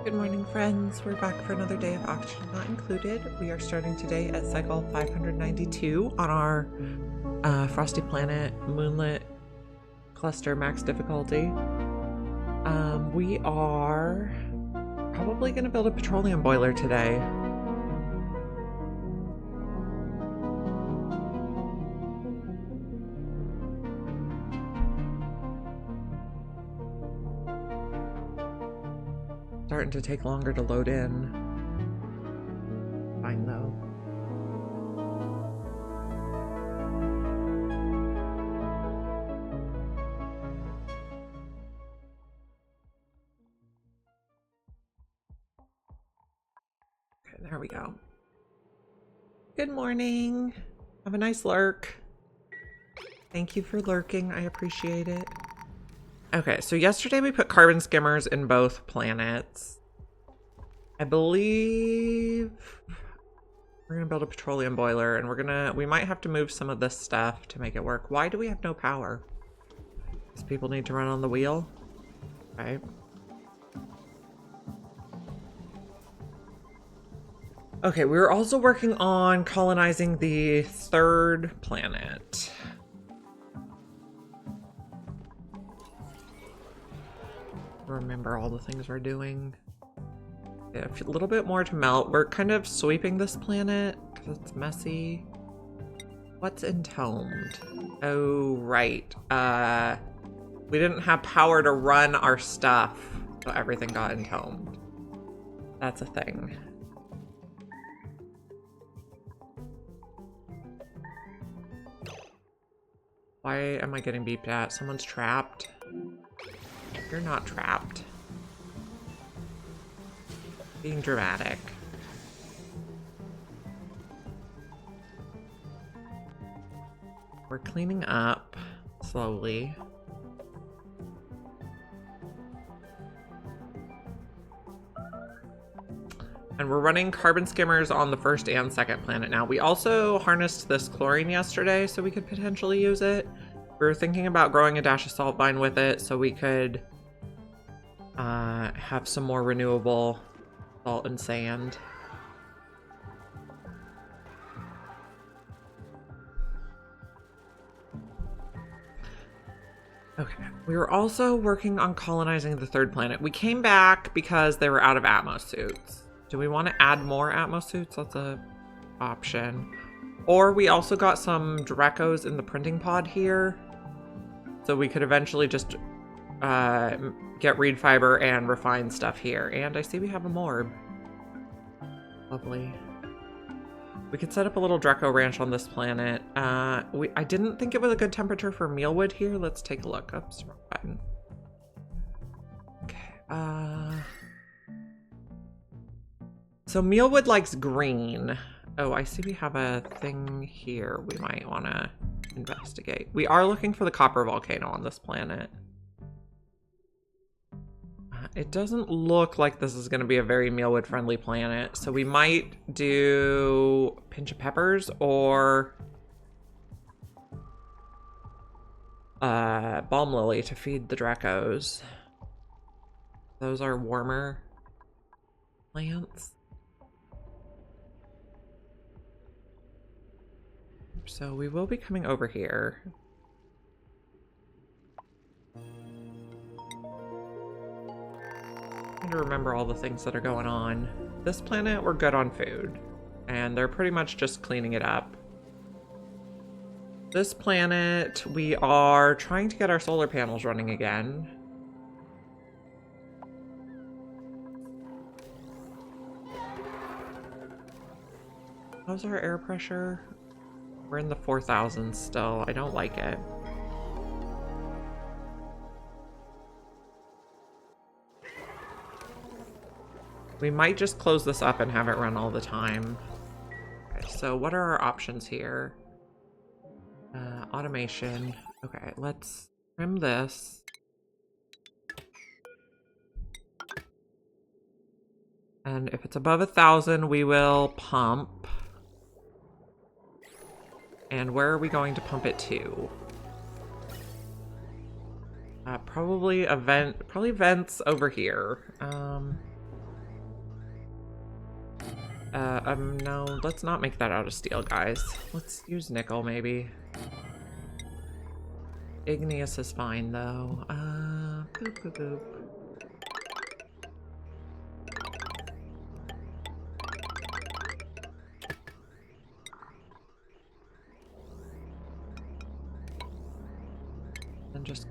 Good morning, friends. We're back for another day of Oxygen Not Included. We are starting today at cycle 592 on our Frosty planet Moonlet cluster max difficulty. We are probably going to build a petroleum boiler today. Starting to take longer to load in. Fine though. Okay, there we go. Good morning. Have a nice lurk. Thank you for lurking. I appreciate it. Okay, so yesterday we put carbon skimmers in both planets. I believe we're gonna build a petroleum boiler and we might have to move some of this stuff to make it work. Why do we have no power? Does people need to run on the wheel? Okay. Okay, we were also working on colonizing the third planet. Remember all the things we're doing. Yeah, a little bit more to melt. We're kind of sweeping this planet because it's messy. What's entombed? Oh, right. We didn't have power to run our stuff, so everything got entombed. That's a thing. Why am I getting beeped at? Someone's trapped. You're not trapped. Being dramatic. We're cleaning up slowly. And we're running carbon skimmers on the first and second planet now. We also harnessed this chlorine yesterday so we could potentially use it. We were thinking about growing a dash of salt vine with it so we could have some more renewable salt and sand. Okay, we were also working on colonizing the third planet. We came back because they were out of Atmos suits. Do we want to add more Atmos suits? That's a option. Or we also got some Dracos in the printing pod here. So we could eventually just get reed fiber and refine stuff here. And I see we have a morb. Lovely. We could set up a little Draco ranch on this planet. I didn't think it was a good temperature for mealwood here. Let's take a look. Oops, wrong button. Okay. So mealwood likes green. Oh, I see we have a thing here we might want to investigate. We are looking for the copper volcano on this planet. It doesn't look like this is going to be a very mealwood friendly planet, so we might do pinch of peppers or balm lily to feed the Dracos. Those are warmer plants. So we will be coming over here. Trying to remember all the things that are going on. This planet, we're good on food. And they're pretty much just cleaning it up. This planet, we are trying to get our solar panels running again. How's our air pressure? We're in the 4,000s still. I don't like it. We might just close this up and have it run all the time. Okay, so what are our options here? Automation. Okay, let's trim this. And if it's above 1,000, we will pump. And where are we going to pump it to? Probably vents over here. No, let's not make that out of steel, guys. Let's use nickel, maybe. Igneous is fine, though. Boop, boop, boop. And just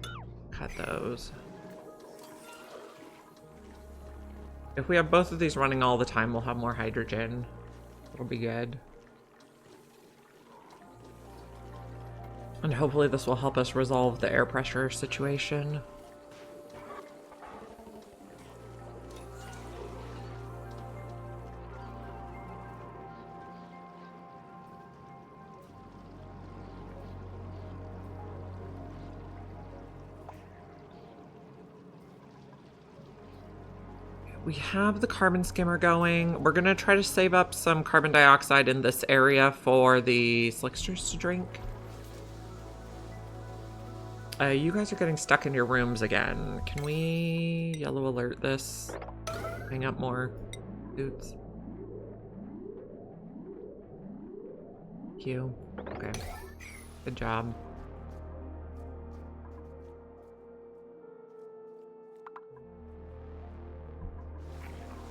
cut those. If we have both of these running all the time, we'll have more hydrogen. It'll be good. And hopefully this will help us resolve the air pressure situation. We have the carbon skimmer going. We're gonna try to save up some carbon dioxide in this area for the slicksters to drink. You guys are getting stuck in your rooms again. Can we yellow alert this? Hang up more suits. Q. Okay. Good job.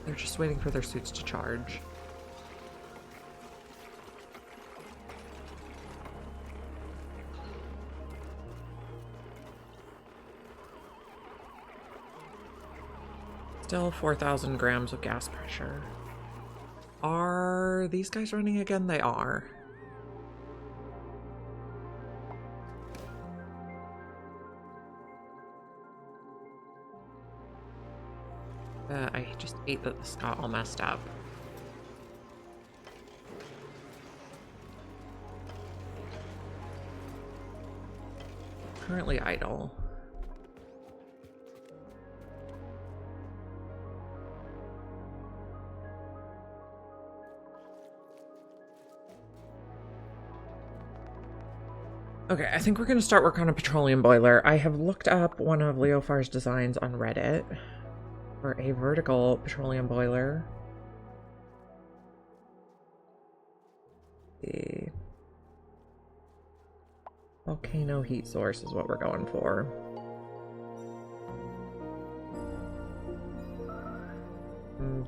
They're just waiting for their suits to charge. Still 4,000 grams of gas pressure. Are these guys running again? They are. I just hate that this got all messed up. Currently idle. Okay, I think we're going to start work on a petroleum boiler. I have looked up one of Leofar's designs on Reddit for a vertical petroleum boiler. The volcano heat source is what we're going for.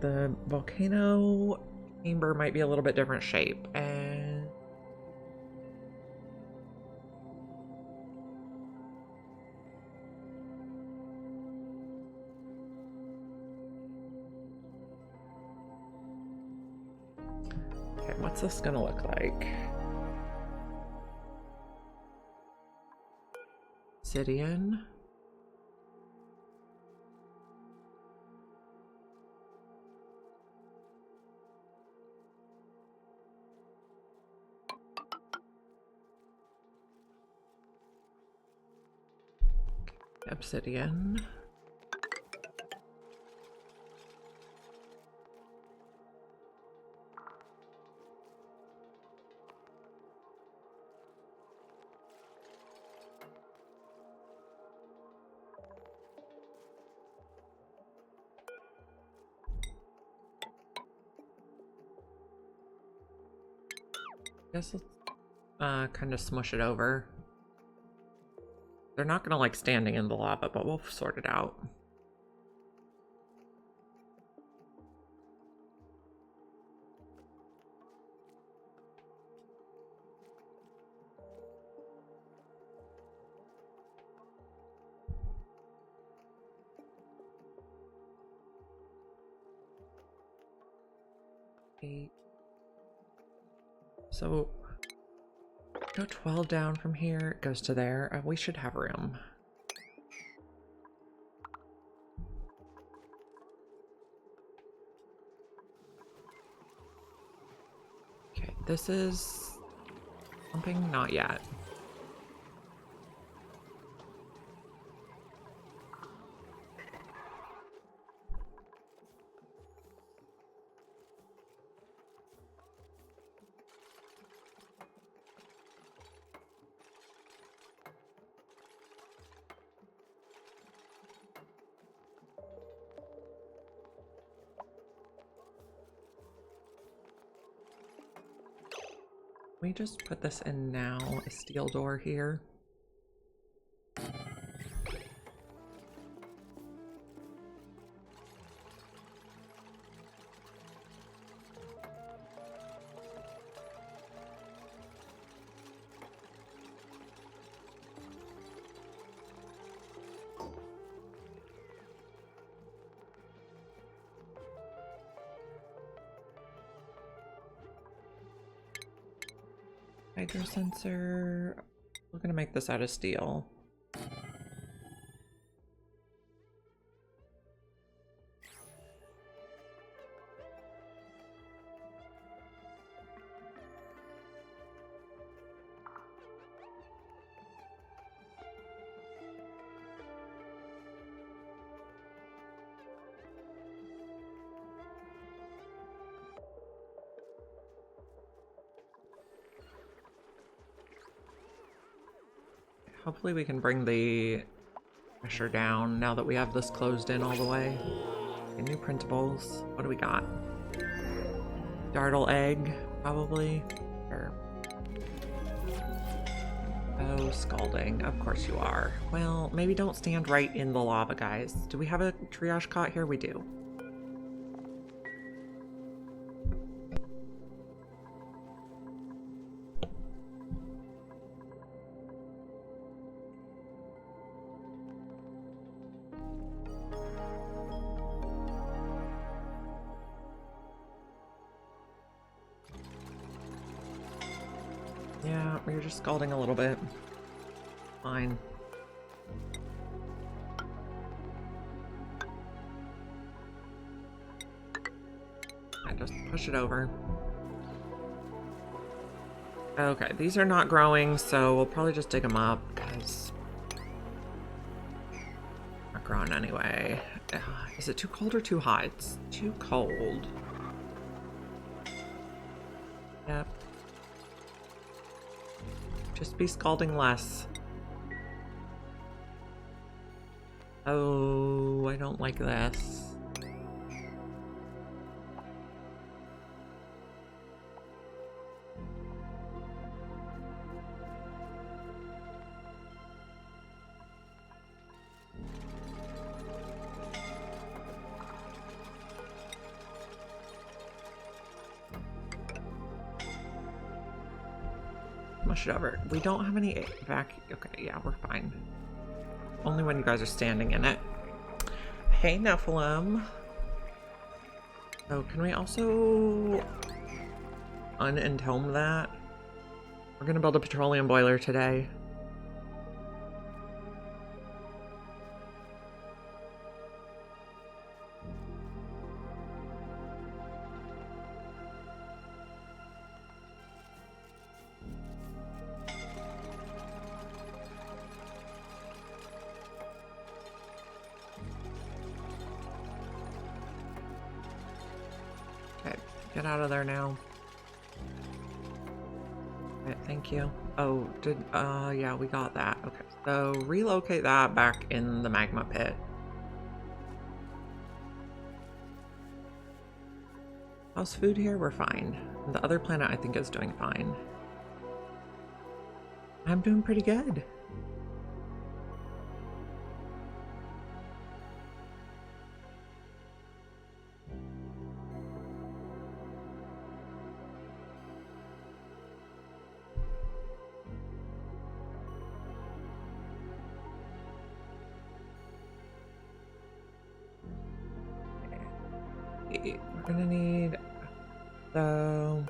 The volcano chamber might be a little bit different shape, and okay, what's this gonna look like? Obsidian. Obsidian. Guess let's kind of smush it over. They're not gonna like standing in the lava, but we'll sort it out. Eight. So go 12 down from here, it goes to there. We should have room. Okay, this is pumping, not yet. me just put this in now, a steel door here. Hydro sensor. We're gonna make this out of steel. Hopefully we can bring the pressure down now that we have this closed in all the way. Okay, new printables. What do we got? Dartle egg, probably. Or... Oh, scalding. Of course you are. Well, maybe don't stand right in the lava, guys. Do we have a triage cot here? We do. Yeah, you're just scalding a little bit. Fine. I just push it over. Okay, these are not growing, so we'll probably just dig them up, because not growing anyway. Is it too cold or too hot? It's too cold. Yep. Just be scalding less. Oh, I don't like this. Mush it over. We don't have any vac. Okay, yeah, we're fine. Only when you guys are standing in it. Hey, Nephilim. Oh, can we also unentome that? We're gonna build a petroleum boiler today. Get out of there now. Okay, thank you. Oh, yeah, we got that. Okay, so relocate that back in the magma pit. How's food here? We're fine. The other planet I think is doing fine. I'm doing pretty good. We're gonna need, so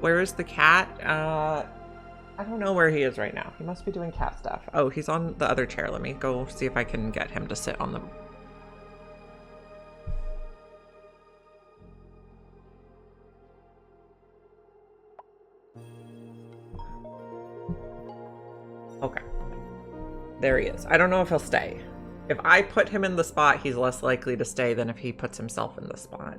where is the cat? I don't know where he is right now. He must be doing cat stuff. Oh, he's on the other chair. Let me go see if I can get him to sit on the... Okay. There he is. I don't know if he'll stay. If I put him in the spot, he's less likely to stay than if he puts himself in the spot.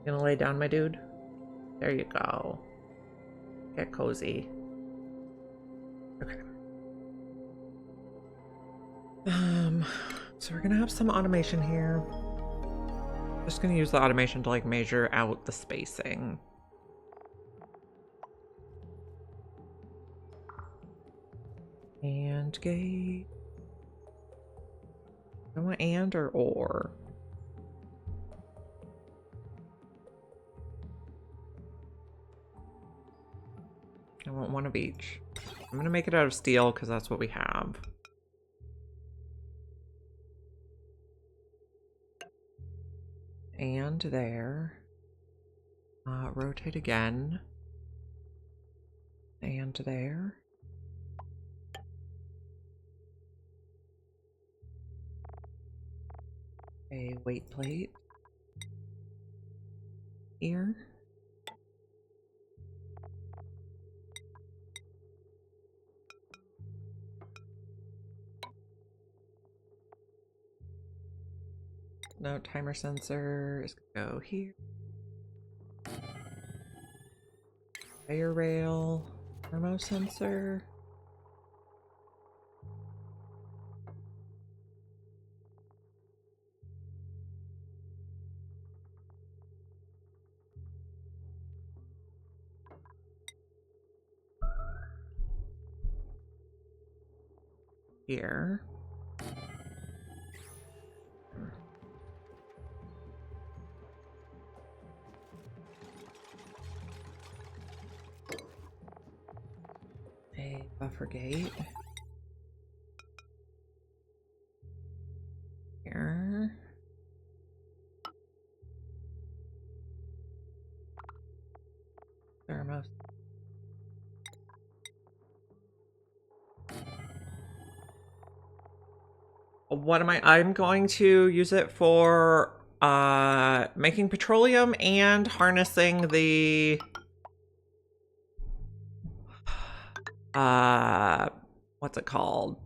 You gonna lay down, my dude? There you go. Get cozy. Okay. So we're gonna have some automation here. Just gonna use the automation to like measure out the spacing. And gate. I want and or. I want one of each. I'm gonna make it out of steel because that's what we have. And there. Rotate again. And there. A weight plate. Here. No, timer sensor is gonna go here. Conveyor rail, thermo sensor. Here. A buffer gate. Here. Thermos. What am I'm going to use it for making petroleum and harnessing the what's it called?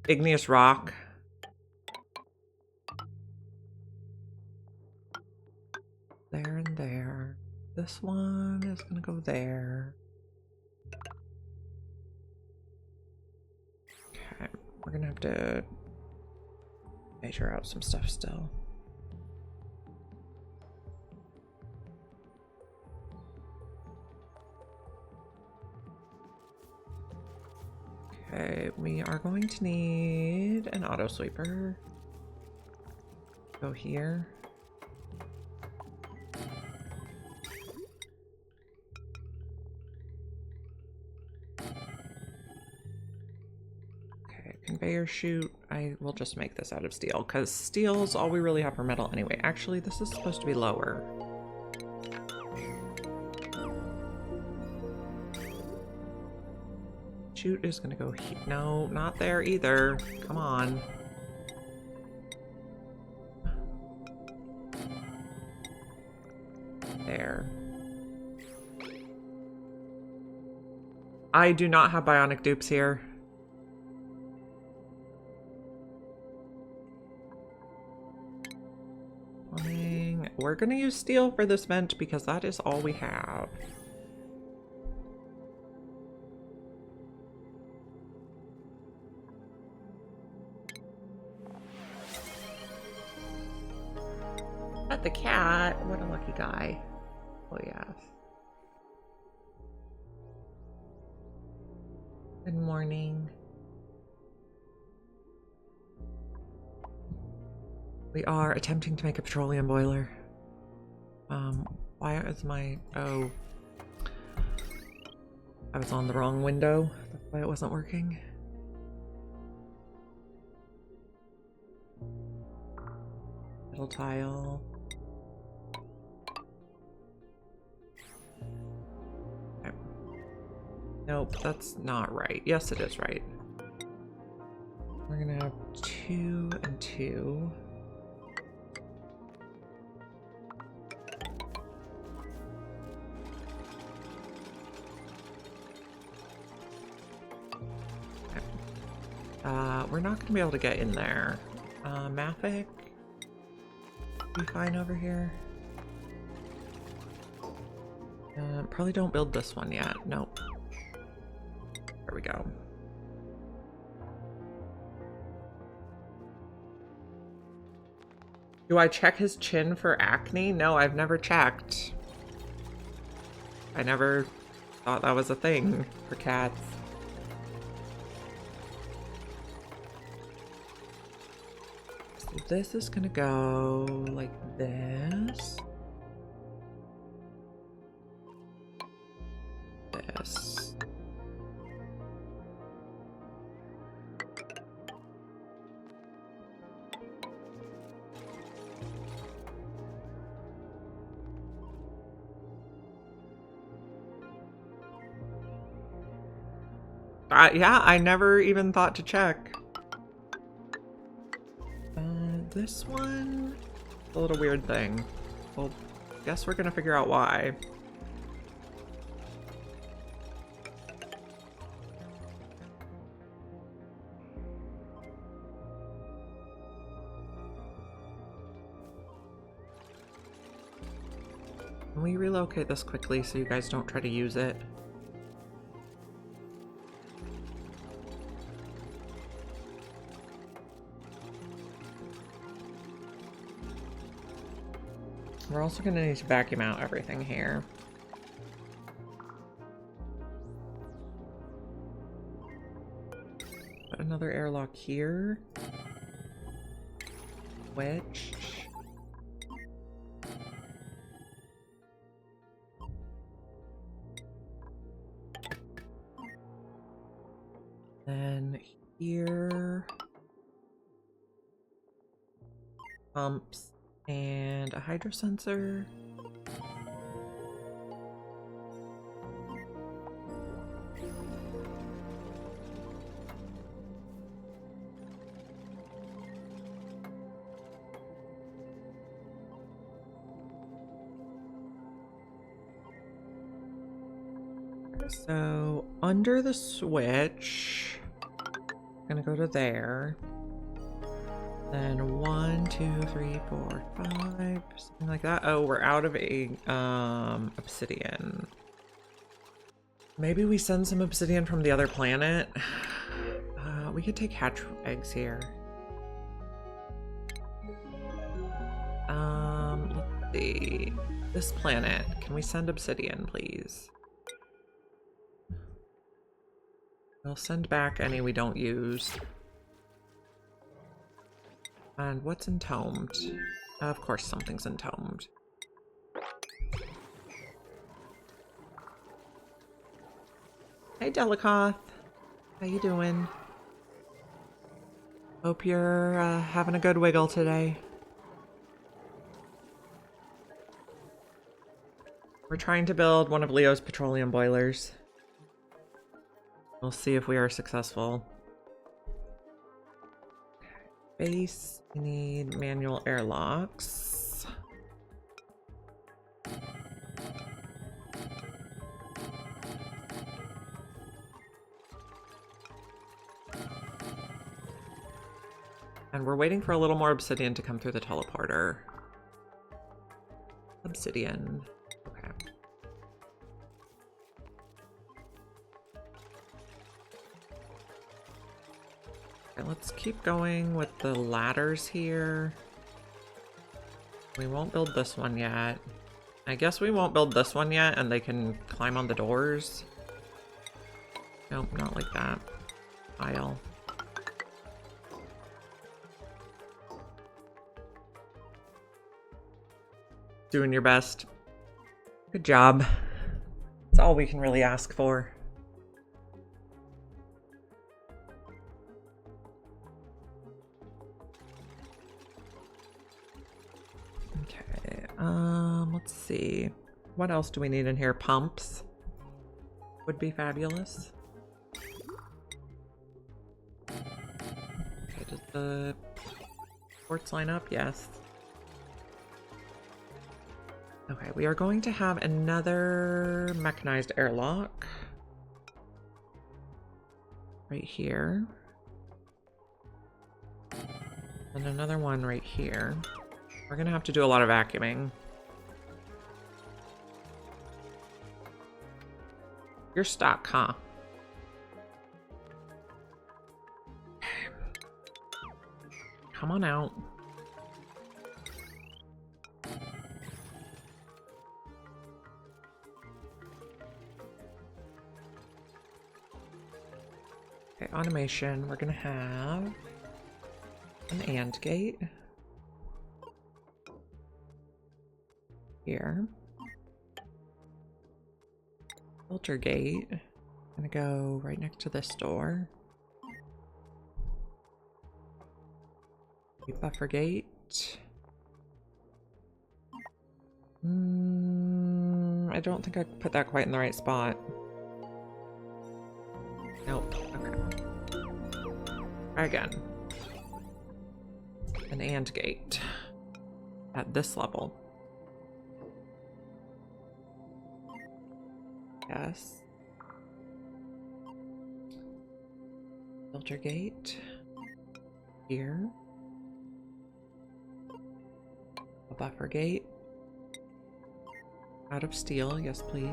Igneous rock. There and there. This one is gonna go there. Okay, we're gonna have to measure out some stuff still. Okay, we are going to need an auto sweeper. Go here. Okay, conveyor chute. I will just make this out of steel because steel is all we really have for metal anyway. Actually, this is supposed to be lower. Chute is gonna go here. No, not there either. Come on. There. I do not have bionic dupes here. Plumbing. We're gonna use steel for this vent because that is all we have. The cat, what a lucky guy. Oh yes. Good morning. We are attempting to make a petroleum boiler. Why is my, oh, I was on the wrong window. That's why it wasn't working. Metal tile. Nope, that's not right. Yes, it is right. We're gonna have 2 and 2. Okay. We're not gonna be able to get in there. Maffic, be fine over here. Probably don't build this one yet. Nope. There we go. Do I check his chin for acne? No, I've never checked. I never thought that was a thing for cats. So this is gonna go like this. This. Yeah, I never even thought to check. This one, a little weird thing. Well, guess we're gonna figure out why. Can we relocate this quickly so you guys don't try to use it? We're also going to need to vacuum out everything here. Put another airlock here. Switch. Then here. Pumps. And a hydro sensor. So under the switch, I'm gonna go to there. Then 1, 2, 3, 4, 5, something like that. Oh, we're out of a obsidian. Maybe we send some obsidian from the other planet. We could take hatch eggs here. Let's see. This planet. Can we send obsidian, please? We'll send back any we don't use. And what's entombed? Of course something's entombed. Hey Delicoth, how you doing? Hope you're having a good wiggle today. We're trying to build one of Leo's petroleum boilers. We'll see if we are successful. Base, we need manual airlocks. And we're waiting for a little more obsidian to come through the teleporter. Obsidian. Okay. Okay, let's keep going with the ladders here. We won't build this one yet. I guess we won't build this one yet, and they can climb on the doors. Nope, not like that. Aisle. Doing your best. Good job. That's all we can really ask for. Okay, let's see. What else do we need in here? Pumps would be fabulous. Okay, does the ports line up? Yes. Okay, we are going to have another mechanized airlock right here. And another one right here. We're gonna have to do a lot of vacuuming. You're stuck, huh? Come on out. automation, we're gonna have an AND gate here. Filter gate. Gonna go right next to this door. Buffer gate. I don't think I put that quite in the right spot. Nope. Okay. Try again. An AND gate at this level. Yes. Filter gate here. A buffer gate. Out of steel, yes please.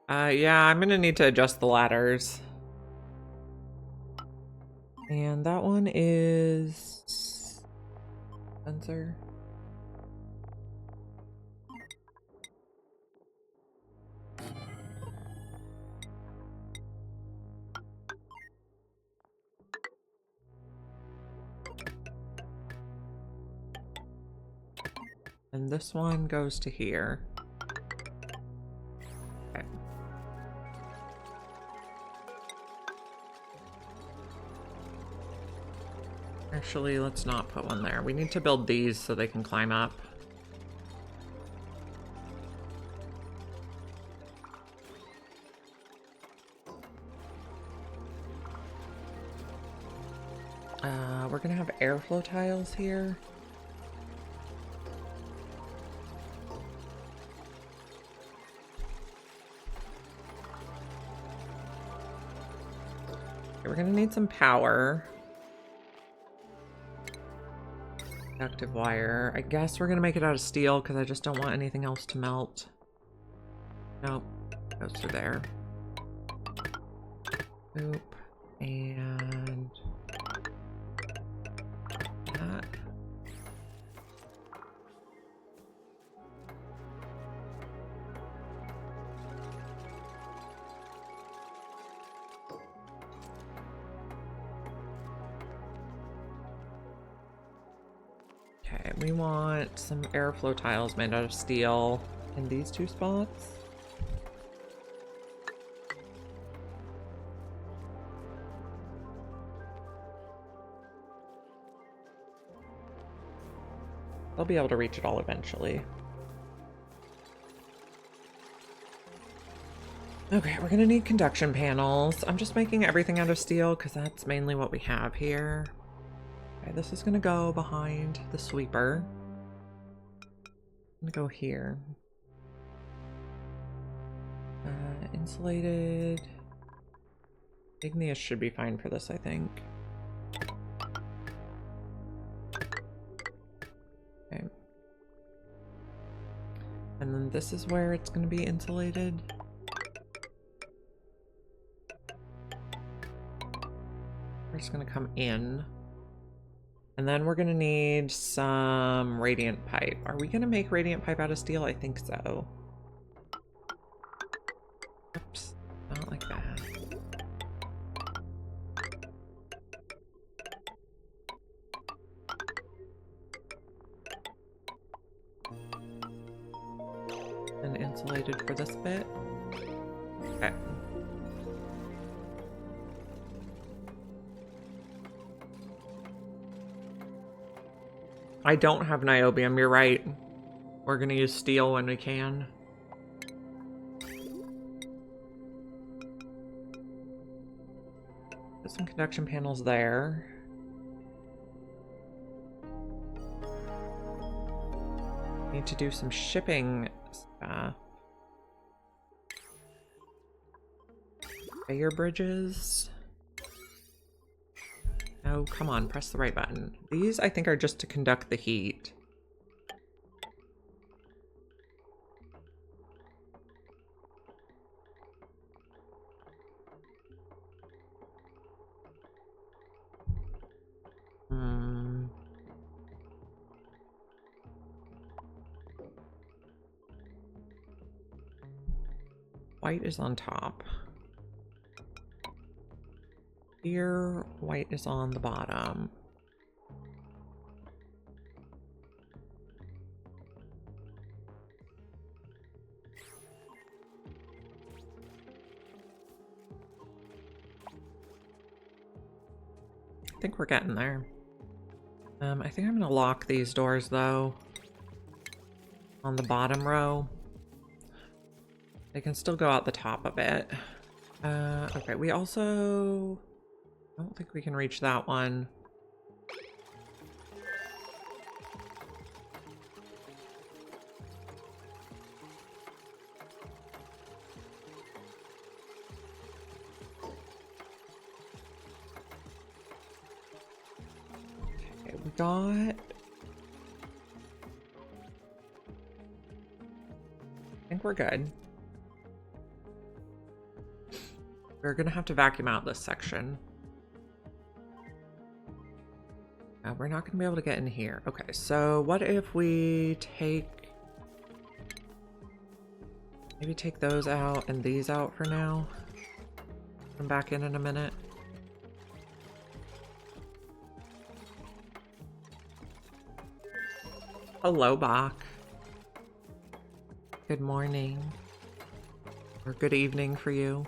Yeah, I'm gonna need to adjust the ladders. And that one is sensor. And this one goes to here. Okay. Actually, let's not put one there. We need to build these so they can climb up. We're gonna have airflow tiles here. We're gonna need some power. Conductive wire. I guess we're gonna make it out of steel because I just don't want anything else to melt. Nope. Goes through there. Oop. And that. Okay, we want some airflow tiles made out of steel in these two spots. I'll be able to reach it all eventually. Okay, we're gonna need conduction panels. I'm just making everything out of steel because that's mainly what we have here. Okay, this is gonna go behind the sweeper. I'm gonna go here. Insulated. Igneous should be fine for this, I think. Okay. And then this is where it's gonna be insulated. We're just gonna come in. And then we're gonna need some radiant pipe. Are we gonna make radiant pipe out of steel? I think so. Oops, not like that. And insulated for this bit. Okay. I don't have niobium, you're right. We're gonna use steel when we can. Put some conduction panels there. Need to do some shipping stuff. Conveyor bridges. Oh, come on, press the right button. These, I think, are just to conduct the heat. white is on top. Here, white is on the bottom. I think we're getting there. I think I'm gonna lock these doors though. On the bottom row. They can still go out the top of it. Okay, we also... I don't think we can reach that one. Okay, we got... I think we're good. We're gonna have to vacuum out this section. We're not gonna be able to get in here. Okay, so what if we take... maybe take those out and these out for now? Come back in a minute. Hello, Bach. Good morning. Or good evening for you.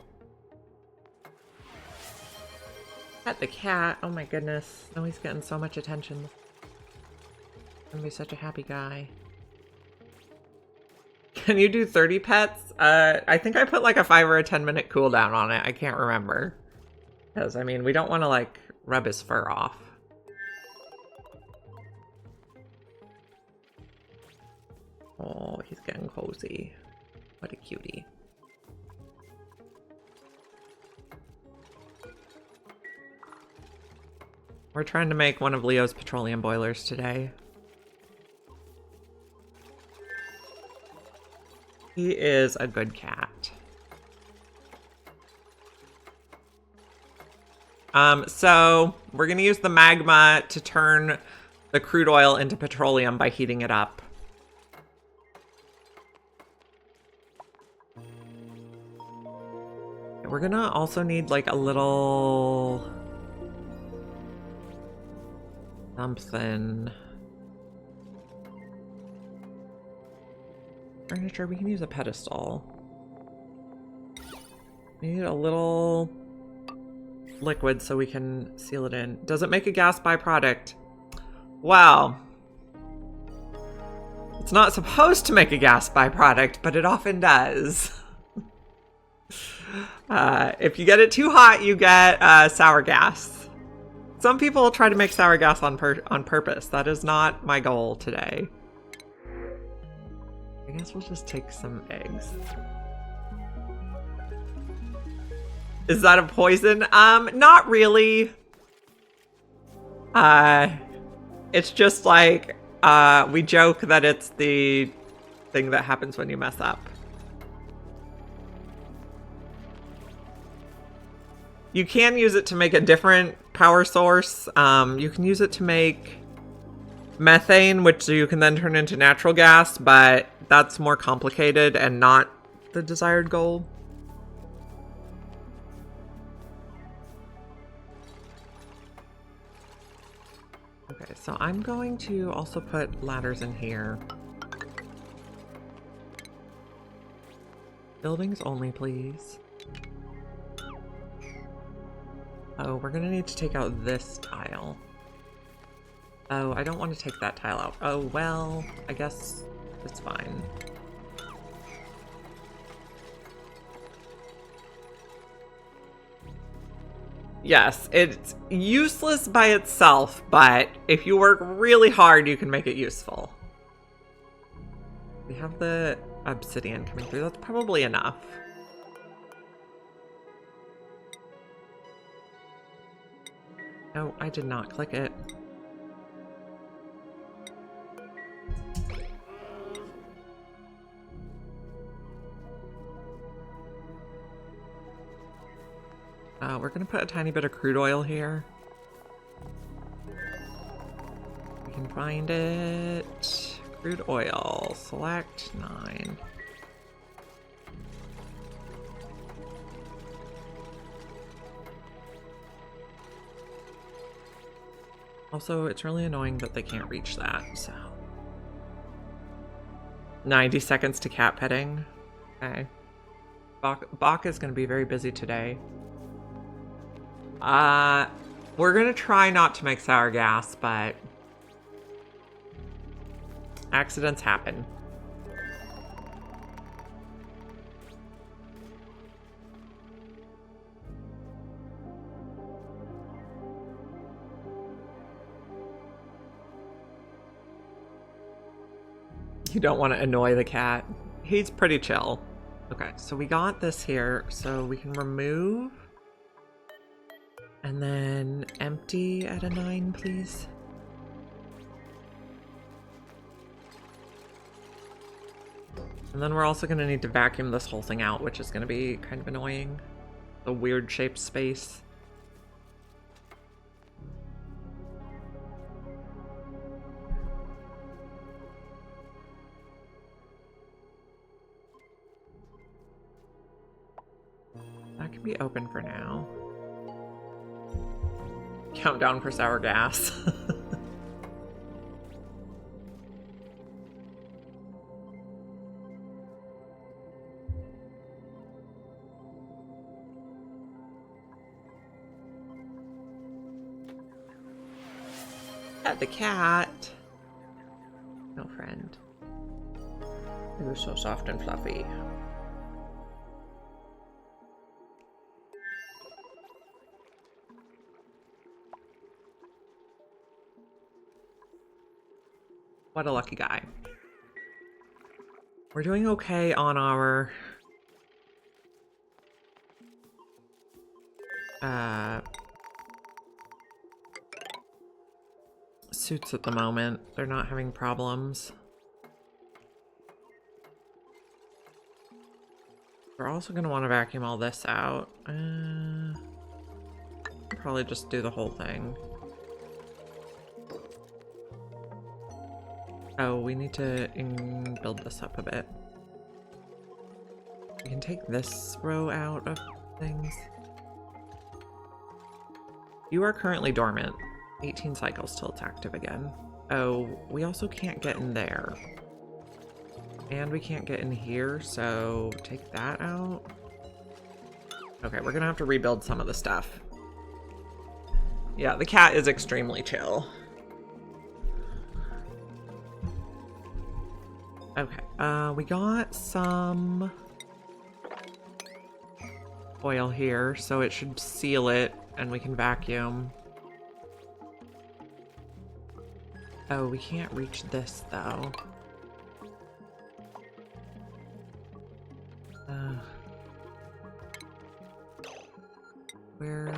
Pet the cat. Oh my goodness. Now he's getting so much attention. He's gonna be such a happy guy. Can you do 30 pets? I think I put like a 5 or a 10-minute cooldown on it. I can't remember. Because, I mean, we don't want to like rub his fur off. Oh, he's getting cozy. What a cutie. We're trying to make one of Leo's petroleum boilers today. He is a good cat. So we're gonna use the magma to turn the crude oil into petroleum by heating it up. We're gonna also need like a little... something. Furniture, we can use a pedestal. We need a little liquid so we can seal it in. Does it make a gas byproduct? Wow. It's not supposed to make a gas byproduct, but it often does. If you get it too hot, you get sour gas. Some people try to make sour gas on purpose. That is not my goal today. I guess we'll just take some eggs. Is that a poison? Not really. It's just like, we joke that it's the thing that happens when you mess up. You can use it to make a different power source. You can use it to make methane, which you can then turn into natural gas, but that's more complicated and not the desired goal. Okay, so I'm going to also put ladders in here. Buildings only, please. Oh, we're gonna need to take out this tile. Oh, I don't want to take that tile out. Oh, well, I guess it's fine. Yes, it's useless by itself, but if you work really hard, you can make it useful. We have the obsidian coming through. That's probably enough. No, I did not click it. We're gonna put a tiny bit of crude oil here. We can find it. Crude oil. Select 9. Also, it's really annoying that they can't reach that, so. 90 seconds to cat petting. Okay. Bach is going to be very busy today. We're going to try not to make sour gas, but accidents happen. You don't want to annoy the cat. He's pretty chill. Okay, so we got this here, so we can remove and then empty at a 9, please. And then we're also going to need to vacuum this whole thing out, which is going to be kind of annoying. The weird shaped space. That can be open for now. Countdown for sour gas. At the cat. No friend. It was so soft and fluffy. What a lucky guy. We're doing okay on our suits at the moment. They're not having problems. We're also going to want to vacuum all this out. Probably just do the whole thing. Oh, we need to build this up a bit. We can take this row out of things. You are currently dormant. 18 cycles till it's active again. Oh, we also can't get in there. And we can't get in here, so take that out. Okay, we're gonna have to rebuild some of the stuff. Yeah, the cat is extremely chill. Okay, we got some oil here, so it should seal it and we can vacuum. Oh, we can't reach this though. Where?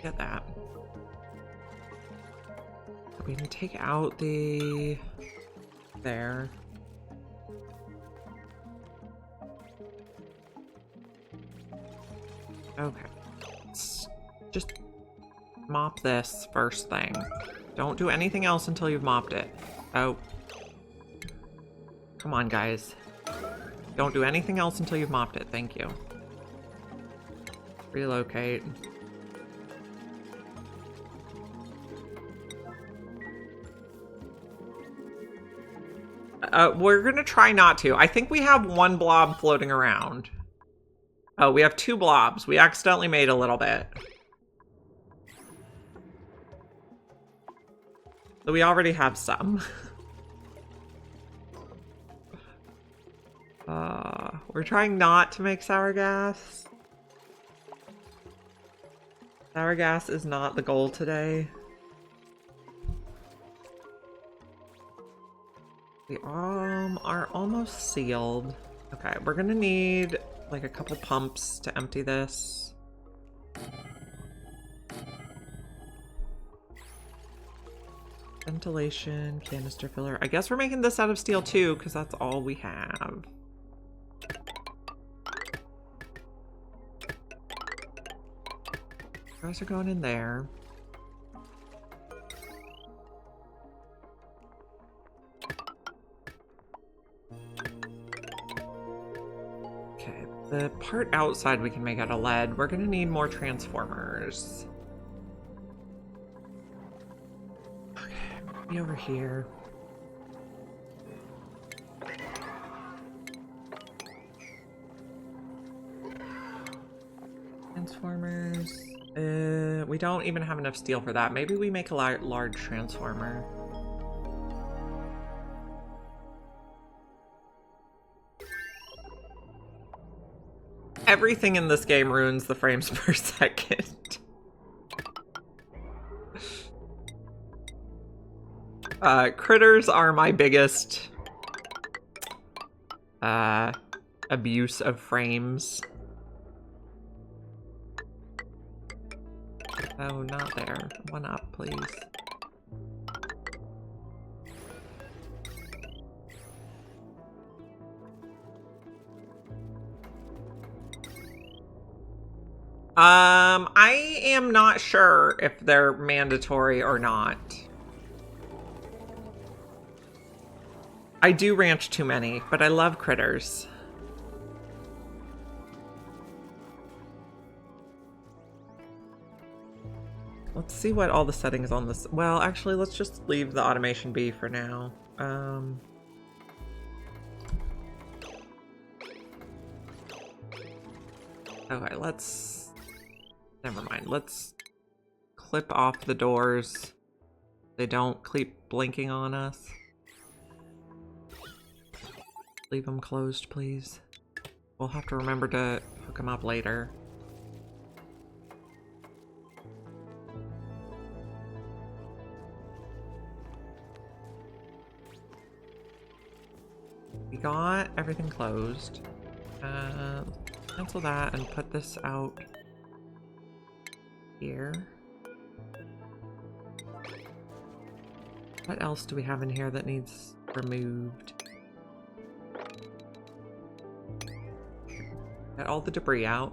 Get that. We can take out the... there. Okay. Let's just mop this first thing. Don't do anything else until you've mopped it. Oh. Come on, guys. Don't do anything else until you've mopped it. Thank you. Relocate. We're gonna try not to. I think we have one blob floating around. Oh, we have 2 blobs. We accidentally made a little bit. So we already have some. We're trying not to make sour gas. Sour gas is not the goal today. We are almost sealed. Okay, we're gonna need like a couple pumps to empty this. Ventilation, canister filler. I guess we're making this out of steel too, because that's all we have. Guys are going in there. Okay, the part outside we can make out of lead. We're gonna need more transformers. Okay, be over here. Transformers. We don't even have enough steel for that. Maybe we make a large transformer. Everything in this game ruins the frames per second. Critters are my biggest abuse of frames. Oh, not there. One up, please. I am not sure if they're mandatory or not. I do ranch too many, but I love critters. Let's see what all the settings on this. Well, actually, let's just leave the automation be for now. Okay, let's... Never mind. Let's clip off the doors. They don't keep blinking on us. Leave them closed, please. We'll have to remember to hook them up later. We got everything closed. Cancel that and put this out here. What else do we have in here that needs removed? Get all the debris out.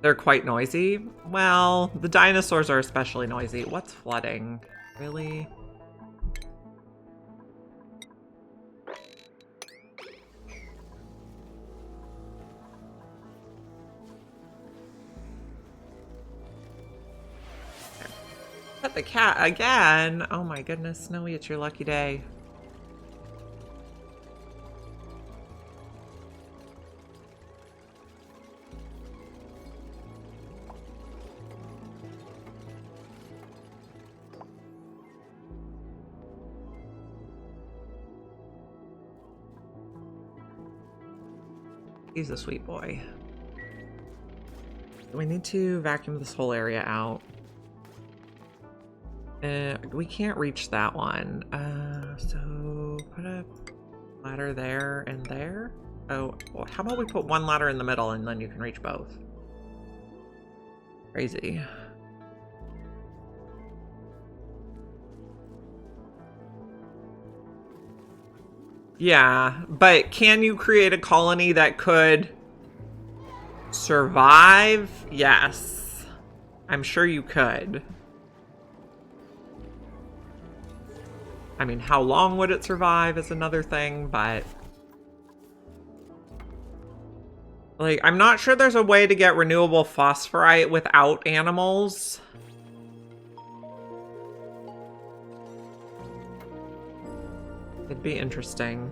They're quite noisy. Well, the dinosaurs are especially noisy. What's flooding? Really? Pet the cat again? Oh my goodness, Snowy, it's your lucky day. He's a sweet boy. We need to vacuum this whole area out. We can't reach that one. So put a ladder there and there. Oh, well, how about we put one ladder in the middle and then you can reach both? Crazy. Yeah, but can you create a colony that could survive? Yes. I'm sure you could. I mean, how long would it survive is another thing, but... Like, I'm not sure there's a way to get renewable phosphorite without animals. It'd be interesting.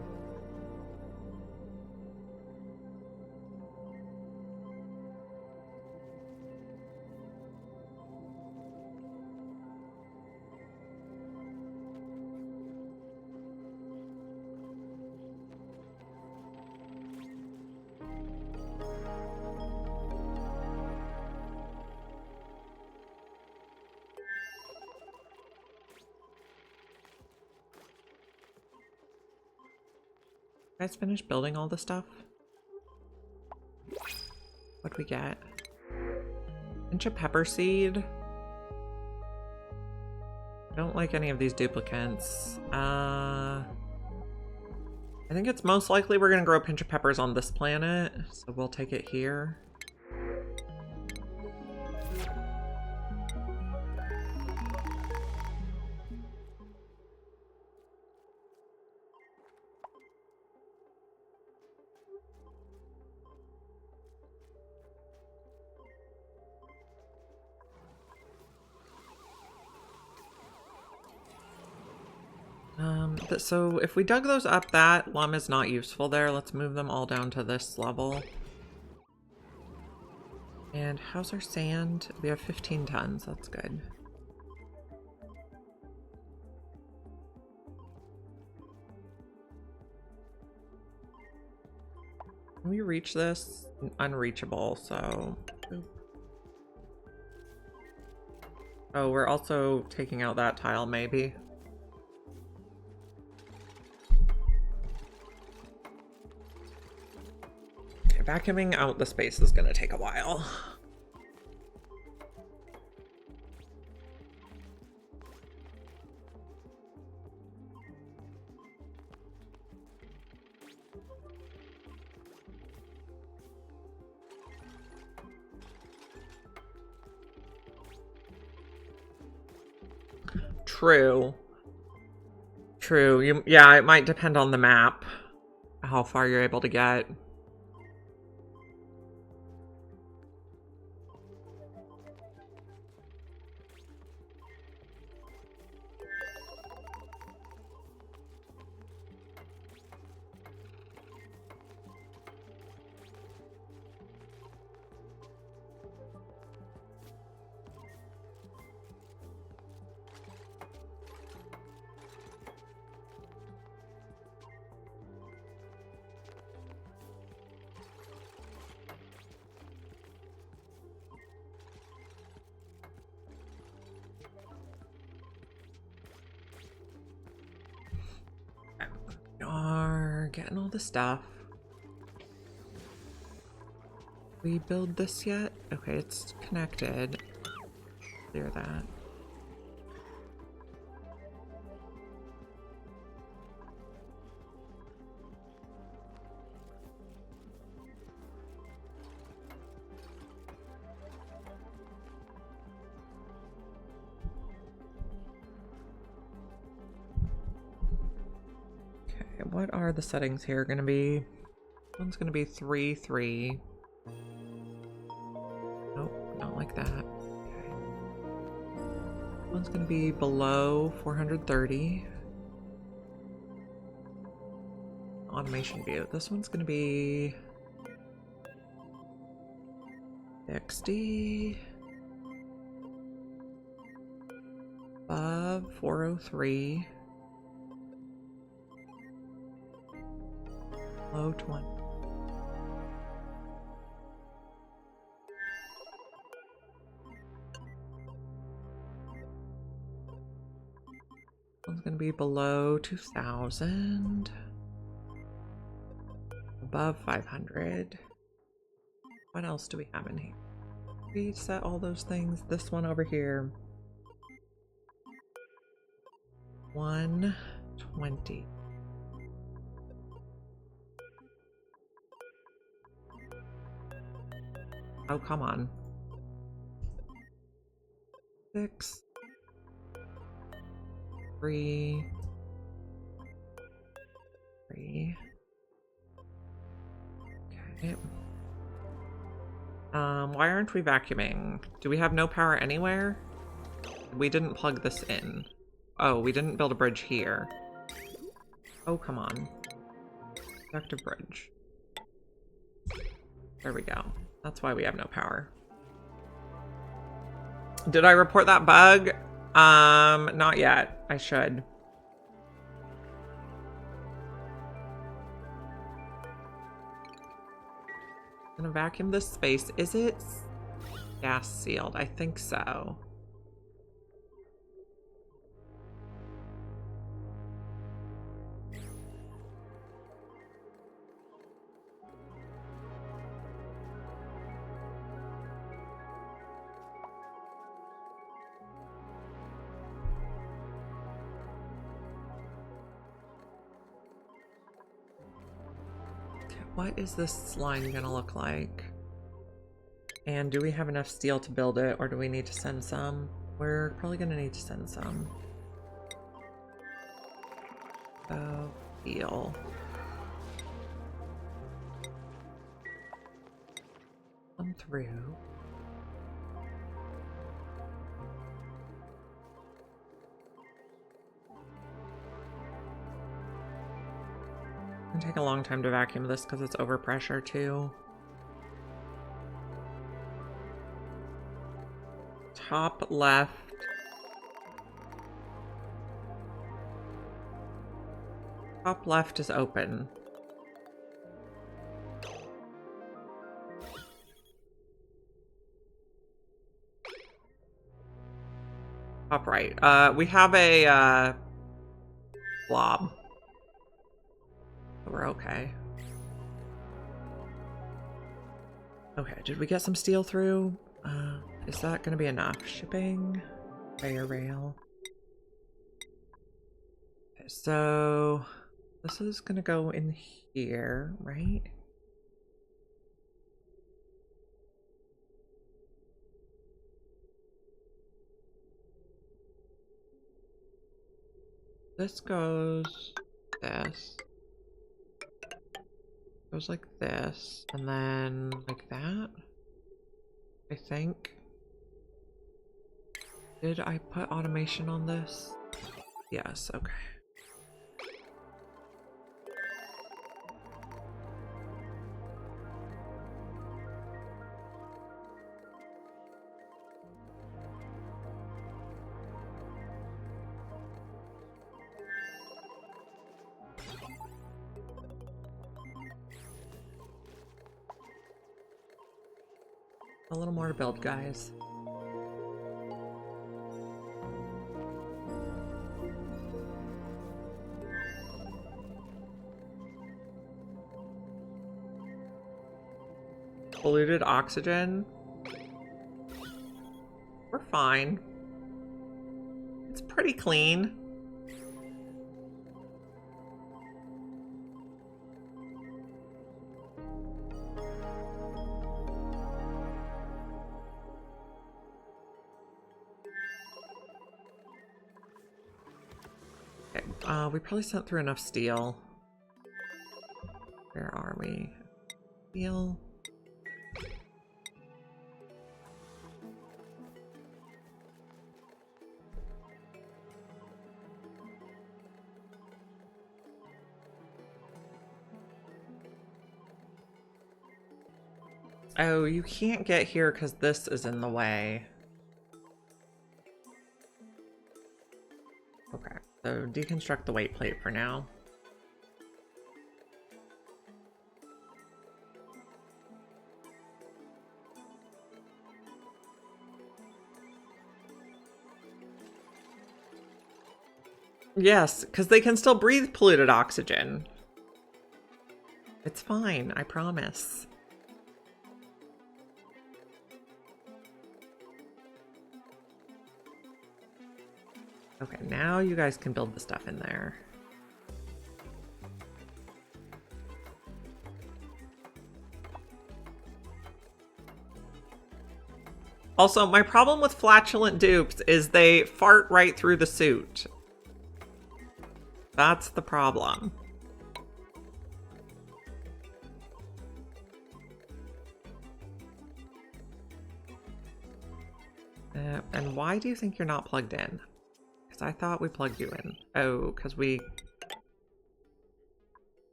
You guys finished building all the stuff? What'd we get? Inch of pepper seed. I don't like any of these duplicates. I think it's most likely we're gonna grow a pinch of peppers on this planet, so we'll take it here. So if we dug those up, that lum is not useful there. Let's move them all down to this level. And how's our sand? We have 15 tons. That's good. Can we reach this? Unreachable, so... Oop. Oh, we're also taking out that tile, maybe. Okay, vacuuming out the space is gonna take a while. True. True. Yeah, it might depend on the map, how far you're able to get. Are getting all the stuff. We build this yet? Okay, it's connected. Clear that. What are the settings here going to be? One's going to be 3, 3. Nope, not like that. Okay. One's going to be below 430. Automation view. This one's going to be 60. Above 403. Low 20. One's going to be below 2,000. Above 500. What else do we have in here? We set all those things. This one over here. 120. Oh, come on. 6. 3. 3. Okay. Why aren't we vacuuming? Do we have no power anywhere? We didn't plug this in. Oh, we didn't build a bridge here. Oh, come on. Conductive bridge. There we go. That's why we have no power. Did I report that bug? Not yet. I should. I'm gonna vacuum this space. Is it gas sealed? I think so. What is this line gonna look like? And do we have enough steel to build it, or do we need to send some? We're probably gonna need to send some. So, steel. Come through. It'll take a long time to vacuum this because it's overpressure too. Top left. Top left is open. Top right. We have a blob. We're okay. Okay, did we get some steel through? Is that going to be enough? Shipping, conveyor rail. Okay, so this is going to go in here, right? This goes this. Goes like this, and then like that, I think. Did I put automation on this? Yes, okay. A little more to build, guys. Polluted oxygen. We're fine. It's pretty clean. Okay, we probably sent through enough steel. Where are we? Steel. Oh, you can't get here because this is in the way. Okay, so deconstruct the weight plate for now. Yes, because they can still breathe polluted oxygen. It's fine, I promise. Okay, now you guys can build the stuff in there. Also, my problem with flatulent dupes is they fart right through the suit. That's the problem. And why do you think you're not plugged in? Because I thought we plugged you in. Oh, because we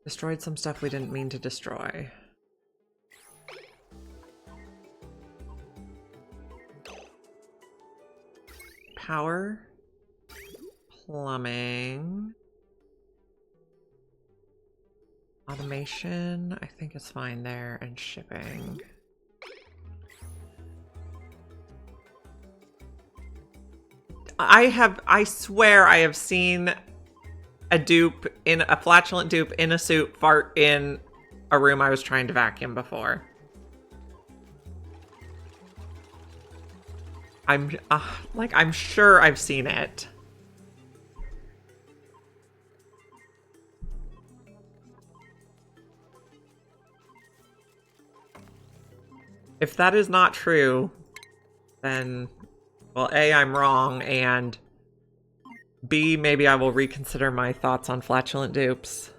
destroyed some stuff we didn't mean to destroy. Power. Plumbing. Automation. I think it's fine there. And shipping. I swear I have seen a flatulent dupe in a suit fart in a room I was trying to vacuum before. I'm sure I've seen it. If that is not true, then, well, A, I'm wrong, and B, maybe I will reconsider my thoughts on flatulent dupes.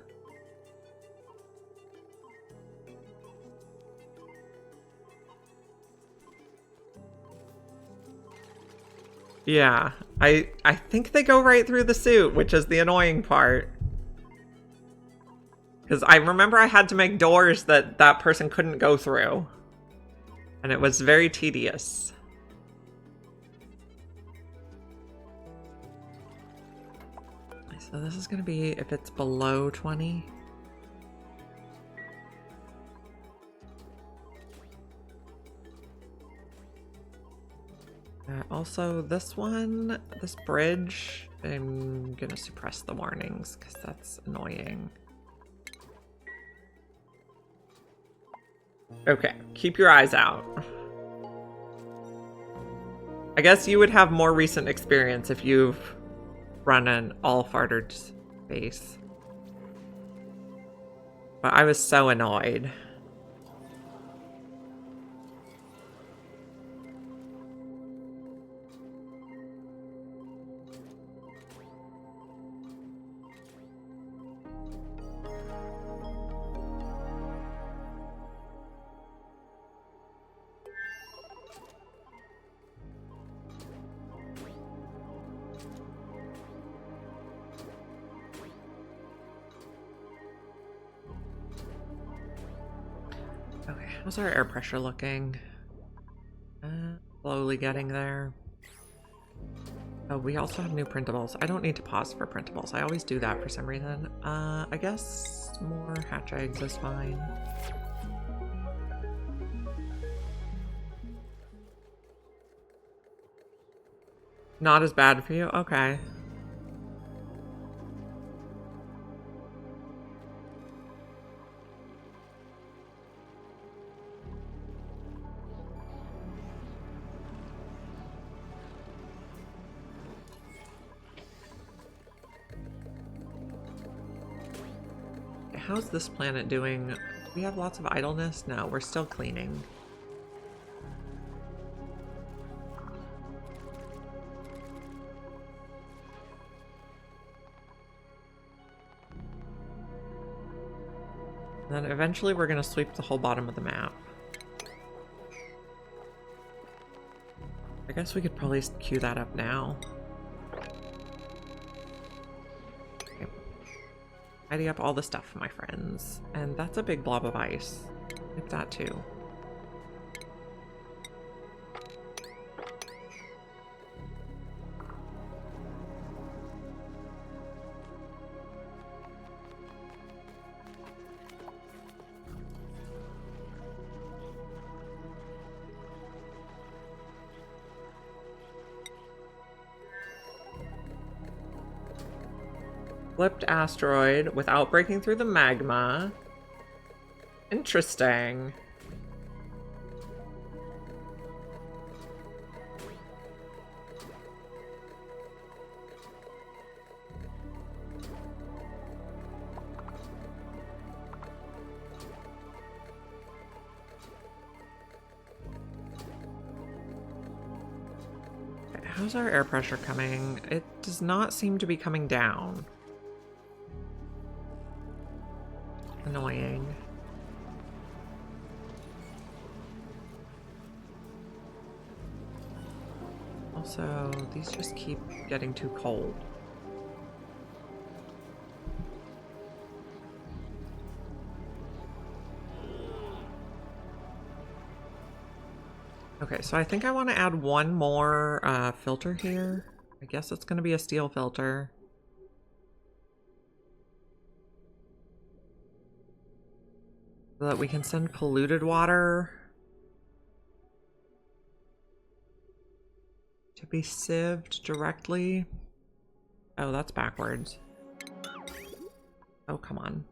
Yeah, I think they go right through the suit, which is the annoying part. Because I remember I had to make doors that that person couldn't go through. And it was very tedious. So this is going to be if it's below 20. Also, this one, this bridge, I'm going to suppress the warnings because that's annoying. Okay, keep your eyes out. I guess you would have more recent experience if you've run an all-fartered space. But I was so annoyed. Okay, how's our air pressure looking? Slowly getting there. Oh, we also have new printables. I don't need to pause for printables. I always do that for some reason. I guess more hatch eggs is fine. Not as bad for you? Okay. How's this planet doing? Do we have lots of idleness? No, we're still cleaning. And then eventually we're going to sweep the whole bottom of the map. I guess we could probably queue that up now. Okay. Tidy up all the stuff, my friends. And that's a big blob of ice. Like that too. Flipped asteroid without breaking through the magma. Interesting. How's our air pressure coming? It does not seem to be coming down. Annoying. Also, these just keep getting too cold. Okay, so I think I want to add one more filter here. I guess it's going to be a steel filter. So that we can send polluted water to be sieved directly. Oh, that's backwards. Oh, come on.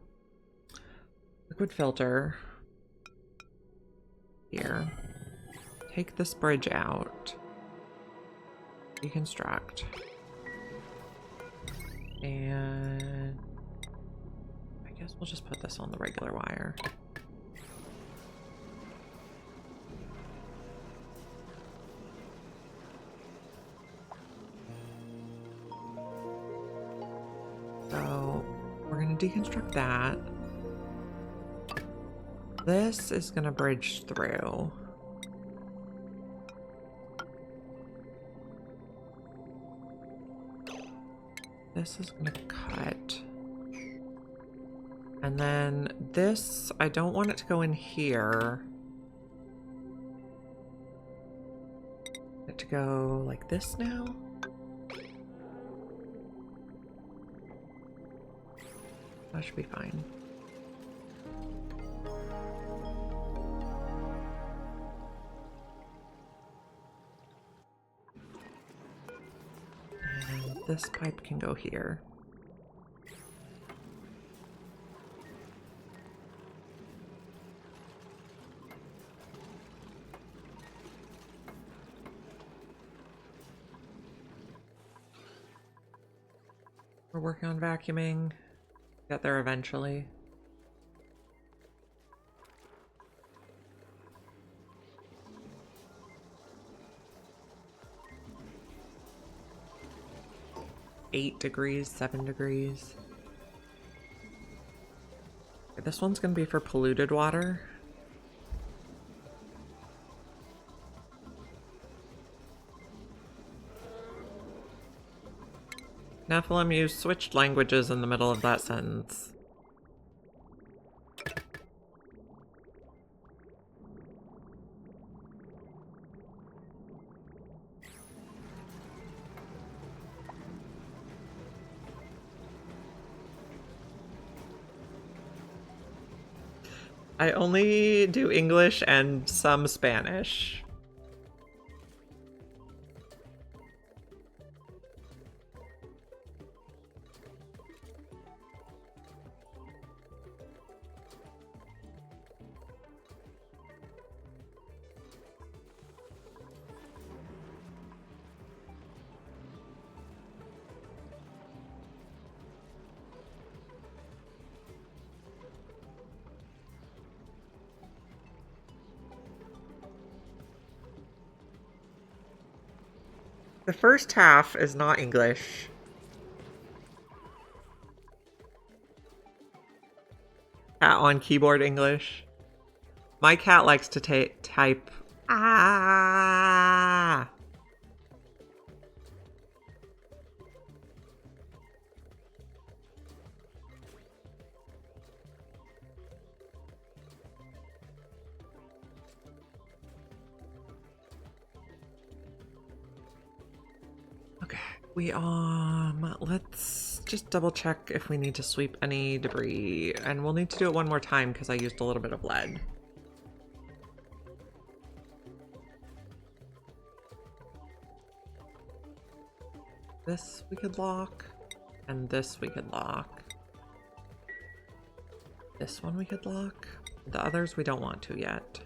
Liquid filter. Here. Take this bridge out. Deconstruct. And I guess we'll just put this on the regular wire. So we're going to deconstruct that. This is going to bridge through. This is going to cut. And then this, I don't want it to go in here. It to go like this now. That should be fine. And this pipe can go here. We're working on vacuuming. Get there eventually. Eight degrees, 7 degrees. This one's gonna be for polluted water. Nephilim, you switched languages in the middle of that sentence. I only do English and some Spanish. The first half is not English. Cat on keyboard English. My cat likes to type ah. Okay, let's just double check if we need to sweep any debris, and we'll need to do it one more time because I used a little bit of lead. This we could lock, and this we could lock. This one we could lock. The others we don't want to yet.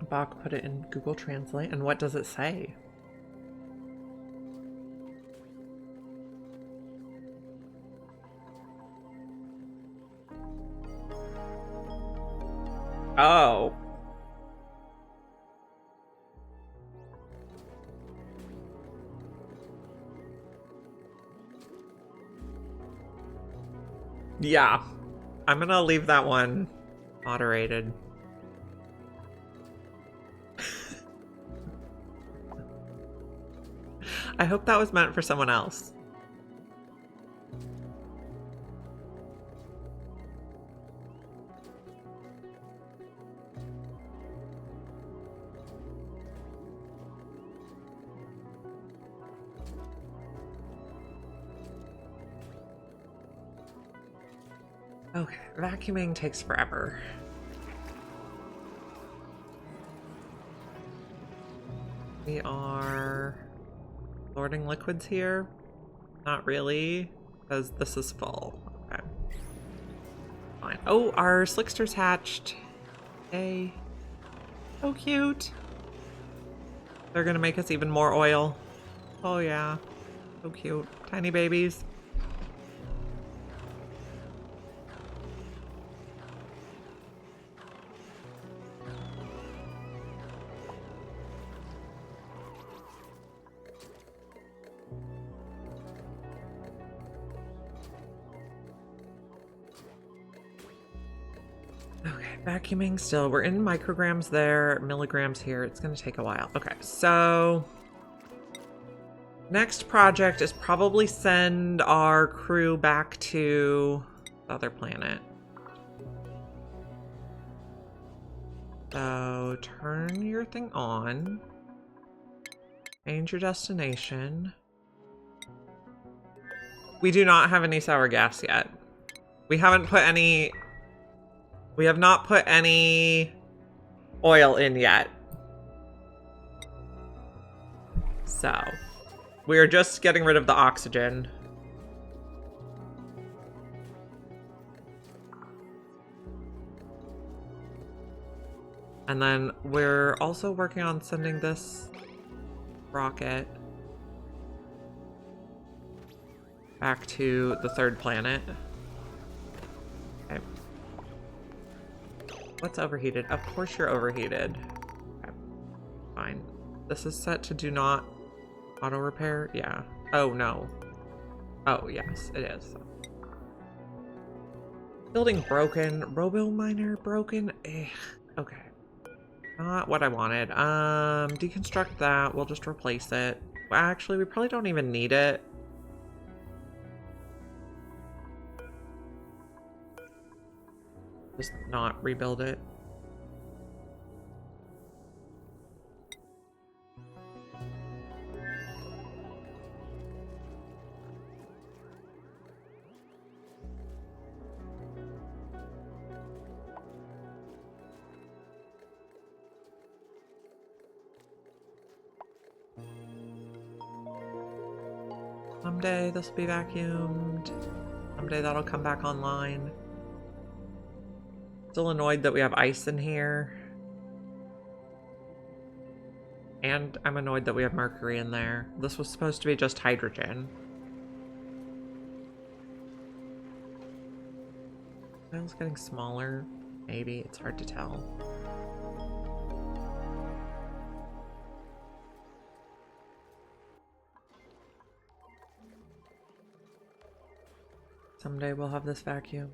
Bach put it in Google Translate, and what does it say? Oh. Yeah. I'm gonna leave that one moderated. I hope that was meant for someone else. Okay, vacuuming takes forever. We are sorting liquids here. Not really, because this is full. Okay. Fine. Oh, our slickster's hatched. Hey. So cute. They're gonna make us even more oil. Oh yeah. So cute. Tiny babies. Okay, vacuuming still. We're in micrograms there, milligrams here. It's going to take a while. Okay, so next project is probably send our crew back to the other planet. So turn your thing on. Change your destination. We do not have any sour gas yet. We haven't put any... We have not put any oil in yet. So, we are just getting rid of the oxygen. And then we're also working on sending this rocket back to the third planet. Okay. What's overheated? Of course you're overheated. Okay. Fine. This is set to do not auto repair? Yeah. Oh, no. Oh, yes, it is. Building broken. Robo miner broken? Okay. Not what I wanted. Deconstruct that. We'll just replace it. Well, actually, we probably don't even need it. Just not rebuild it. Someday this will be vacuumed. Someday that'll come back online. Still annoyed that we have ice in here. And I'm annoyed that we have mercury in there. This was supposed to be just hydrogen. Oil's getting smaller. Maybe. It's hard to tell. Someday we'll have this vacuum.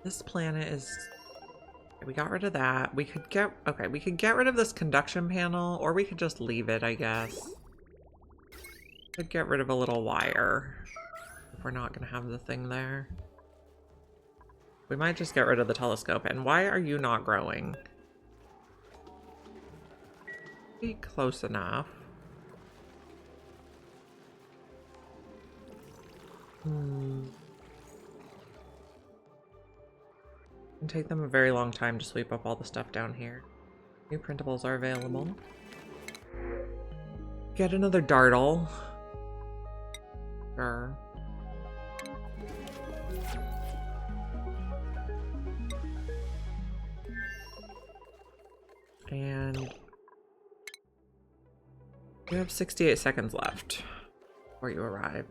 This planet is... We got rid of that. We could get... Okay, we could get rid of this conduction panel, or we could just leave it, I guess. Could get rid of a little wire. If we're not going to have the thing there. We might just get rid of the telescope. And why are you not growing? Be close enough. It'll take them a very long time to sweep up all the stuff down here. New printables are available. Get another dartle. Sure. And you have 68 seconds left before you arrive.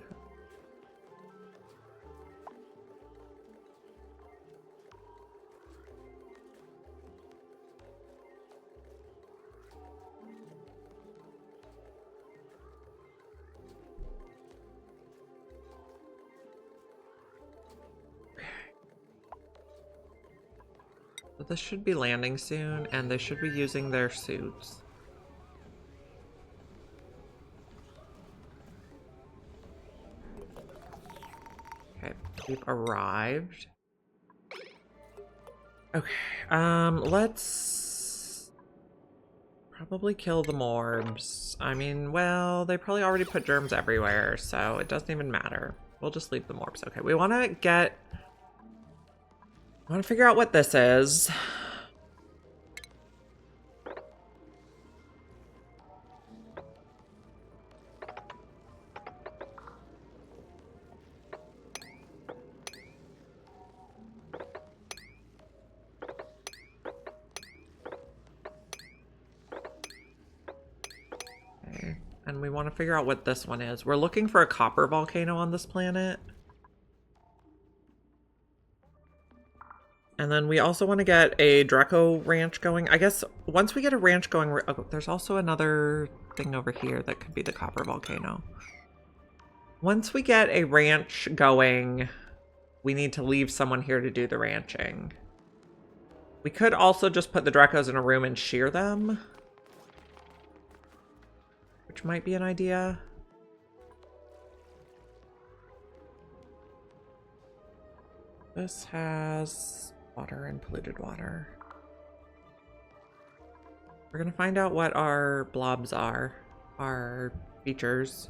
So this should be landing soon, and they should be using their suits. Okay, we've arrived. Okay, let's probably kill the morbs. I mean, well, they probably already put germs everywhere, so it doesn't even matter. We'll just leave the morbs. Okay, we want to get... I want to figure out what this is. Okay. And we want to figure out what this one is. We're looking for a copper volcano on this planet. And then we also want to get a Draco ranch going. I guess once we get a ranch going, oh, there's also another thing over here that could be the copper volcano. Once we get a ranch going, we need to leave someone here to do the ranching. We could also just put the Drecos in a room and shear them, which might be an idea. This has water and polluted water. We're gonna find out what our blobs are, our features.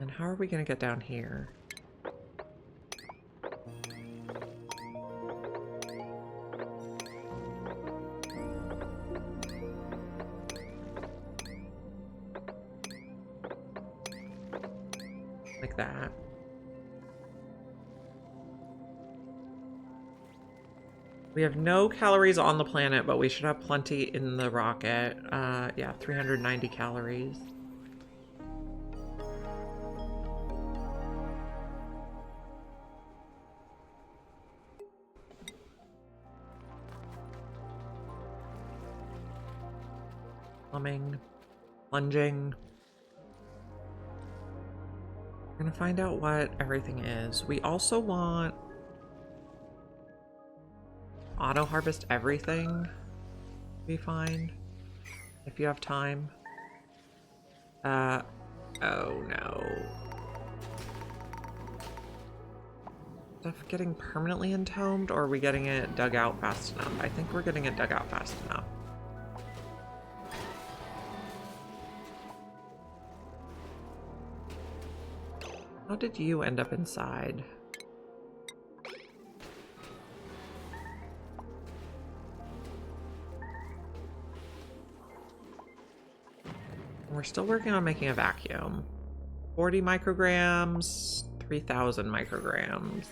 And how are we gonna get down here? Like that. We have no calories on the planet, but we should have plenty in the rocket. Yeah, 390 calories. Plumbing, plunging. We're gonna find out what everything is. We also want auto harvest everything. Be fine if you have time. Oh no. Stuff getting permanently entombed, or are we getting it dug out fast enough? I think we're getting it dug out fast enough. How did you end up inside? We're still working on making a vacuum. 40 micrograms, 3,000 micrograms.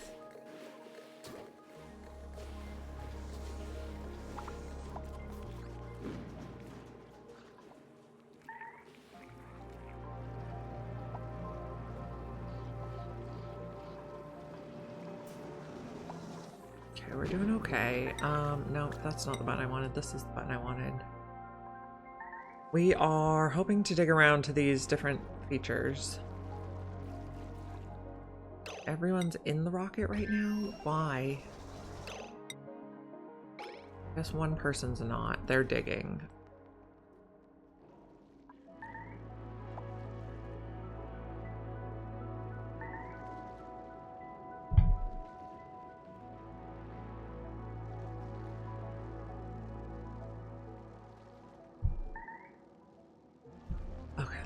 Okay, we're doing okay. No, that's not the button I wanted. This is the button I wanted. We are hoping to dig around to these different features. Everyone's in the rocket right now? Why? I guess one person's not. They're digging.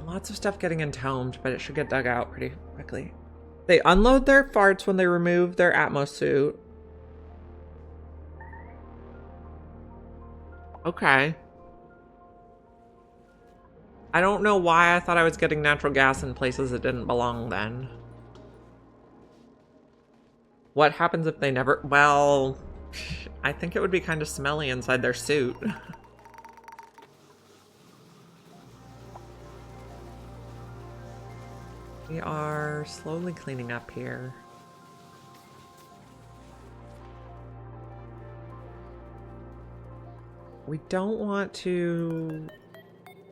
Lots of stuff getting entombed, but it should get dug out pretty quickly. They unload their farts when they remove their Atmos suit. Okay. I don't know why I thought I was getting natural gas in places that didn't belong then. What happens if they never... Well, I think it would be kind of smelly inside their suit. We are slowly cleaning up here. We don't want to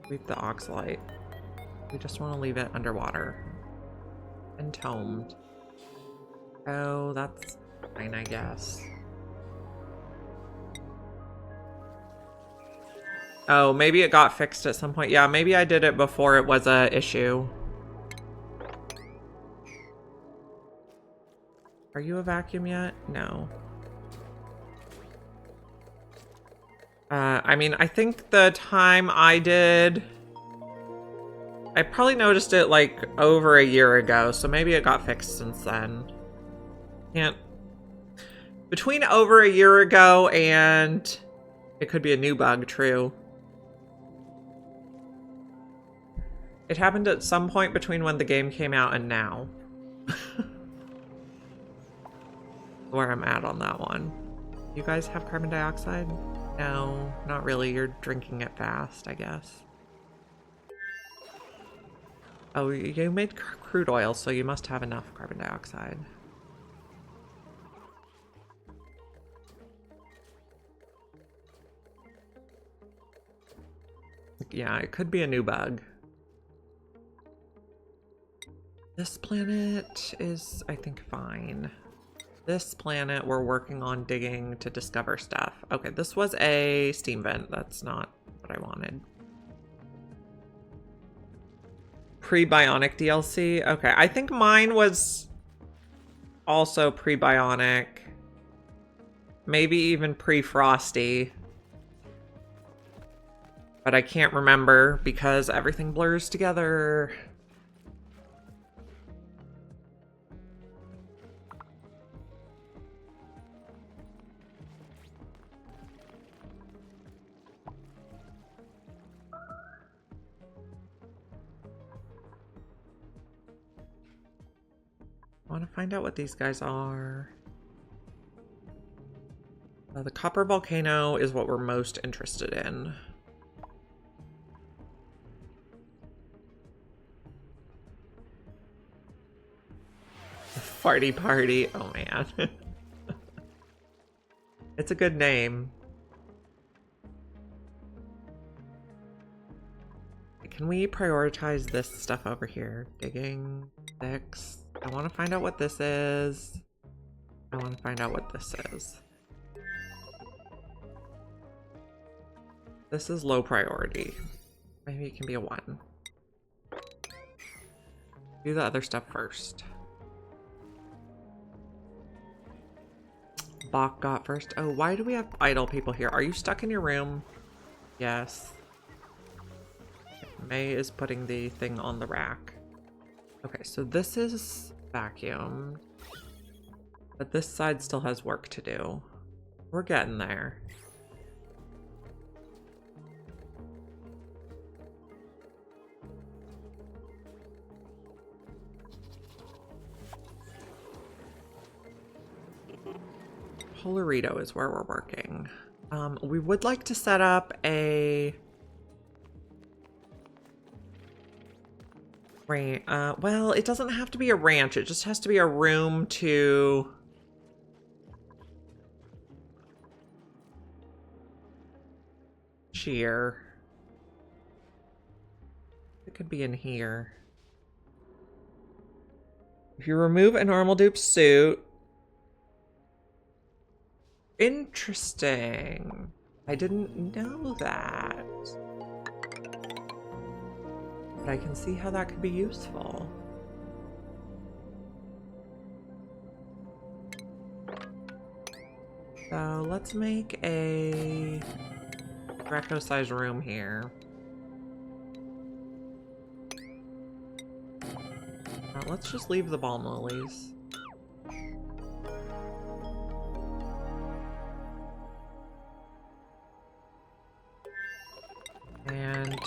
leave the oxalite. We just want to leave it underwater. Entombed. Oh, that's fine, I guess. Oh, maybe it got fixed at some point. Yeah, maybe I did it before it was a issue. Are you a vacuum yet? No. I mean, I think the time I did... I probably noticed it like over a year ago, so maybe it got fixed since then. Can't... Between over a year ago and... It could be a new bug, true. It happened at some point between when the game came out and now. Where I'm at on that one. You guys have carbon dioxide? No, not really. You're drinking it fast, I guess. Oh, you made crude oil, so you must have enough carbon dioxide. Yeah, it could be a new bug. This planet is, I think, fine. This planet, we're working on digging to discover stuff. Okay, this was a steam vent. That's not what I wanted. Pre-bionic DLC. Okay, I think mine was also pre-bionic. Maybe even pre-Frosty. But I can't remember because everything blurs together. I want to find out what these guys are. The copper volcano is what we're most interested in. Farty party. Oh man. It's a good name. Can we prioritize this stuff over here? Digging 6. I want to find out what this is. I want to find out what this is. This is low priority. Maybe it can be a 1. Do the other stuff first. Bach got first. Oh, why do we have idle people here? Are you stuck in your room? Yes. May is putting the thing on the rack. Okay, so this is vacuumed. But this side still has work to do. We're getting there. Polarito is where we're working. We would like to set up a... well, it doesn't have to be a ranch. It just has to be a room to... cheer. It could be in here. If you remove a normal dupe suit... Interesting. I didn't know that. But I can see how that could be useful. So let's make a Greco-sized room here. Let's just leave the balm lilies. And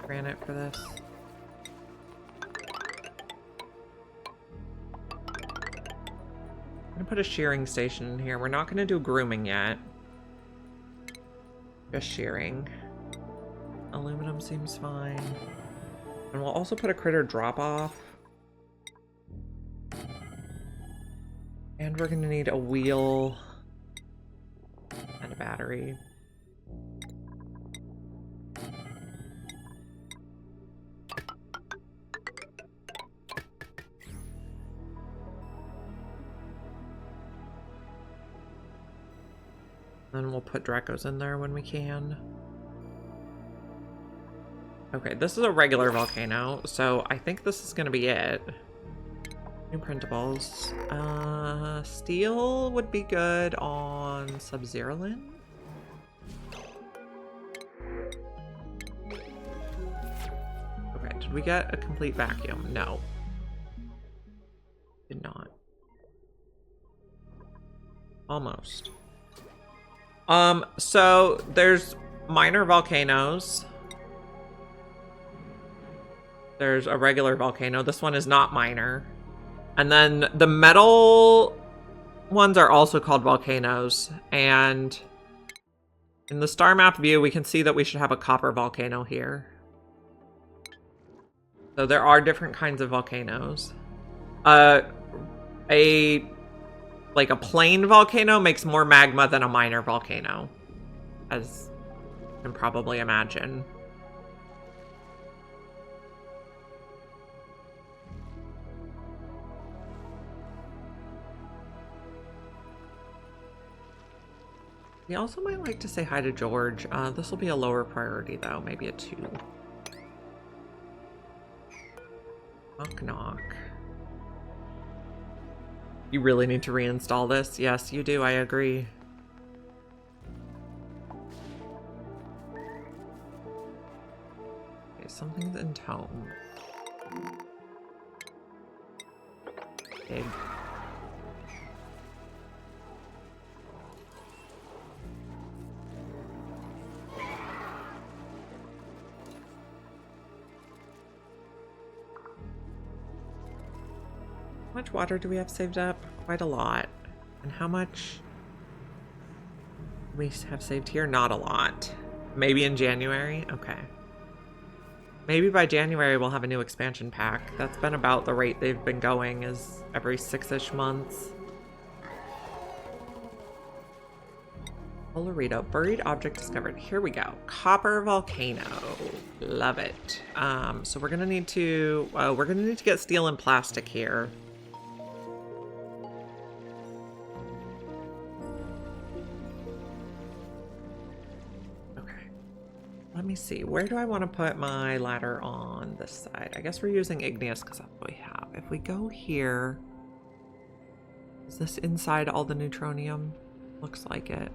granite for this. I'm gonna put a shearing station in here. We're not gonna do grooming yet. Just shearing. Aluminum seems fine. And we'll also put a critter drop off. And we're gonna need a wheel and a battery. Then we'll put Dracos in there when we can. Okay, this is a regular volcano, so I think this is gonna be it. New printables. Steel would be good on Sub-Zerolin. Okay, did we get a complete vacuum? No. Did not. Almost. So there's minor volcanoes. There's a regular volcano. This one is not minor. And then the metal ones are also called volcanoes. And in the star map view, we can see that we should have a copper volcano here. So there are different kinds of volcanoes. Like a plain volcano makes more magma than a minor volcano, as you can probably imagine. We also might like to say hi to George. This will be a lower priority though, maybe a 2. Knock knock. You really need to reinstall this? Yes, you do, I agree. Okay, something's in tone. Big. How much water do we have saved up? Quite a lot. And how much we have saved here? Not a lot. Maybe in January? Okay. Maybe by January we'll have a new expansion pack. That's been about the rate they've been going, is every 6-ish months. Olorito, buried object discovered. Here we go. Copper volcano. Love it. So we're gonna need to get steel and plastic here. Let me see. Where do I want to put my ladder on this side? I guess we're using igneous because that's what we have. If we go here, is this inside all the neutronium? Looks like it.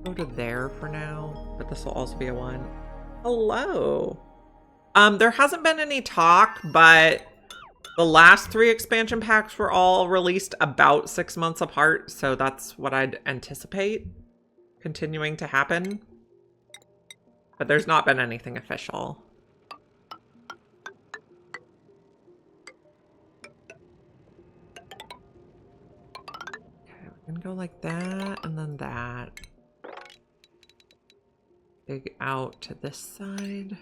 Go to there for now, but this will also be a 1. Hello. There hasn't been any talk, but the last 3 expansion packs were all released about 6 months apart, so that's what I'd anticipate continuing to happen, but there's not been anything official. Okay, we can go like that and then that. Dig out to this side.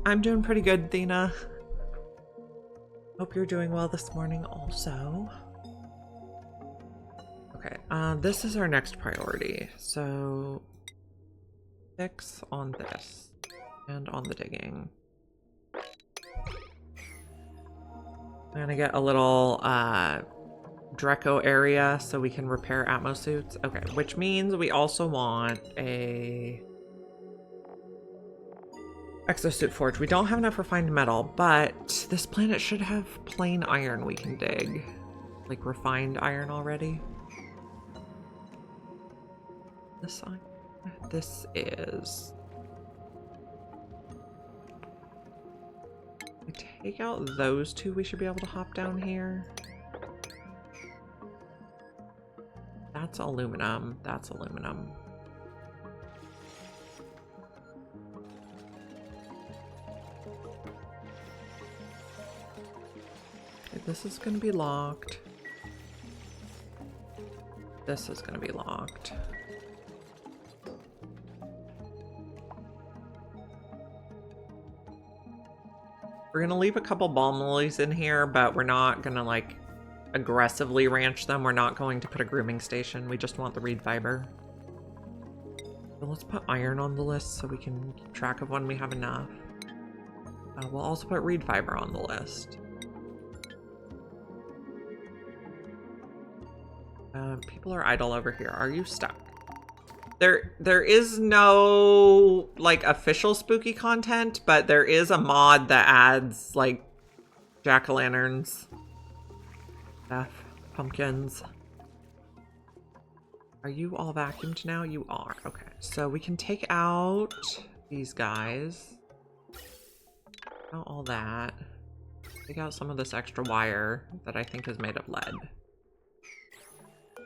I'm doing pretty good, Thena. Hope you're doing well this morning also. Okay, this is our next priority. So 6 on this and on the digging. I'm gonna get a little Dreco area so we can repair Atmo suits. Okay, which means we also want a exosuit forge. We don't have enough refined metal, but this planet should have plain iron we can dig. Like refined iron already. This side? This is... We take out those 2, we should be able to hop down here. That's aluminum. That's aluminum. Okay, this is going to be locked. This is going to be locked. We're gonna leave a couple balm lilies in here, but we're not gonna like aggressively ranch them. We're not going to put a grooming station. We just want the reed fiber. So let's put iron on the list so we can keep track of when we have enough. We'll also put reed fiber on the list. People are idle over here. Are you stuck? There is no like official spooky content, but there is a mod that adds like jack-o'-lanterns, stuff, pumpkins. Are you all vacuumed now? You are. Okay, so we can take out these guys. Out all that. Take out some of this extra wire that I think is made of lead.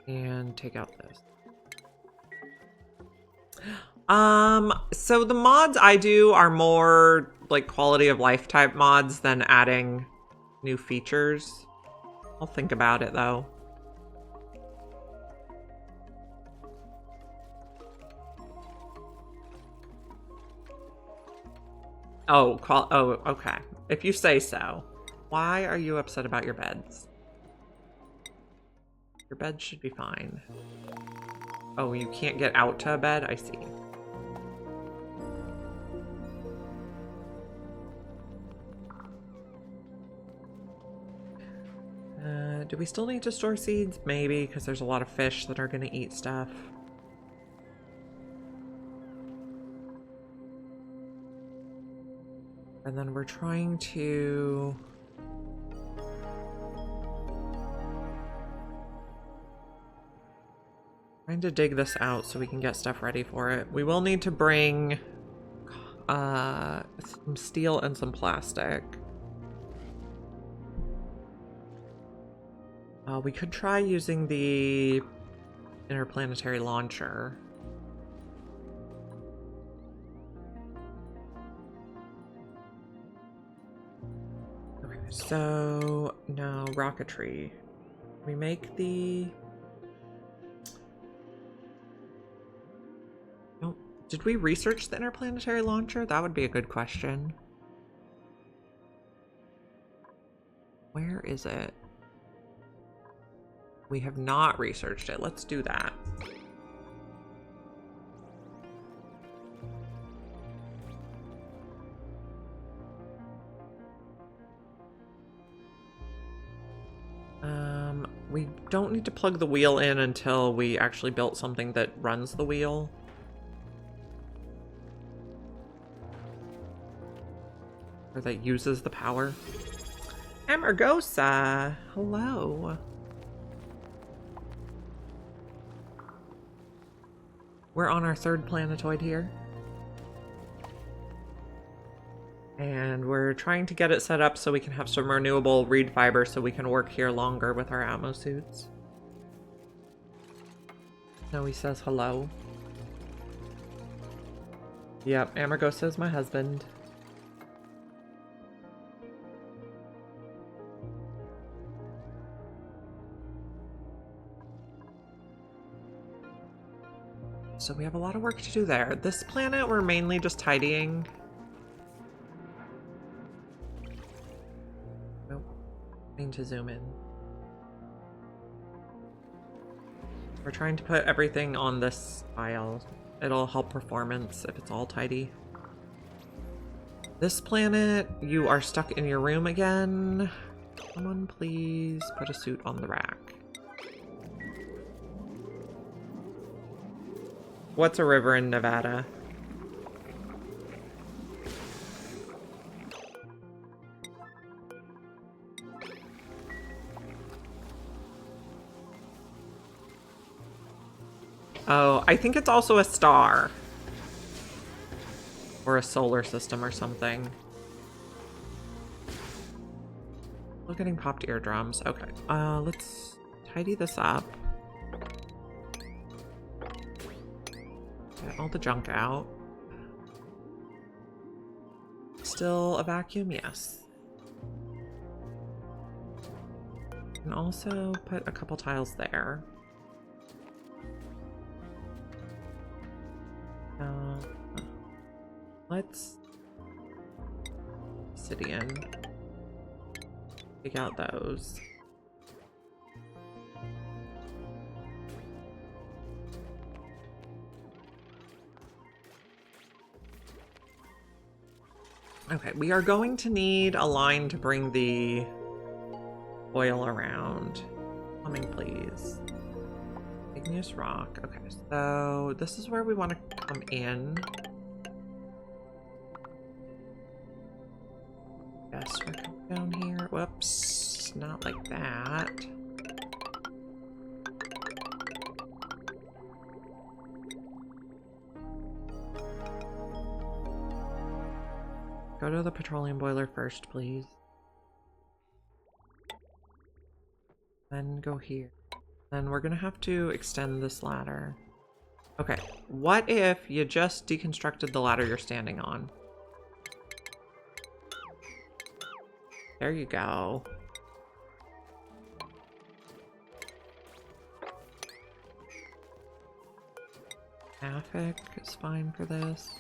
And take out this. So the mods I do are more like quality of life type mods than adding new features. I'll think about it though. Oh, okay. If you say so. Why are you upset about your beds? Your bed should be fine. Oh, you can't get out to a bed? I see. Do we still need to store seeds? Maybe, because there's a lot of fish that are going to eat stuff. And then we're trying to... dig this out so we can get stuff ready for it. We will need to bring some steel and some plastic. We could try using the interplanetary launcher. Okay, so no rocketry. We make the... Nope. Did we research the interplanetary launcher? That would be a good question. Where is it? We have not researched it. Let's do that. We don't need to plug the wheel in until we actually built something that runs the wheel. Or that uses the power. Amargosa! Hello. We're on our third planetoid here. And we're trying to get it set up so we can have some renewable reed fiber so we can work here longer with our atmo suits. Now he says hello. Yep, Amargosa is my husband. So we have a lot of work to do there. This planet, we're mainly just tidying. Nope. I need to zoom in. We're trying to put everything on this file. It'll help performance if it's all tidy. This planet, you are stuck in your room again. Someone please put a suit on the rack. What's a river in Nevada? Oh, I think it's also a star. Or a solar system or something. Still getting popped eardrums. Okay, let's tidy this up. Get all the junk out. Still a vacuum? Yes. And also put a couple tiles there. Let's obsidian. Take out those. Okay, we are going to need a line to bring the oil around. Plumbing, please. Igneous rock. Okay, so this is where we want to come in. Yes, we're coming down here. Whoops, not like that. Go to the petroleum boiler first, please. Then go here. Then we're gonna have to extend this ladder. Okay, what if you just deconstructed the ladder you're standing on? There you go. Graphic is fine for this.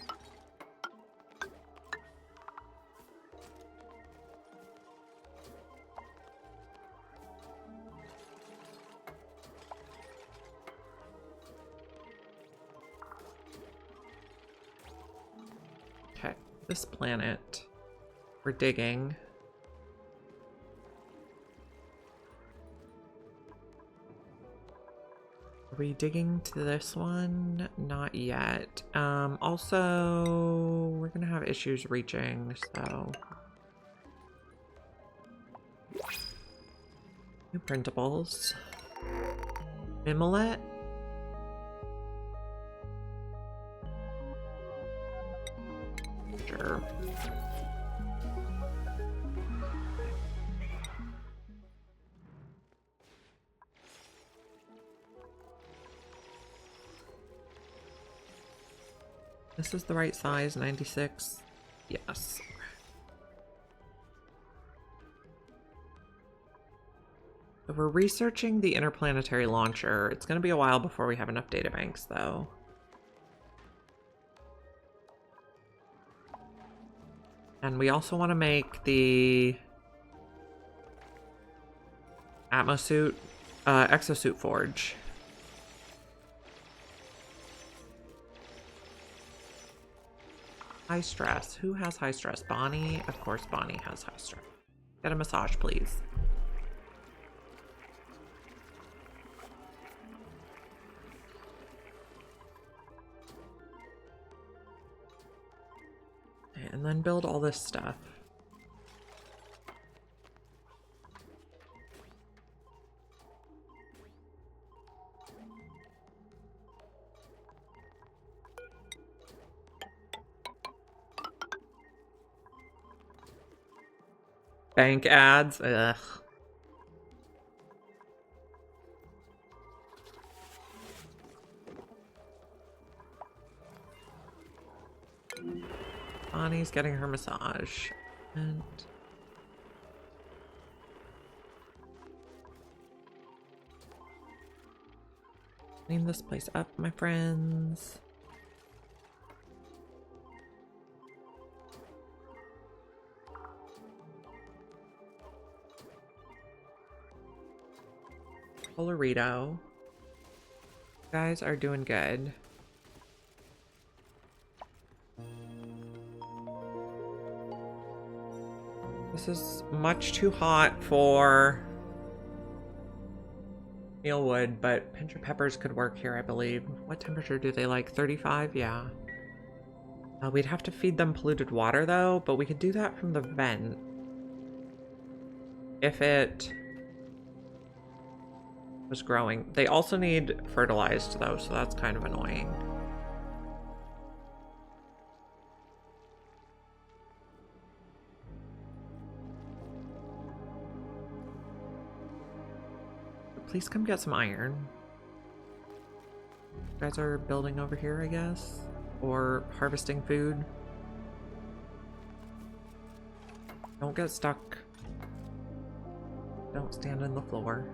Okay, this planet, we're digging. Are we digging to this one? Not yet. Also, we're gonna have issues reaching, so... New printables. Moonlet. Sure. This is the right size, 96. Yes. So we're researching the interplanetary launcher. It's going to be a while before we have enough databanks, though. And we also want to make the Atmosuit, exosuit forge. High stress. Who has high stress? Bonnie? Of course Bonnie has high stress. Get a massage, please. And then build all this stuff. Bank ads. Ugh. Bonnie's getting her massage. And clean this place up, my friends. Colorito. You guys are doing good. This is much too hot for mealwood, but pinch of peppers could work here, I believe. What temperature do they like? 35? Yeah. We'd have to feed them polluted water, though, but we could do that from the vent. If it was growing. They also need fertilized, though, so that's kind of annoying. Please come get some iron. You guys are building over here, I guess? Or harvesting food. Don't get stuck. Don't stand in the floor.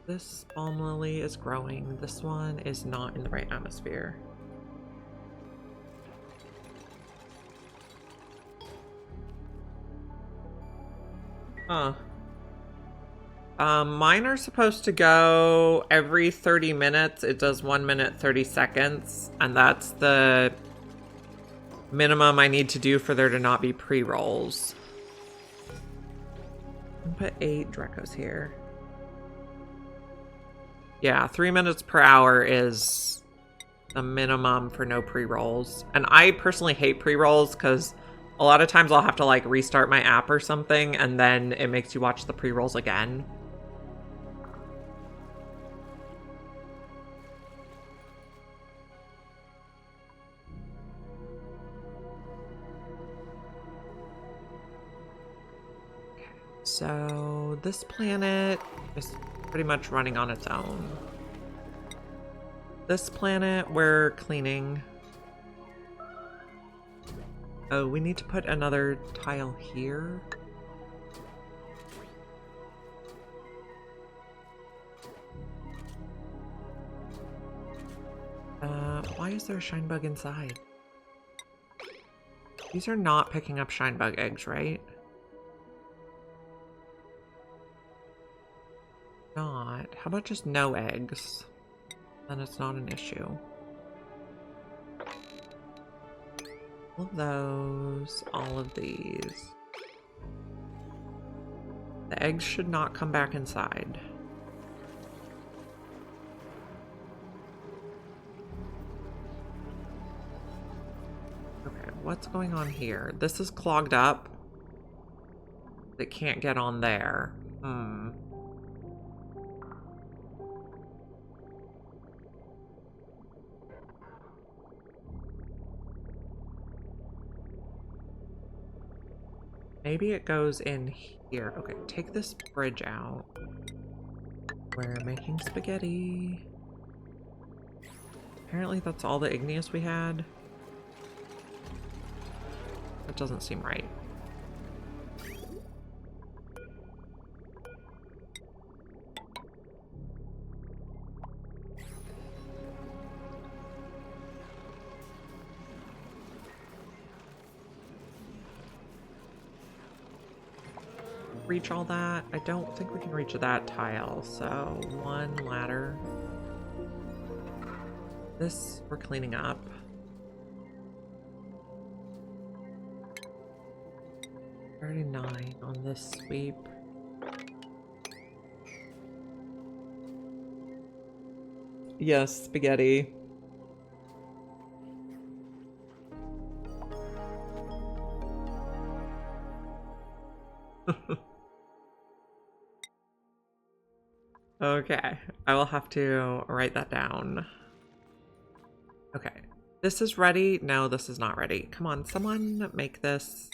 This balm lily is growing. This one is not in the right atmosphere. Huh. Mine are supposed to go every 30 minutes. It does 1 minute, 30 seconds. And that's the minimum I need to do for there to not be pre-rolls. Put 8 Drecos here. Yeah, 3 minutes per hour is the minimum for no pre-rolls. And I personally hate pre-rolls because a lot of times I'll have to like restart my app or something and then it makes you watch the pre-rolls again. So this planet is pretty much running on its own. This planet we're cleaning. Oh, we need to put another tile here. Why is there a shine bug inside? These are not picking up shine bug eggs, right? Not. How about just no eggs? Then it's not an issue. All of those, all of these. The eggs should not come back inside. Okay, what's going on here? This is clogged up. It can't get on there. Maybe it goes in here. Okay, take this bridge out. We're making spaghetti. Apparently that's all the igneous we had. That doesn't seem right. Reach all that? I don't think we can reach that tile, so one ladder. This we're cleaning up. Already 9 on this sweep. Yes, spaghetti. Okay, I will have to write that down. Okay, this is ready. No, this is not ready. Come on, someone make this.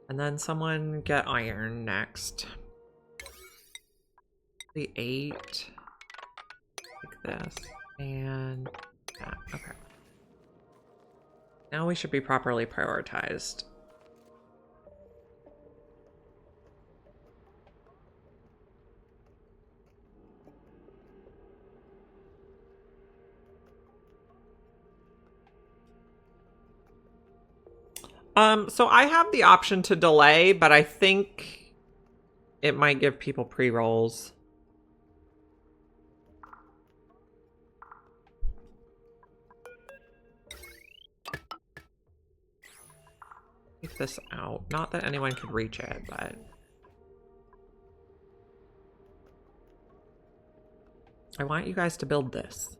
And then someone get iron next. The 8. Like this. And that. Okay. Now we should be properly prioritized. So I have the option to delay, but I think it might give people pre-rolls. Take this out. Not that anyone could reach it, but... I want you guys to build this.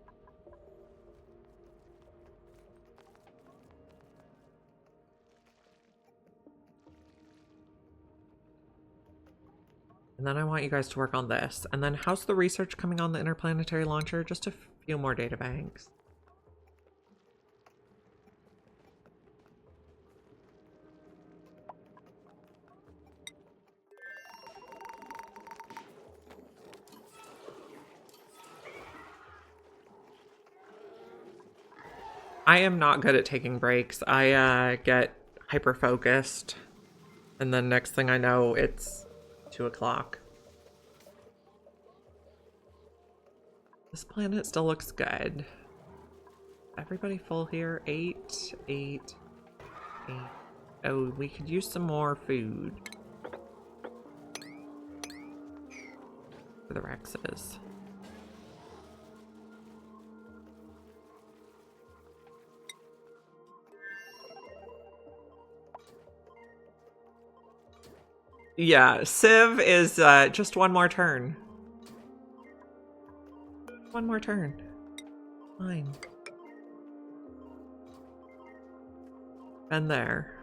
And then I want you guys to work on this. And then how's the research coming on the interplanetary launcher? Just a few more data banks. I am not good at taking breaks. I get hyper-focused. And then next thing I know, it's 2 o'clock. This planet still looks good. Everybody full here? 8, 8, 8. Oh, we could use some more food. For the Rexes. Yeah, Civ is just one more turn. One more turn. Fine. And there.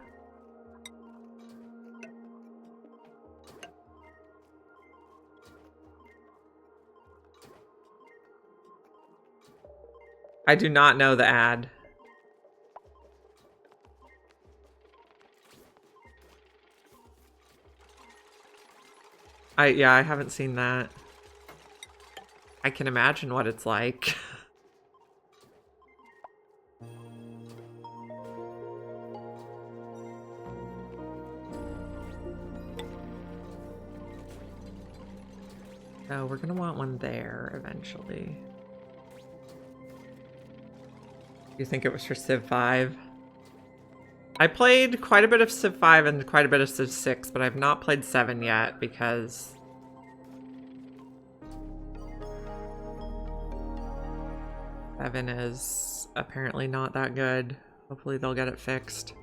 I do not know the ad. Yeah, I haven't seen that. I can imagine what it's like. Oh, we're gonna want one there eventually. You think it was for Civ 5? I played quite a bit of Civ 5 and quite a bit of Civ 6, but I've not played 7 yet because 7 is apparently not that good. Hopefully they'll get it fixed.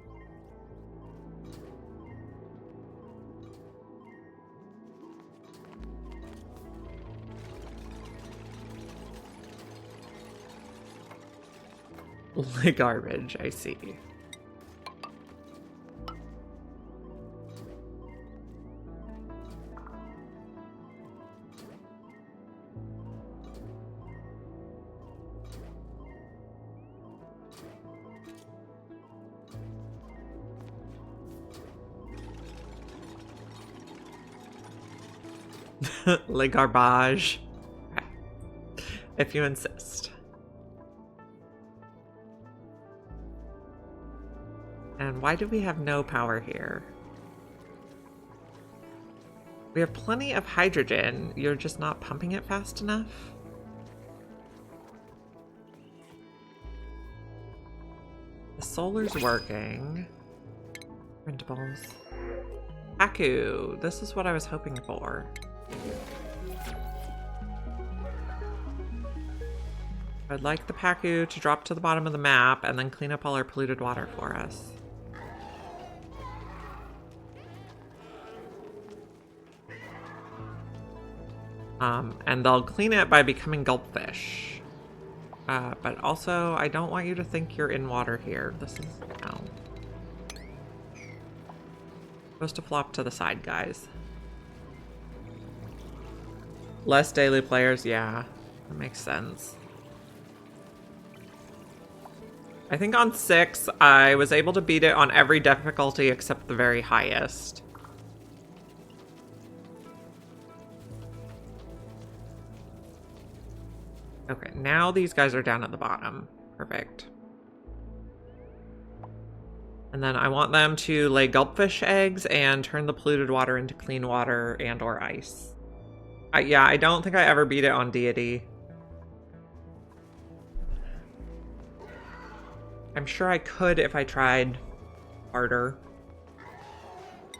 Garbage, I see. Le garbage. Okay. If you insist. And why do we have no power here? We have plenty of hydrogen. You're just not pumping it fast enough? The solar's working. Printables. Haku. This is what I was hoping for. I'd like the Paku to drop to the bottom of the map and then clean up all our polluted water for us. And they'll clean it by becoming gulpfish. But also, I don't want you to think you're in water here. This is... no. Supposed to flop to the side, guys. Less daily players, yeah. That makes sense. I think on 6, I was able to beat it on every difficulty except the very highest. Okay, now these guys are down at the bottom. Perfect. And then I want them to lay gulpfish eggs and turn the polluted water into clean water and or ice. Yeah, I don't think I ever beat it on deity. I'm sure I could if I tried harder.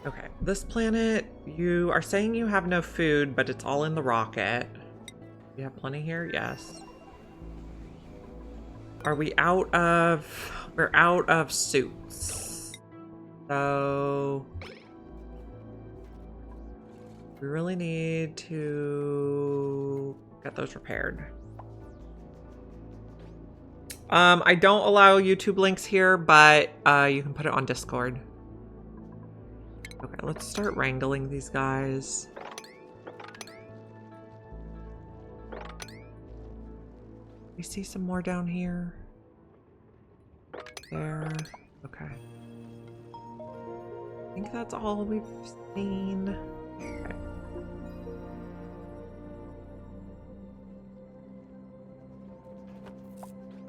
Okay, this planet, you are saying you have no food, but it's all in the rocket. You have plenty here? Yes. Are we out of... we're out of suits. So... we really need to get those repaired. I don't allow YouTube links here, but you can put it on Discord. Okay, let's start wrangling these guys. We see some more down here. There. Okay. I think that's all we've seen. Okay.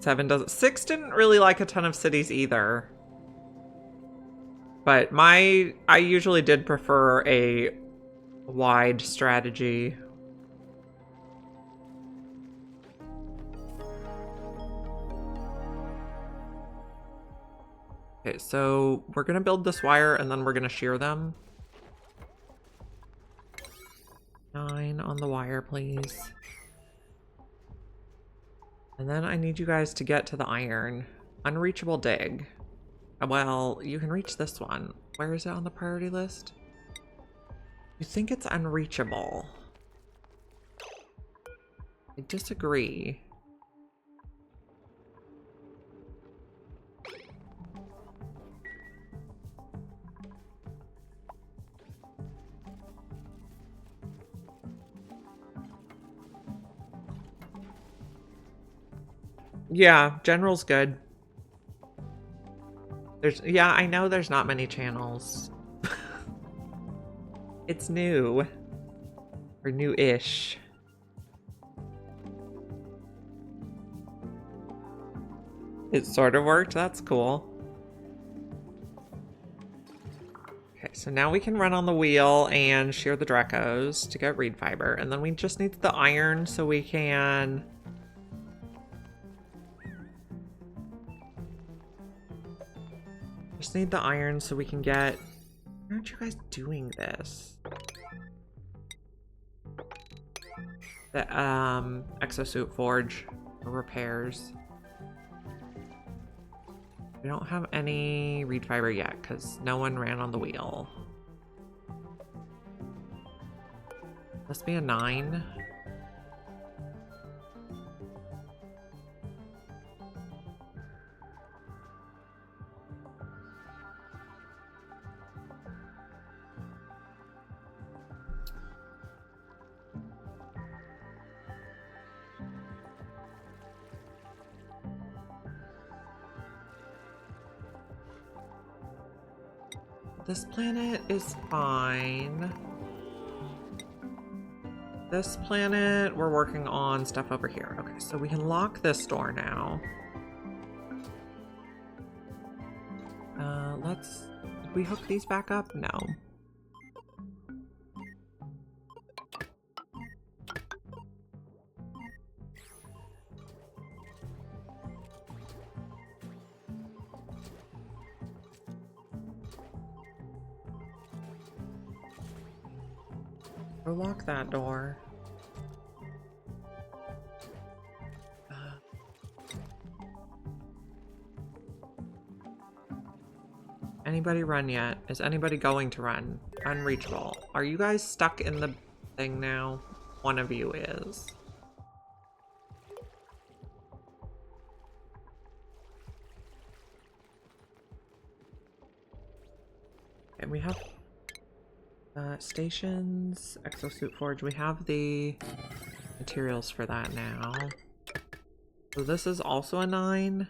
Seven doesn't. 6 didn't really like a ton of cities either. But I usually did prefer a wide strategy. Okay, so we're gonna build this wire and then we're gonna shear them. 9 on the wire, please. And then I need you guys to get to the iron. Unreachable dig. Well, you can reach this one. Where is it on the priority list? You think it's unreachable. I disagree. Yeah, general's good. Yeah, I know there's not many channels. It's new. Or new-ish. It sort of worked, that's cool. Okay, so now we can run on the wheel and shear the Drecos to get reed fiber. And then we just need the iron so we can... just need the iron so we can get... why aren't you guys doing this? The exosuit forge. for repairs. We don't have any reed fiber yet because no one ran on the wheel. Must be a 9. This planet is fine. This planet, we're working on stuff over here. Okay, so we can lock this door now. Did we hook these back up? No. We'll lock that door. Anybody run yet? Is anybody going to run? Unreachable. Are you guys stuck in the thing now? One of you is. And we have stations, exosuit forge. We have the materials for that now. So this is also a 9.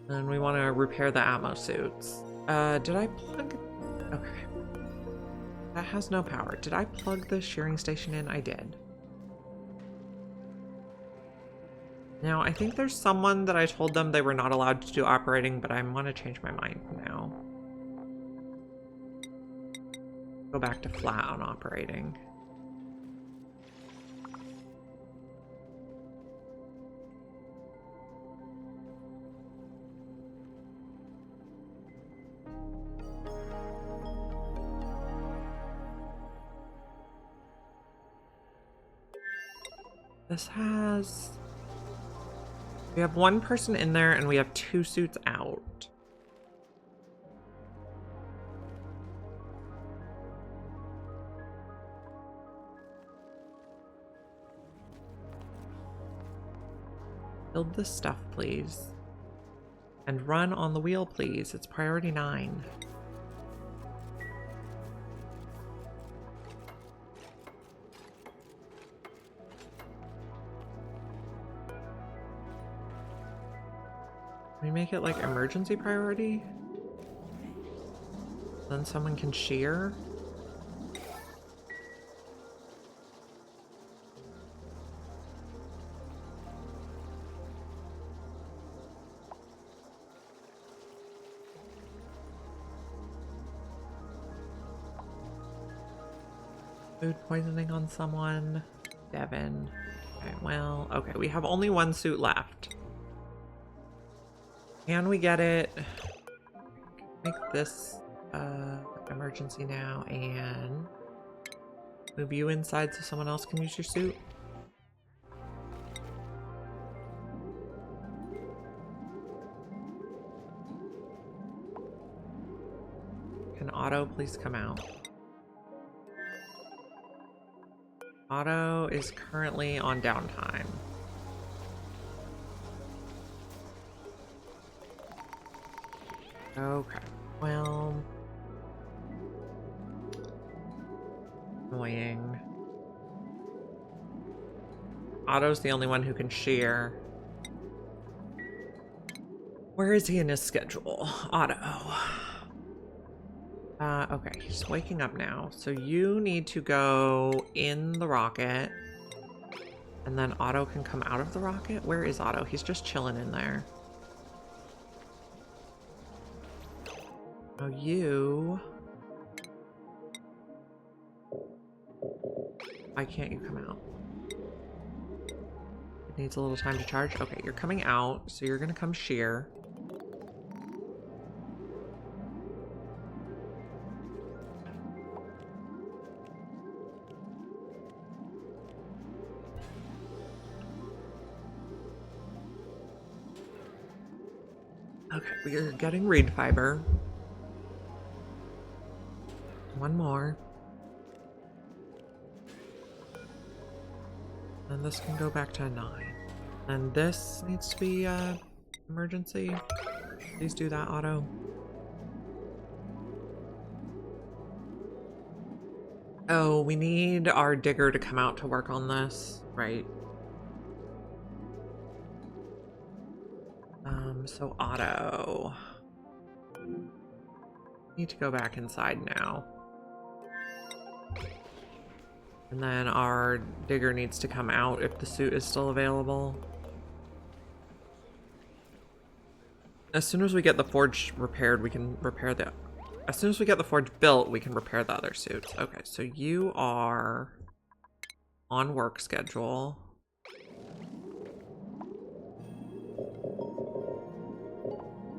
And we want to repair the Atmos suits. Did I plug? Okay. That has no power. Did I plug the shearing station in? I did. Now, I think there's someone that I told them they were not allowed to do operating, but I want to change my mind now. Go back to flat on operating. This has... We have 1 person in there and we have 2 suits out. Build this stuff, please. And run on the wheel, please. It's priority 9. We make it like emergency priority? Then someone can shear? Food poisoning on someone. Devin. Okay, well, okay, we have only 1 suit left. Can we get it? Make this emergency now and move you inside so someone else can use your suit. Can Otto please come out? Otto is currently on downtime. Okay, well... Annoying. Otto's the only one who can shear. Where is he in his schedule? Otto. Okay, he's waking up now. So you need to go in the rocket. And then Otto can come out of the rocket? Where is Otto? He's just chilling in there. Oh, you... Why can't you come out? It needs a little time to charge. Okay, you're coming out, so you're gonna come shear. Okay, we are getting reed fiber. One more. And this can go back to 9. And this needs to be emergency. Please do that, Auto. Oh, we need our digger to come out to work on this, right? So Auto. Need to go back inside now. And then our digger needs to come out if the suit is still available. As soon as we get the forge repaired, we can repair the... As soon as we get the forge built, we can repair the other suits. Okay, so you are on work schedule.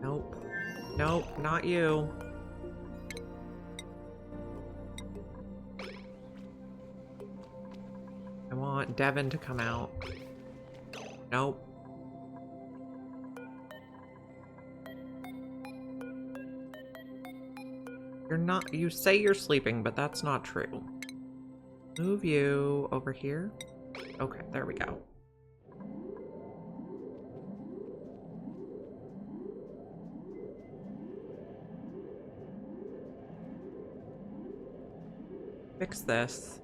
Nope. Nope, not you. I want Devin to come out. Nope. You're not, you say you're sleeping, but that's not true. Move you over here. Okay, there we go. Fix this.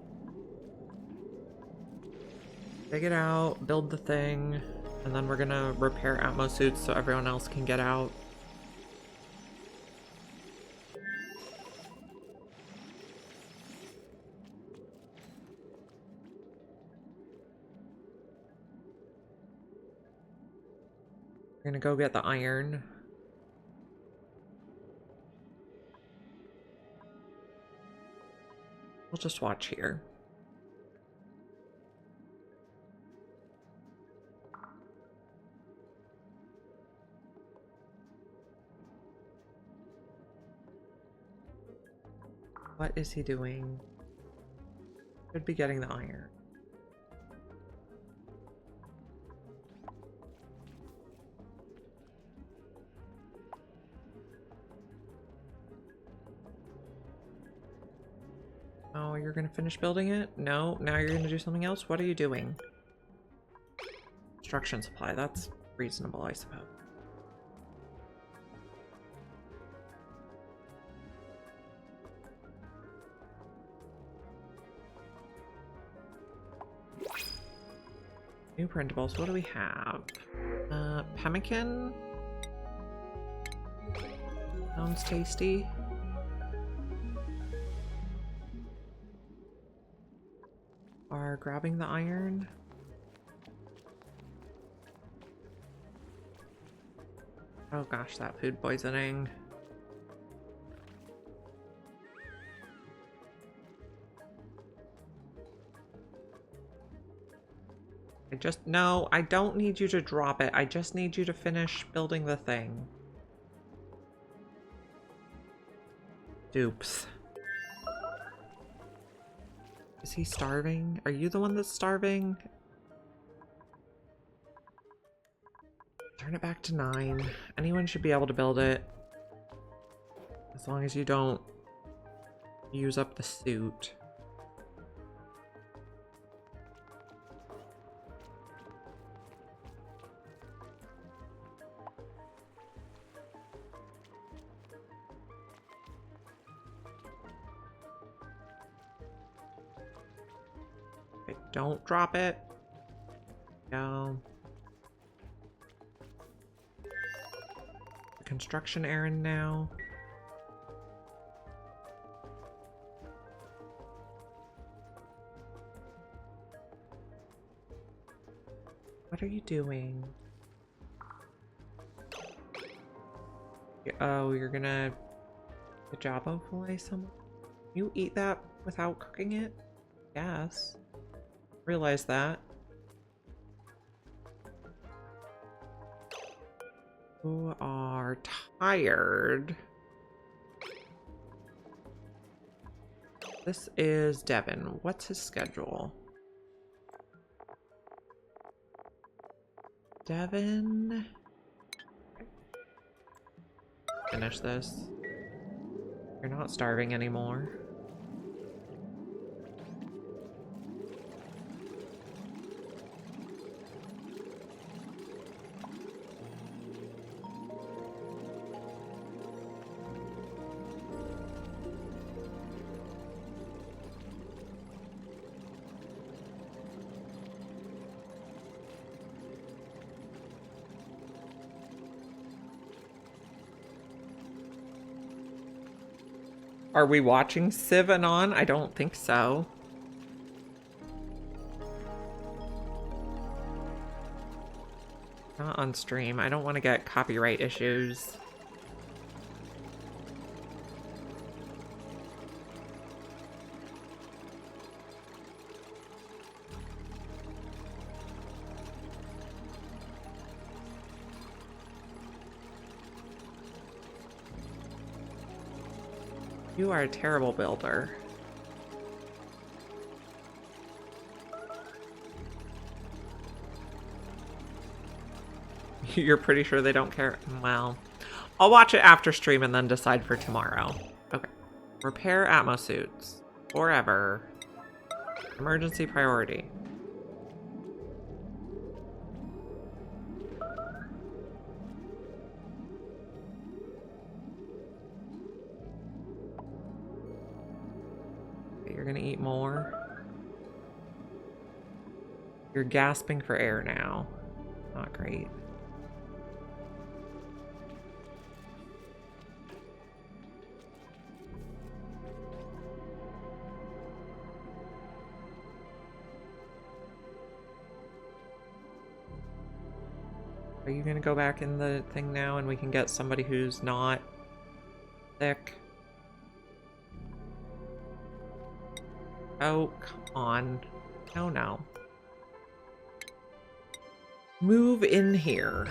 Dig it out, build the thing, and then we're gonna repair Atmo suits so everyone else can get out. We're gonna go get the iron. We'll just watch here. What is he doing? Should be getting the iron. Oh, you're gonna finish building it? No, now you're gonna do something else? What are you doing? Construction supply, that's reasonable, I suppose. New printables, what do we have? Pemmican? Sounds tasty. Are grabbing the iron. Oh gosh, that food poisoning. No, I don't need you to drop it. I just need you to finish building the thing. Dupes. Is he starving? Are you the one that's starving? Turn it back to 9. Anyone should be able to build it. As long as you don't use up the suit. Okay, don't drop it. No. Construction errand now. What are you doing? Oh, you're gonna Jabba fillet someone? You eat that without cooking it? Yes. Realize that. Who are tired. This is Devin. What's his schedule? Devin. finish this. You're not starving anymore. Are we watching Civ Anon? I don't think so. Not on stream. I don't want to get copyright issues. You are a terrible builder. You're pretty sure they don't care? Well, I'll watch it after stream and then decide for tomorrow. Okay. Repair Atmo suits. Forever. Emergency priority. You're gonna eat more. You're gasping for air now. Not great. Are you gonna go back in the thing now and we can get somebody who's not sick? Oh, come on. No, no. Move in here.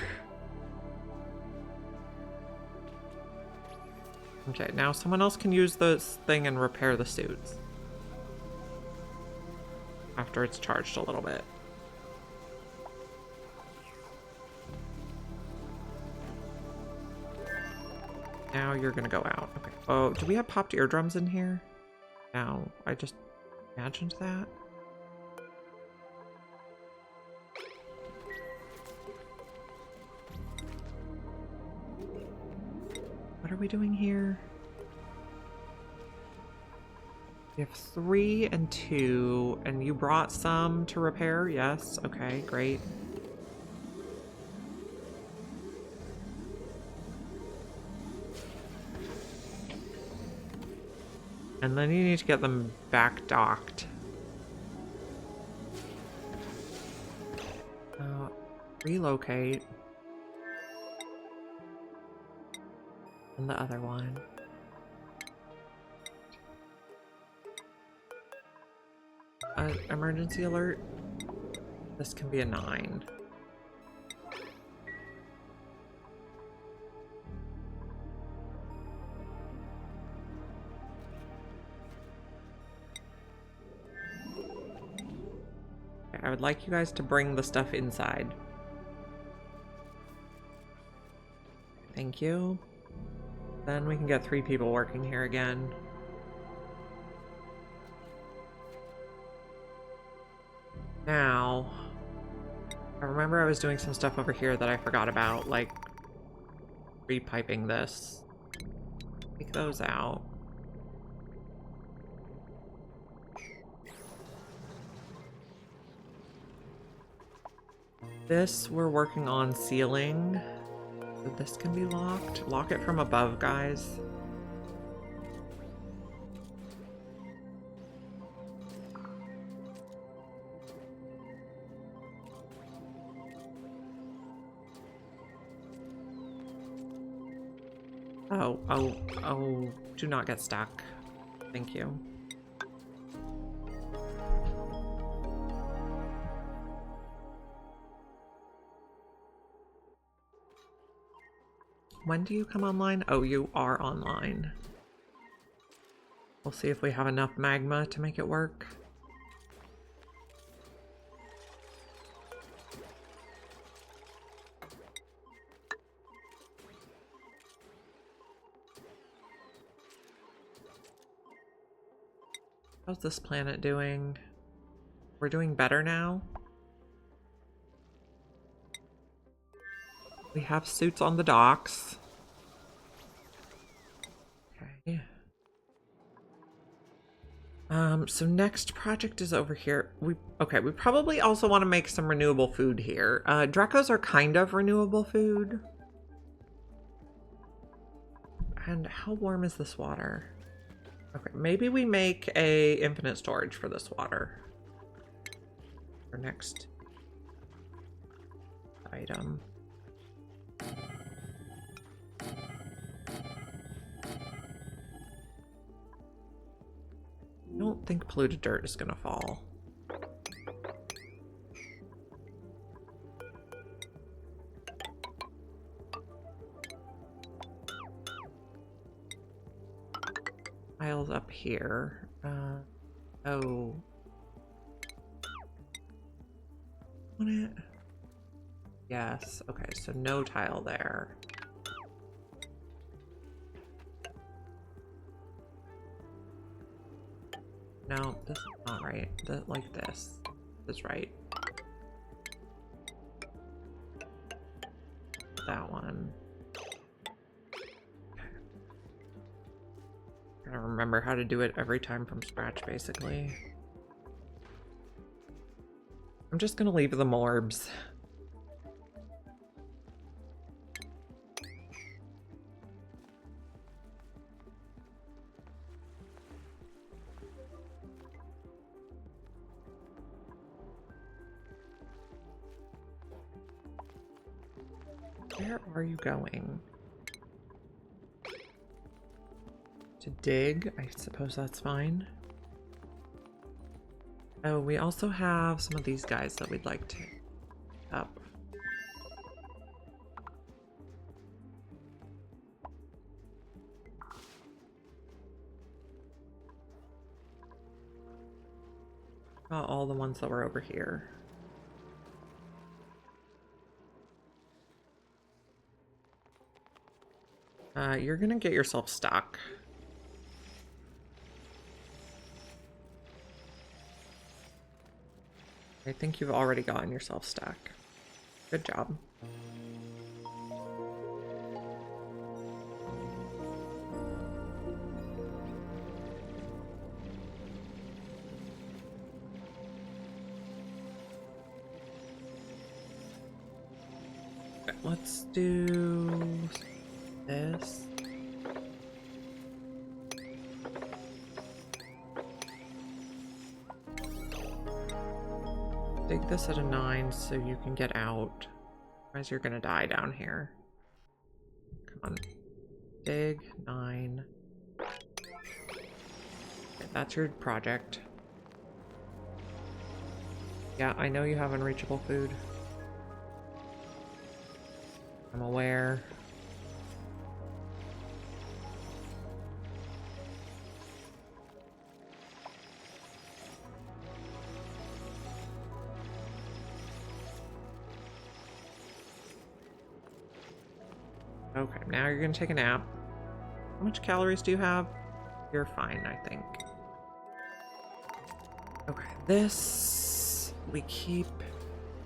Okay, now someone else can use this thing and repair the suits. After it's charged a little bit. Now you're gonna go out. Okay. Oh, do we have popped eardrums in here? No, I just imagined that. What are we doing here? We have 3 and 2, and you brought some to repair? Yes. Okay, great. And then you need to get them back docked. Relocate. And the other one. Emergency alert. This can be a 9. I would like you guys to bring the stuff inside. Thank you. Then we can get 3 people working here again. Now, I remember I was doing some stuff over here that I forgot about, like repiping this. Take those out. This we're working on sealing. So this can be locked. Lock it from above, guys. Oh, do not get stuck. Thank you. When do you come online? Oh, you are online. We'll see if we have enough magma to make it work. How's this planet doing? We're doing better now. We have suits on the docks. Okay. So next project is over here. We probably also want to make some renewable food here. Drecos are kind of renewable food. And how warm is this water? Okay, maybe we make a infinite storage for this water. For next item. I don't think polluted dirt is gonna fall. Tiles up here. Oh. Want it? Yes. Okay, so no tile there. No, this is not right. Like this. This is right. That one. Okay. I gotta remember how to do it every time from scratch, basically. I'm just gonna leave the morbs. Where are you going? To dig? I suppose that's fine. Oh, we also have some of these guys that we'd like to up. All the ones that were over here. You're gonna get yourself stuck. I think you've already gotten yourself stuck. Good job. Okay, let's do this. Dig this at a 9 so you can get out. Otherwise you're gonna die down here. Come on. Dig 9. Okay, that's your project. Yeah, I know you have unreachable food. I'm aware. Okay, now you're gonna take a nap. How much calories do you have? You're fine, I think. Okay, this we keep.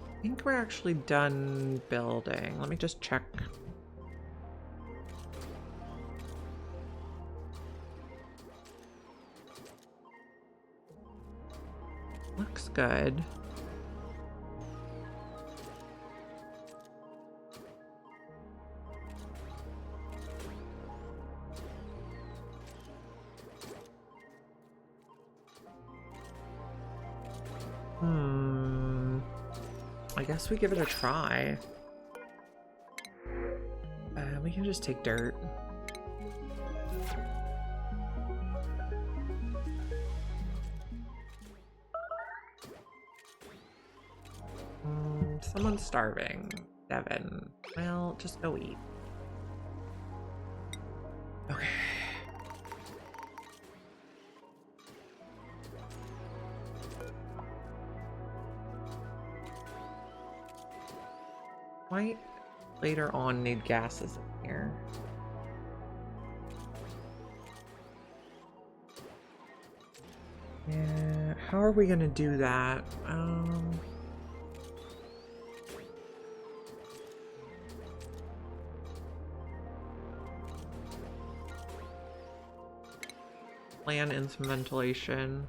I think we're actually done building. Let me just check. Looks good. I guess we give it a try. We can just take dirt. Someone's starving. Devin. Well, just go eat. Okay. Might later on need gases in here. Yeah, how are we gonna do that? Plan in some ventilation.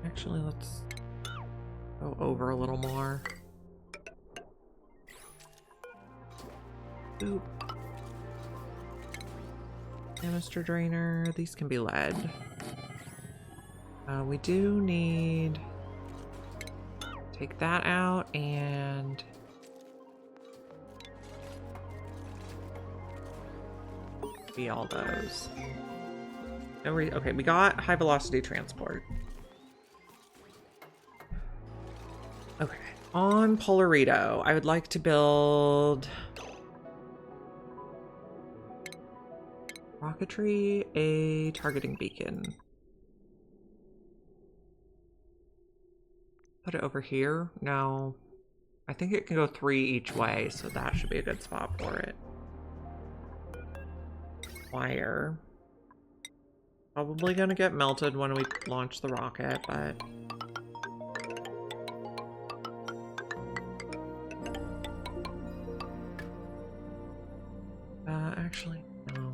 Actually, let's go over a little more. Oop. Canister drainer. These can be lead. We do need... Take that out and... Be all those. Okay, we got high velocity transport. Okay, on Polarito, I would like to build rocketry, a targeting beacon. Put it over here. No, I think it can go 3 each way, so that should be a good spot for it. Wire. Probably gonna get melted when we launch the rocket, but... actually, no.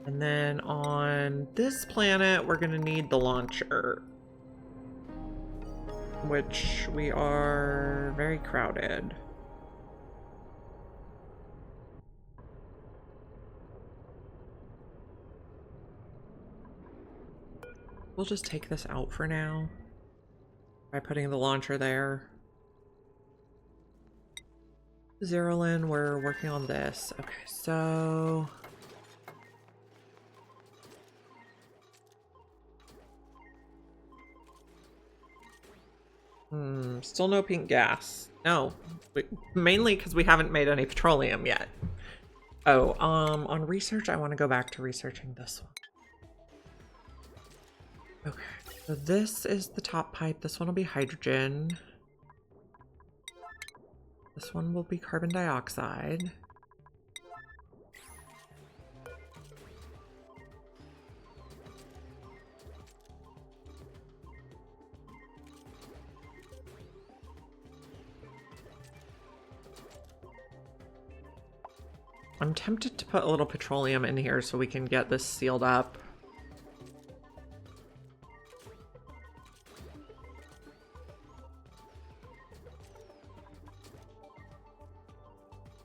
And then on this planet, we're gonna need the launcher, which we are very crowded. We'll just take this out for now by putting the launcher there. Zerolin, we're working on this. Okay, so... still no pink gas. No, mainly because we haven't made any petroleum yet. Oh, on research, I want to go back to researching this one. Okay, so this is the top pipe. This one will be hydrogen. This one will be carbon dioxide. I'm tempted to put a little petroleum in here so we can get this sealed up.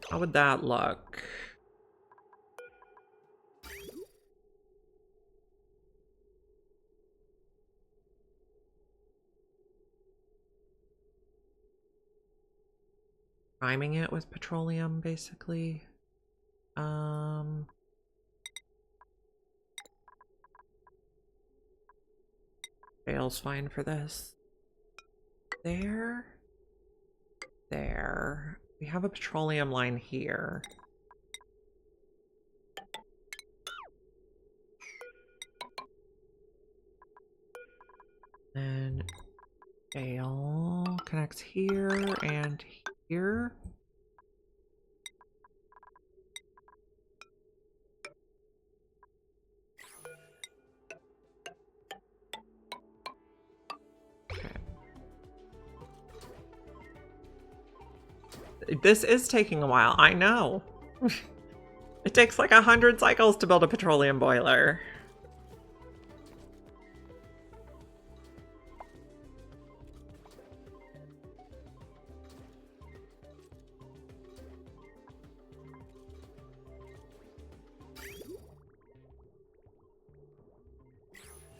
How would that look? Priming it with petroleum, basically. Fail's fine for this. There. There. We have a petroleum line here. And fail connects here and here. This is taking a while, I know. It takes like 100 cycles to build a petroleum boiler.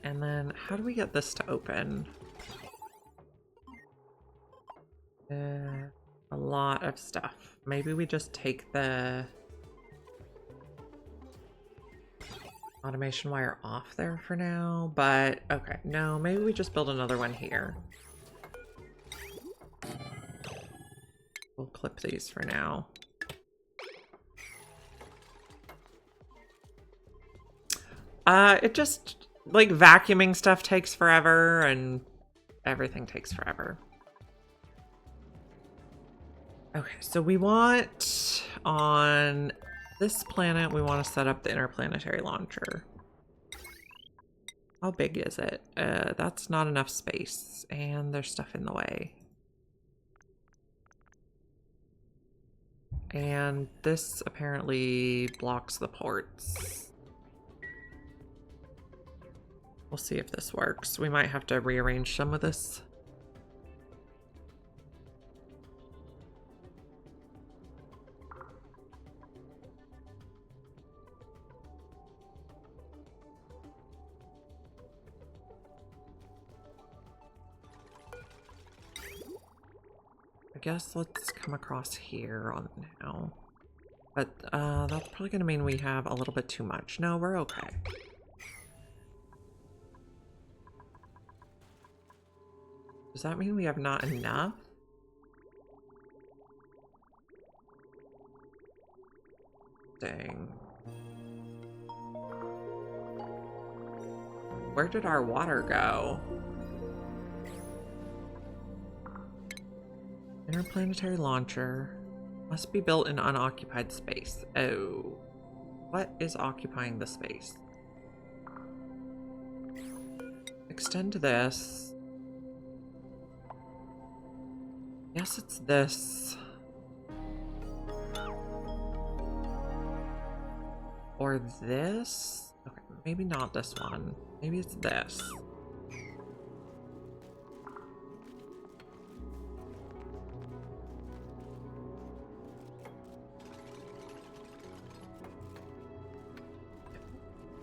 And then how do we get this to open? A lot of stuff. Maybe we just take the automation wire off there for now, but okay, no, maybe we just build another one here. We'll clip these for now. It just, like, vacuuming stuff takes forever and everything takes forever. Okay, so we want, on this planet, we want to set up the interplanetary launcher. How big is it? That's not enough space, and there's stuff in the way. And this apparently blocks the ports. We'll see if this works. We might have to rearrange some of this. I guess let's come across here on now. But that's probably going to mean we have a little bit too much. No, we're okay. Does that mean we have not enough? Dang. Where did our water go? Interplanetary launcher must be built in unoccupied space. Oh, what is occupying the space? Extend this. Yes, it's this. Or this? Okay, maybe not this one. Maybe it's this.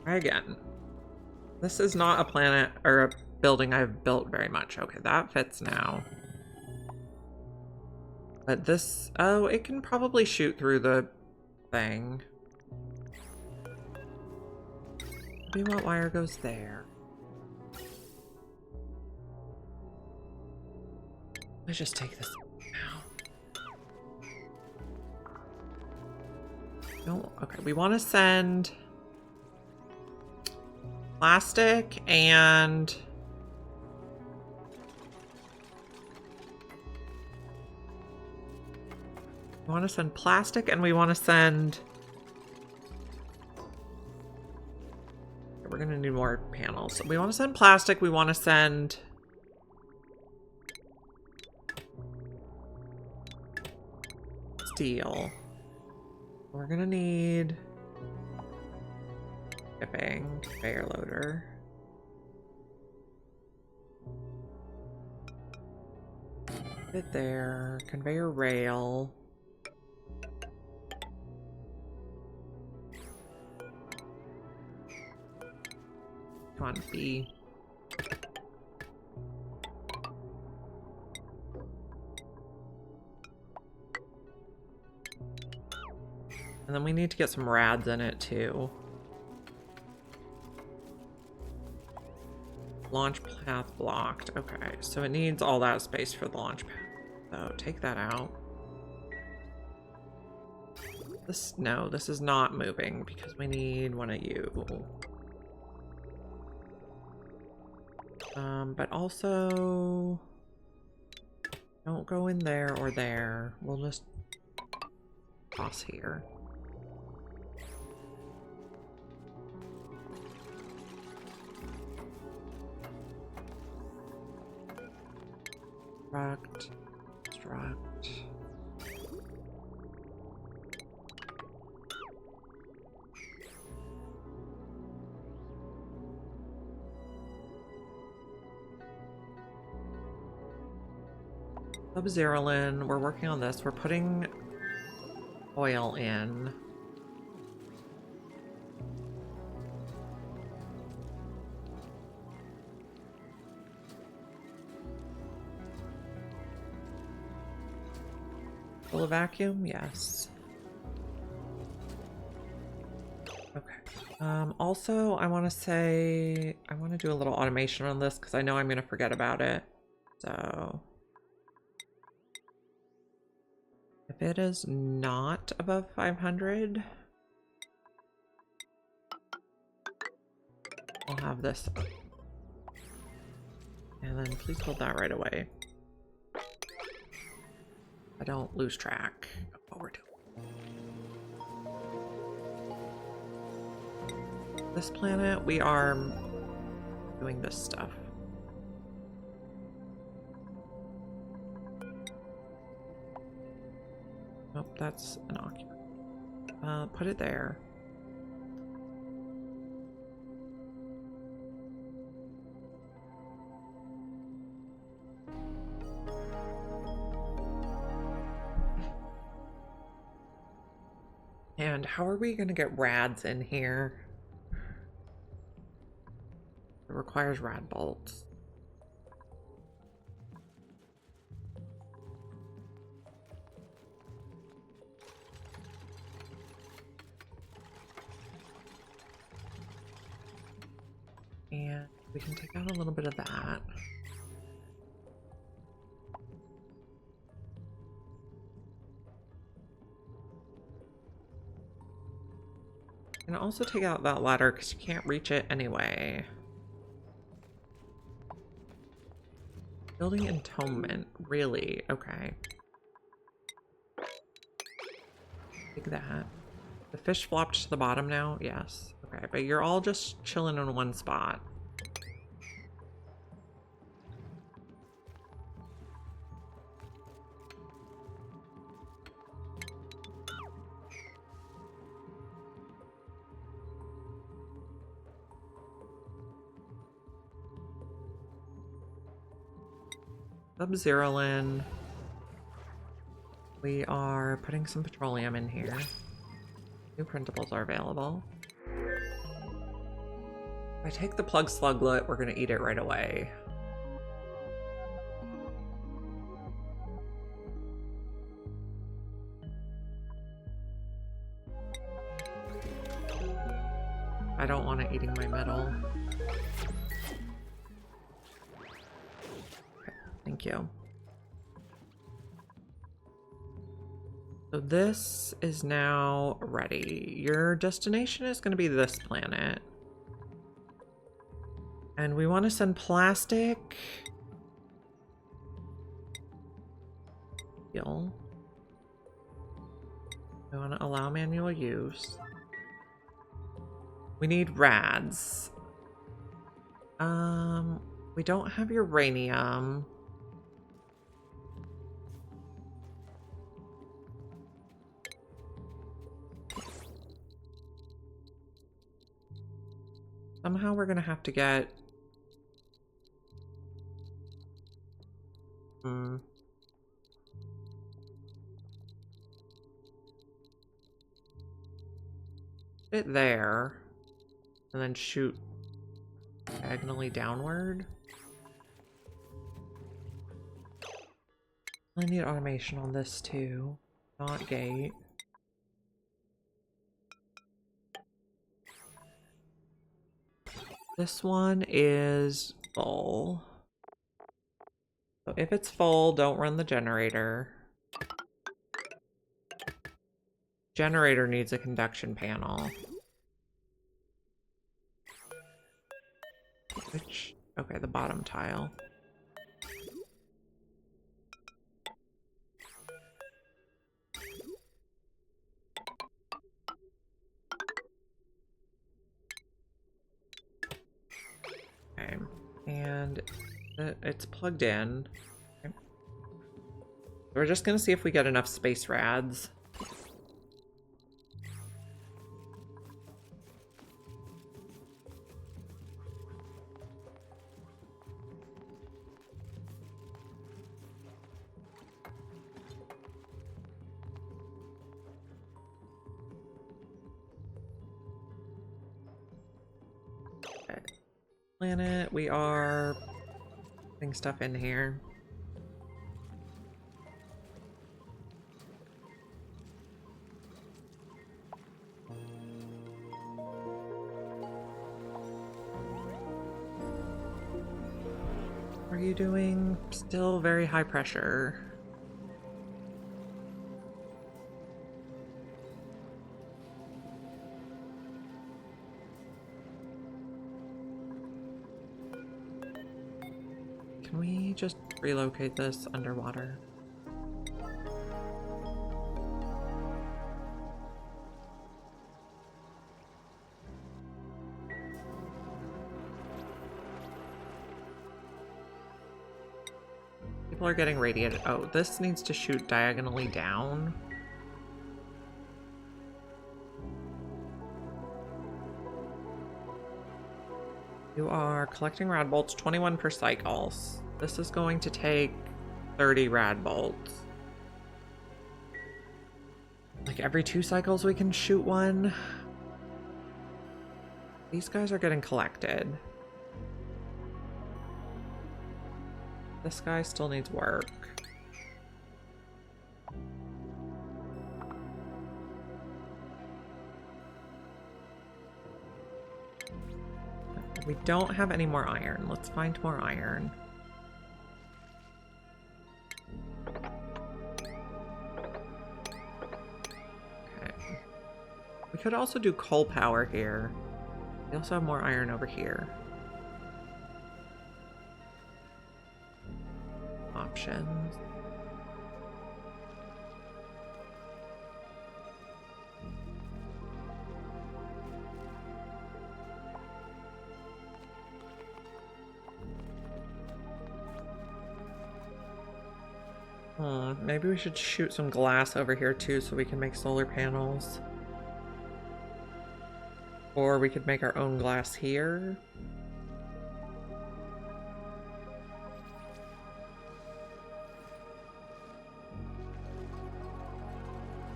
Try again. This is not a planet or a building I've built very much. Okay, that fits now. But this, oh, it can probably shoot through the thing. Maybe what wire goes there? Let's just take this out. No, okay, we want to send plastic and we want to send plastic and we want to send, we're going to need more panels. We want to send plastic, we want to send steel. We're going to need shipping, conveyor loader. Fit there, conveyor rail. Come on, B. And then we need to get some rads in it too. Launch path blocked. Okay, so it needs all that space for the launch path. So take that out. This, no, this is not moving because we need one of you. But also don't go in there or there. We'll just toss here. Construct. Sub-Zerolin, we're working on this. We're putting oil in. Full of vacuum? Yes. Okay. Also, I want to say, I want to do a little automation on this because I know I'm going to forget about it. So If it is not above 500, I'll have this up. And then please hold that right away. I don't lose track of what we're doing. This planet, we are doing this stuff. Nope, that's an occupant. Put it there. And how are we going to get rads in here? It requires rad bolts. And we can take out a little bit of that. And also take out that ladder because you can't reach it anyway. Building entombment, really? Okay. Take that. The fish flopped to the bottom now? Yes. Okay, but you're all just chilling in one spot. Sub-Zerolin. We are putting some petroleum in here. New printables are available. If I take the plug sluglet, we're going to eat it right away. I don't want it eating my metal. Thank you. So this is now ready. Your destination is going to be this planet. And we want to send plastic. Steel. We want to allow manual use. We need rads. We don't have uranium. Somehow we're gonna have to get... it there. And then shoot diagonally downward. I need automation on this too. Not gate. This one is full. So if it's full, don't run the generator. Generator needs a conduction panel. Which, okay, the bottom tile. Okay, and it's plugged in. Okay. We're just gonna see if we get enough space rads. Planet, we are putting stuff in here. What are you doing? Still very high pressure. can we just relocate this underwater? People are getting radiated. Oh, this needs to shoot diagonally down. You are collecting rad bolts, 21 per cycles. This is going to take 30 rad bolts. Like every 2 cycles we can shoot one. These guys are getting collected. This guy still needs work. We don't have any more iron. Let's find more iron. Okay. We could also do coal power here. We also have more iron over here. Options. Maybe we should shoot some glass over here too so we can make solar panels. Or we could make our own glass here.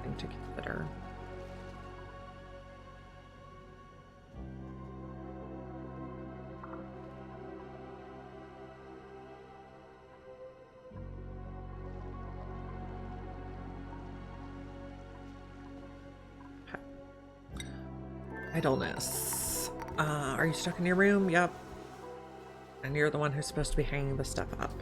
Thing to consider. Idleness. Are you stuck in your room? Yep. And you're the one who's supposed to be hanging the stuff up.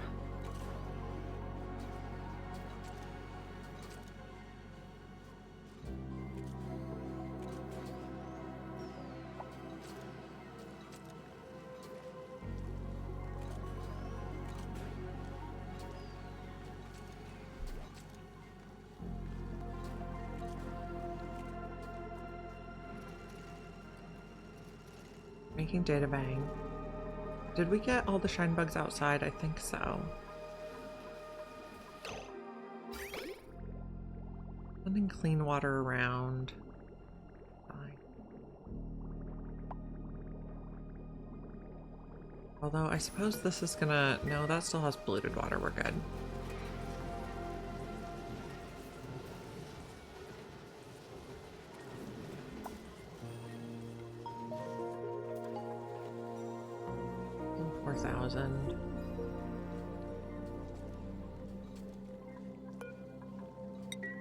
Making data bank. Did we get all the shine bugs outside? I think so. Sending clean water around. Fine. Although I suppose this is gonna... No, that still has polluted water. We're good.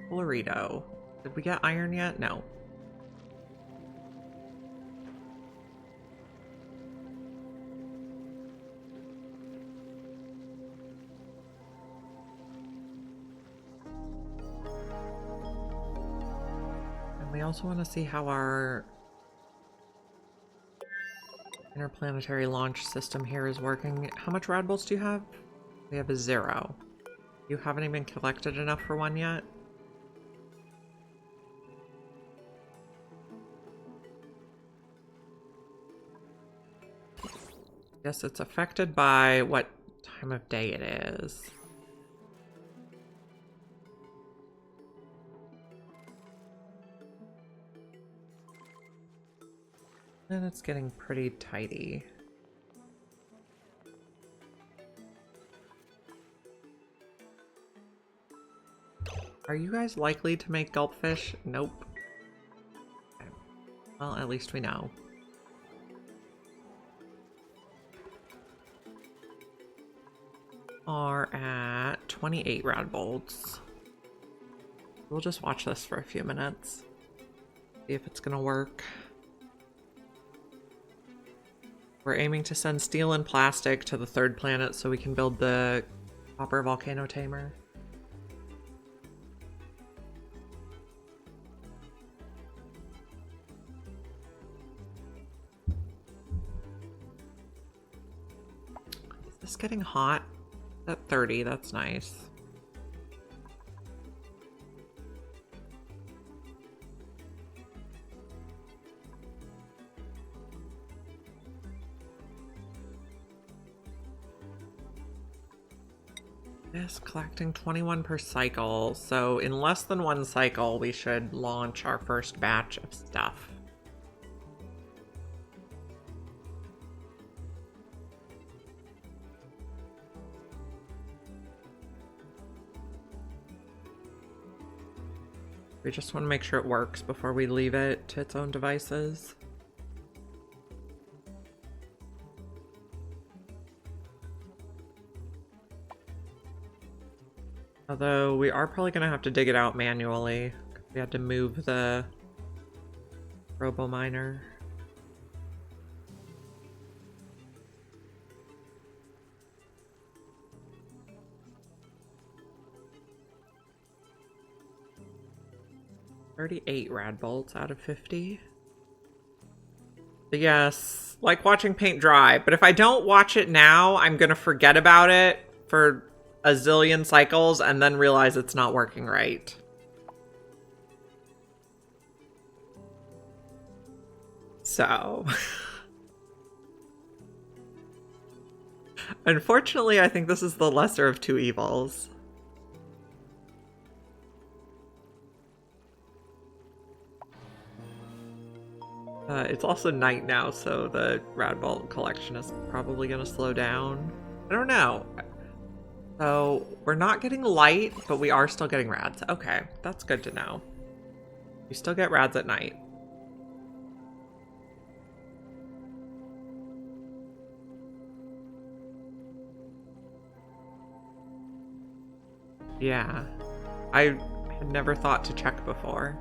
Florido. Did we get iron yet? No. And we also want to see how our interplanetary launch system here is working. How much rad bolts do you have? We have a 0. You haven't even collected enough for one yet? Yes, it's affected by what time of day it is. And it's getting pretty tidy. Are you guys likely to make gulpfish? Nope. Okay. Well, at least we know. Are at 28 rad bolts. We'll just watch this for a few minutes. See if it's gonna work. We're aiming to send steel and plastic to the 3rd planet so we can build the copper volcano tamer. Is this getting hot? At 30, that's nice. Yes, collecting 21 per cycle. So in less than one cycle, we should launch our first batch of stuff. We just want to make sure it works before we leave it to its own devices. Although we are probably going to have to dig it out manually. We had to move the robo miner. $38 rad bolts out of 50. But yes, like watching paint dry. But if I don't watch it now, I'm going to forget about it for a zillion cycles and then realize it's not working right. So unfortunately, I think this is the lesser of two evils. It's also night now, so the rad bolt collection is probably going to slow down. I don't know. So we're not getting light, but we are still getting rads. Okay, that's good to know. We still get rads at night. Yeah, I had never thought to check before.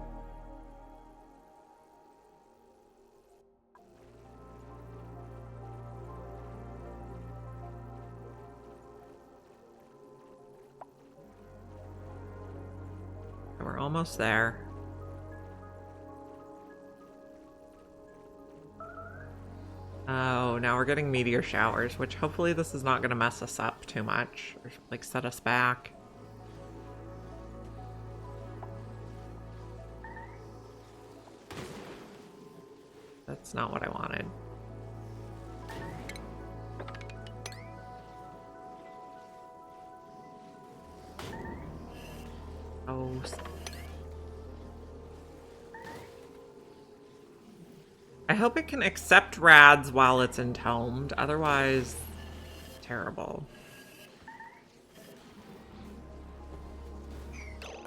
We're almost there. Oh, now we're getting meteor showers, which hopefully this is not going to mess us up too much or like set us back. That's not what I wanted. Oh. I hope it can accept rads while it's entombed, otherwise, terrible.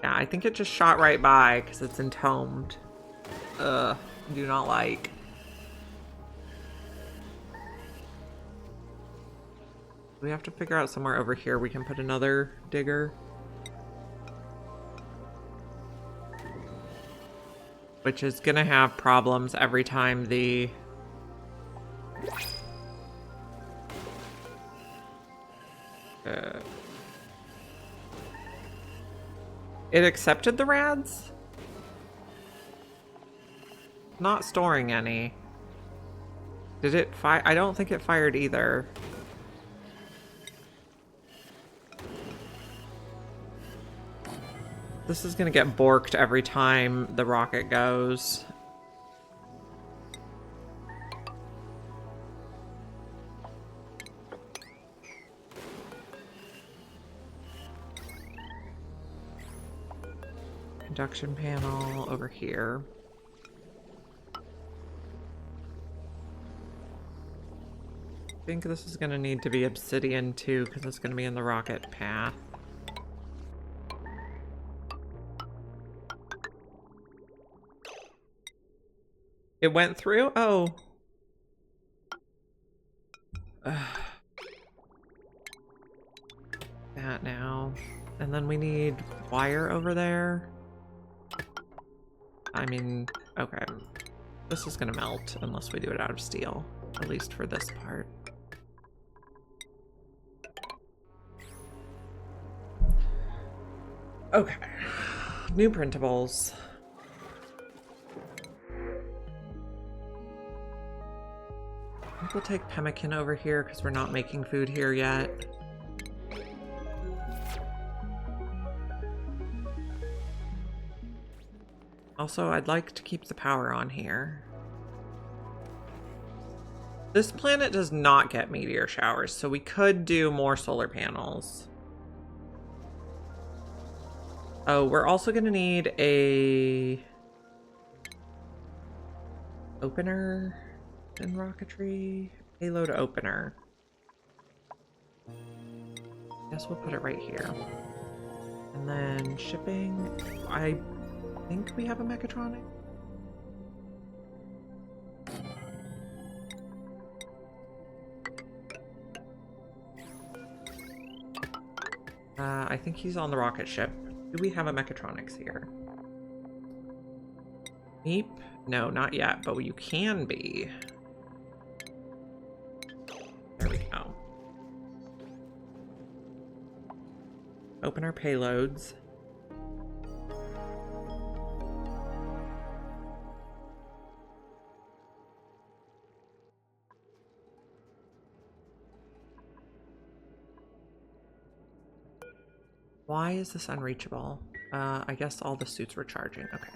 Yeah, I think it just shot right by because it's entombed. Ugh, do not like. We have to figure out somewhere over here we can put another digger. Which is gonna have problems every time the... It accepted the rads? Not storing any. Did it fire? I don't think it fired either. This is gonna get borked every time the rocket goes. Induction panel over here. I think this is gonna need to be obsidian too, because it's gonna be in the rocket path. It went through? Oh. That now. And then we need wire over there. I mean, okay. This is gonna melt unless we do it out of steel. At least for this part. Okay. New printables. I think we'll take pemmican over here because we're not making food here yet. Also, I'd like to keep the power on here. This planet does not get meteor showers, so we could do more solar panels. Oh, we're also going to need a opener in rocketry. Payload opener. Guess we'll put it right here. And then shipping. I think we have a mechatronic. I think he's on the rocket ship. Do we have a mechatronics here? Meep? No, not yet, but you can be. There we go. Open our payloads. Why is this unreachable? I guess all the suits were charging. Okay.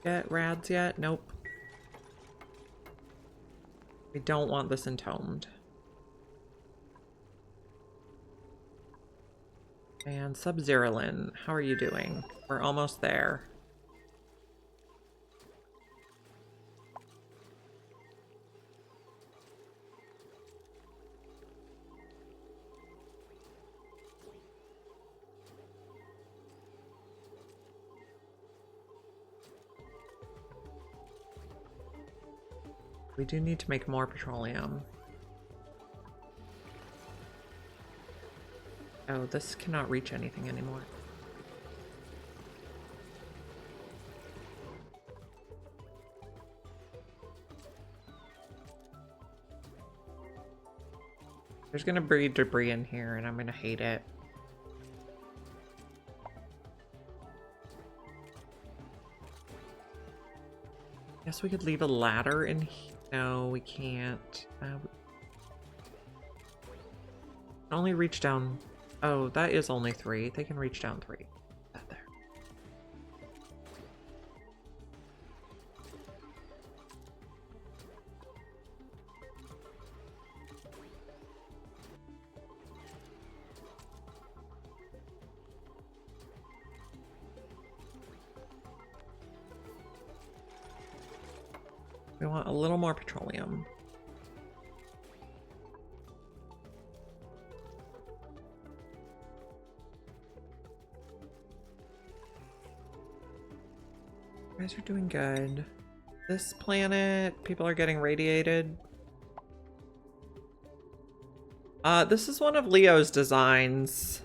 Get rads yet? Nope. We don't want this entombed. And Sub-Zerolin, how are you doing? We're almost there. We do need to make more petroleum. Oh, this cannot reach anything anymore. There's gonna be debris in here and I'm gonna hate it. Guess we could leave a ladder in here. No, we can't. Only reach down. Oh, that is only 3. They can reach down 3. That there. We want a little more petroleum. You guys are doing good. This planet, people are getting radiated. This is one of Leo's designs.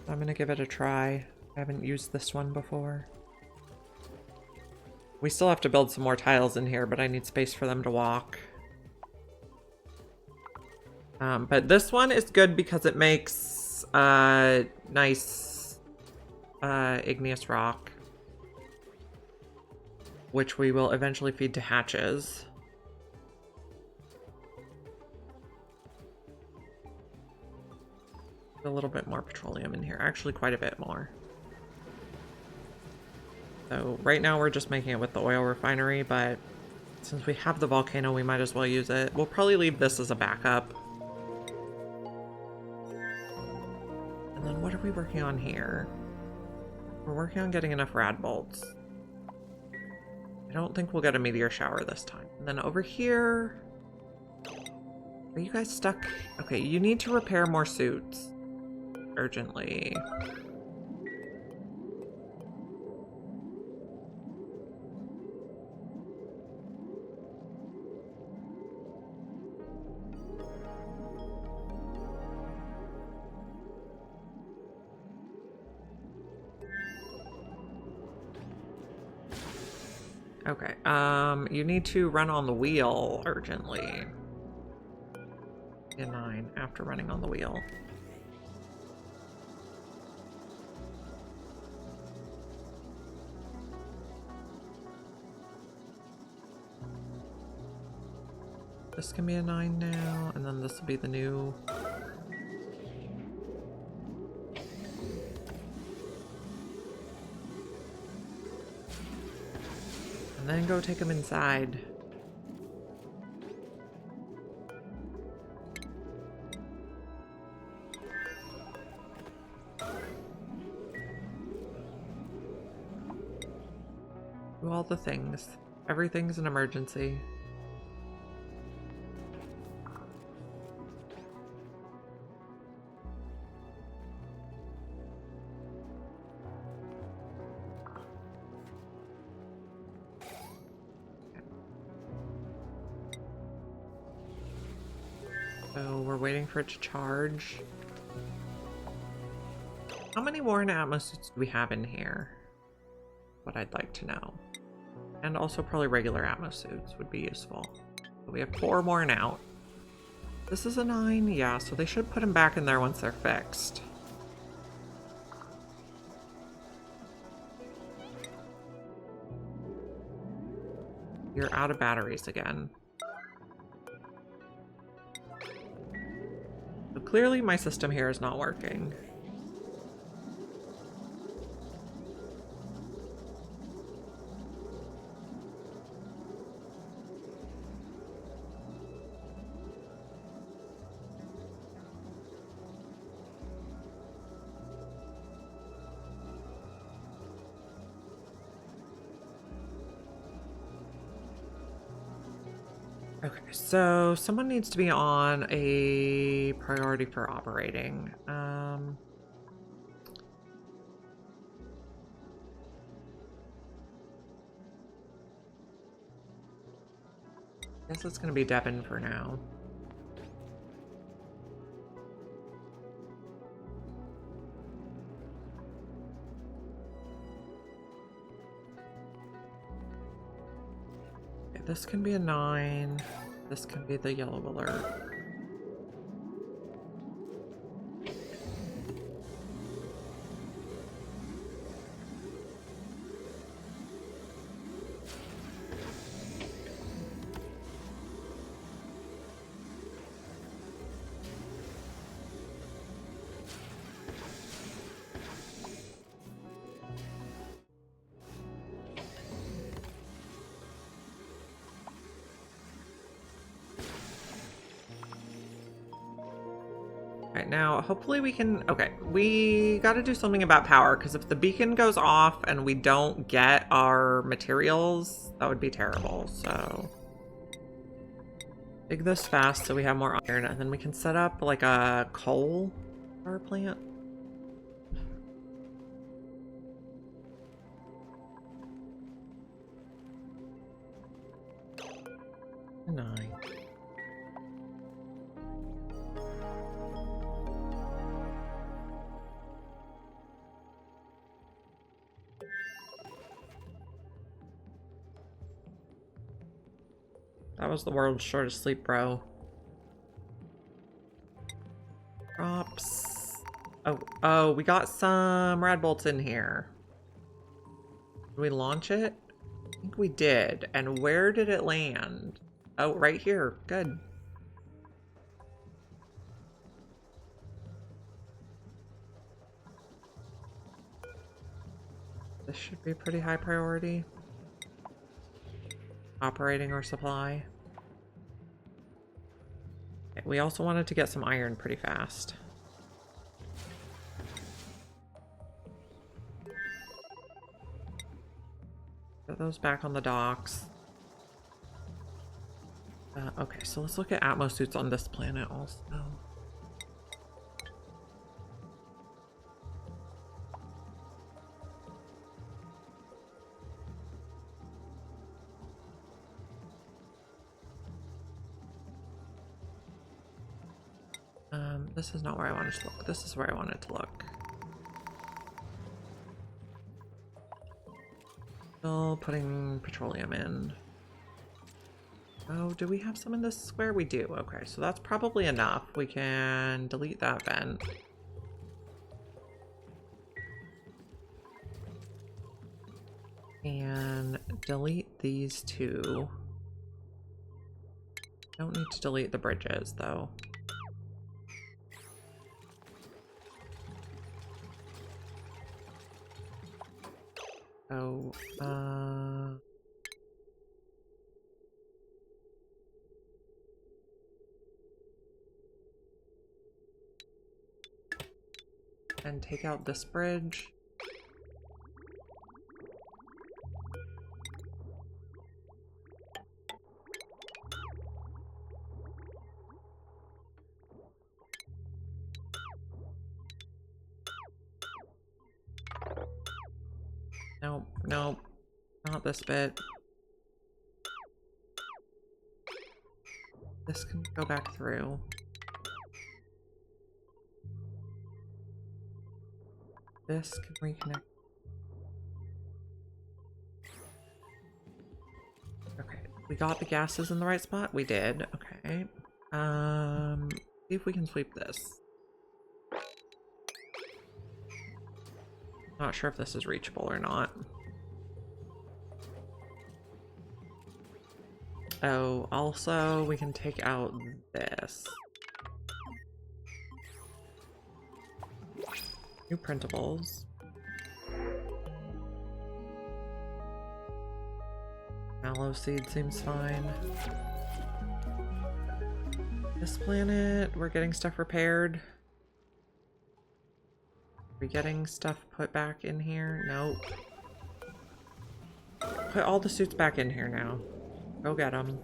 I'm gonna give it a try. I haven't used this one before. We still have to build some more tiles in here, but I need space for them to walk. But this one is good because it makes nice igneous rock, which we will eventually feed to hatches. A little bit more petroleum in here, actually quite a bit more. So right now we're just making it with the oil refinery, but since we have the volcano, we might as well use it. We'll probably leave this as a backup. And then what are we working on here? We're working on getting enough rad bolts. I don't think we'll get a meteor shower this time. And then over here... Are you guys stuck? Okay, you need to repair more suits. Urgently. Okay, you need to run on the wheel urgently. In 9 after running on the wheel. This can be a 9 now, and then this will be the new. And then go take them inside. Do all the things. Everything's an emergency. So we're waiting for it to charge. How many worn atmosuits do we have in here? What I'd like to know. And also probably regular atmosuits would be useful. So we have 4 worn out. This is a 9, yeah, so they should put them back in there once they're fixed. You're out of batteries again. So clearly my system here is not working. Okay, so someone needs to be on a priority for operating. Guess it's gonna be Devin for now. Okay, this can be a 9. This can be the yellow alert. Right now, hopefully we can... Okay, we got to do something about power, because if the beacon goes off and we don't get our materials, that would be terrible, so... Dig this fast so we have more iron, and then we can set up, like, a coal power plant. Nine. That was the world's shortest sleep, bro. Drops. Oh, we got some rad bolts in here. Did we launch it? I think we did. And where did it land? Oh, right here. Good. This should be pretty high priority. Operating our supply. Okay, we also wanted to get some iron pretty fast. Get those back on the docks. Okay, so let's look at atmosuits on this planet also. This is not where I wanted to look. This is where I wanted to look. Still putting petroleum in. Oh, do we have some in this square? We do. Okay, so that's probably enough. We can delete that vent. And delete these two. Don't need to delete the bridges, though. Oh, and take out this bridge. Nope, nope, not this bit. This can go back through. This can reconnect. Okay, we got the gases in the right spot? We did, okay. See if we can sweep this. Not sure if this is reachable or not. Oh, also, we can take out this. New printables. Mallow seed seems fine. This planet, we're getting stuff repaired. Are we getting stuff put back in here? Nope. Put all the suits back in here now. Go get them.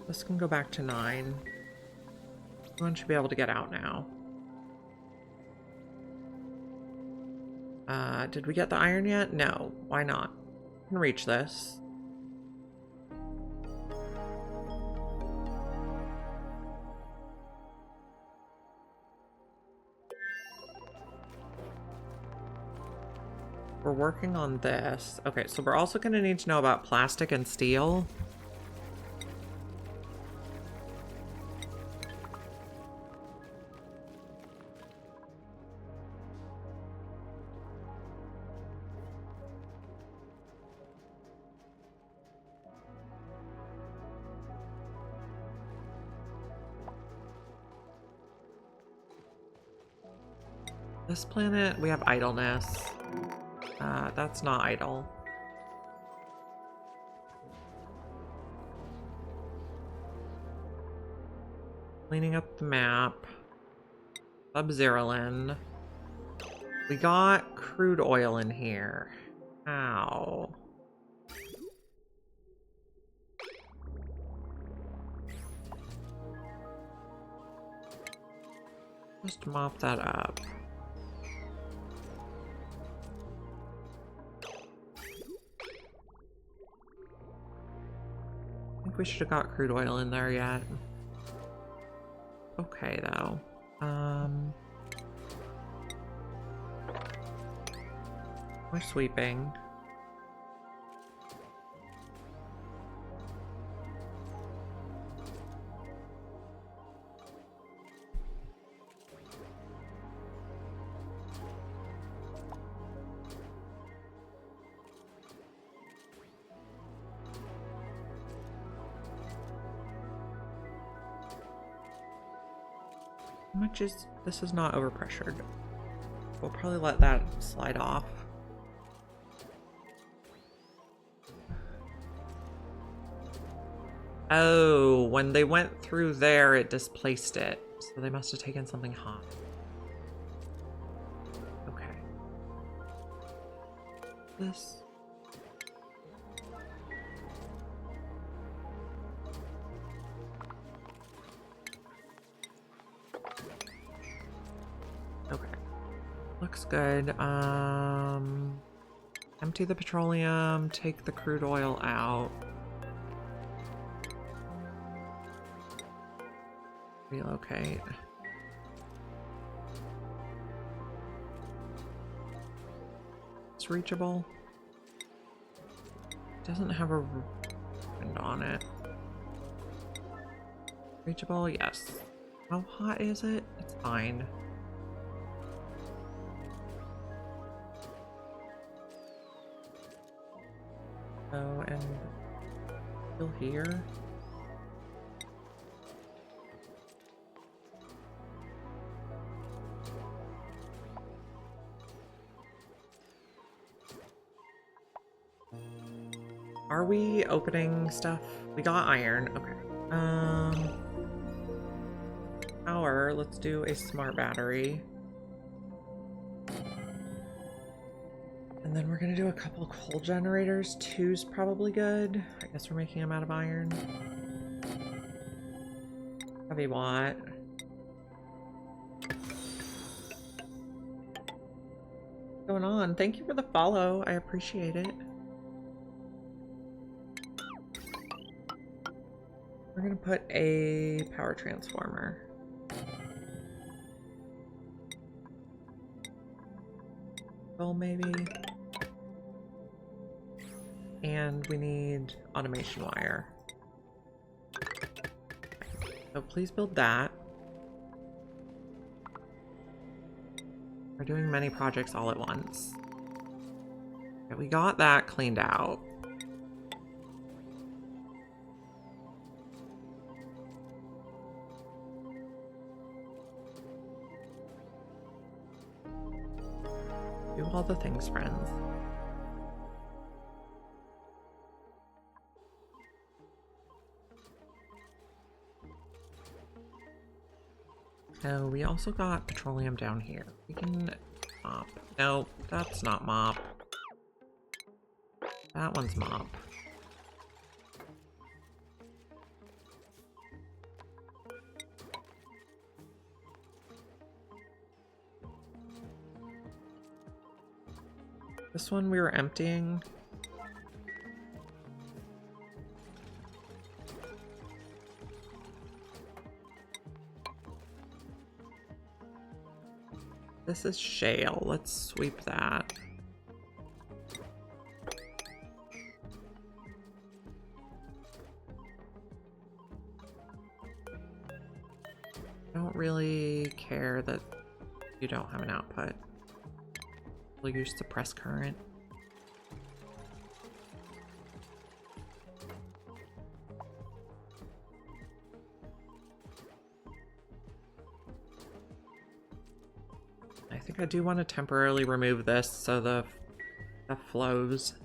This can go back to 9. Everyone should be able to get out now. Did we get the iron yet? No. Why not? We can reach this. We're working on this. Okay, so we're also going to need to know about plastic and steel. This planet, we have idleness. That's not idle. Cleaning up the map. Sub-Zerolin. We got crude oil in here. How? Just mop that up. I think we should have got crude oil in there yet. Okay, though. We're sweeping. How much is this? Is not overpressured. We'll probably let that slide off. Oh, when they went through there, it displaced it. So they must have taken something hot. Okay. This. Okay. Looks good. Empty the petroleum, take the crude oil out. Relocate. reachable? Doesn't have a wind on it. Reachable, yes. How hot is it? It's fine. Oh, and still here. Are we opening stuff? We got iron. Okay. Power. Let's do a smart battery. And then we're gonna do a couple coal generators. Two's probably good. I guess we're making them out of iron. Heavy watt. What's going on? Thank you for the follow. I appreciate it. We're gonna put a power transformer. Well, maybe. And we need automation wire. So please build that. We're doing many projects all at once. Okay, we got that cleaned out. Do all the things, friends. Oh, we also got petroleum down here. We can mop. No, that's not mop. That one's mop. This one we were emptying. This is shale. Let's sweep that. I don't really care that you don't have an output. We'll use suppress current. I think I do want to temporarily remove this so the flows.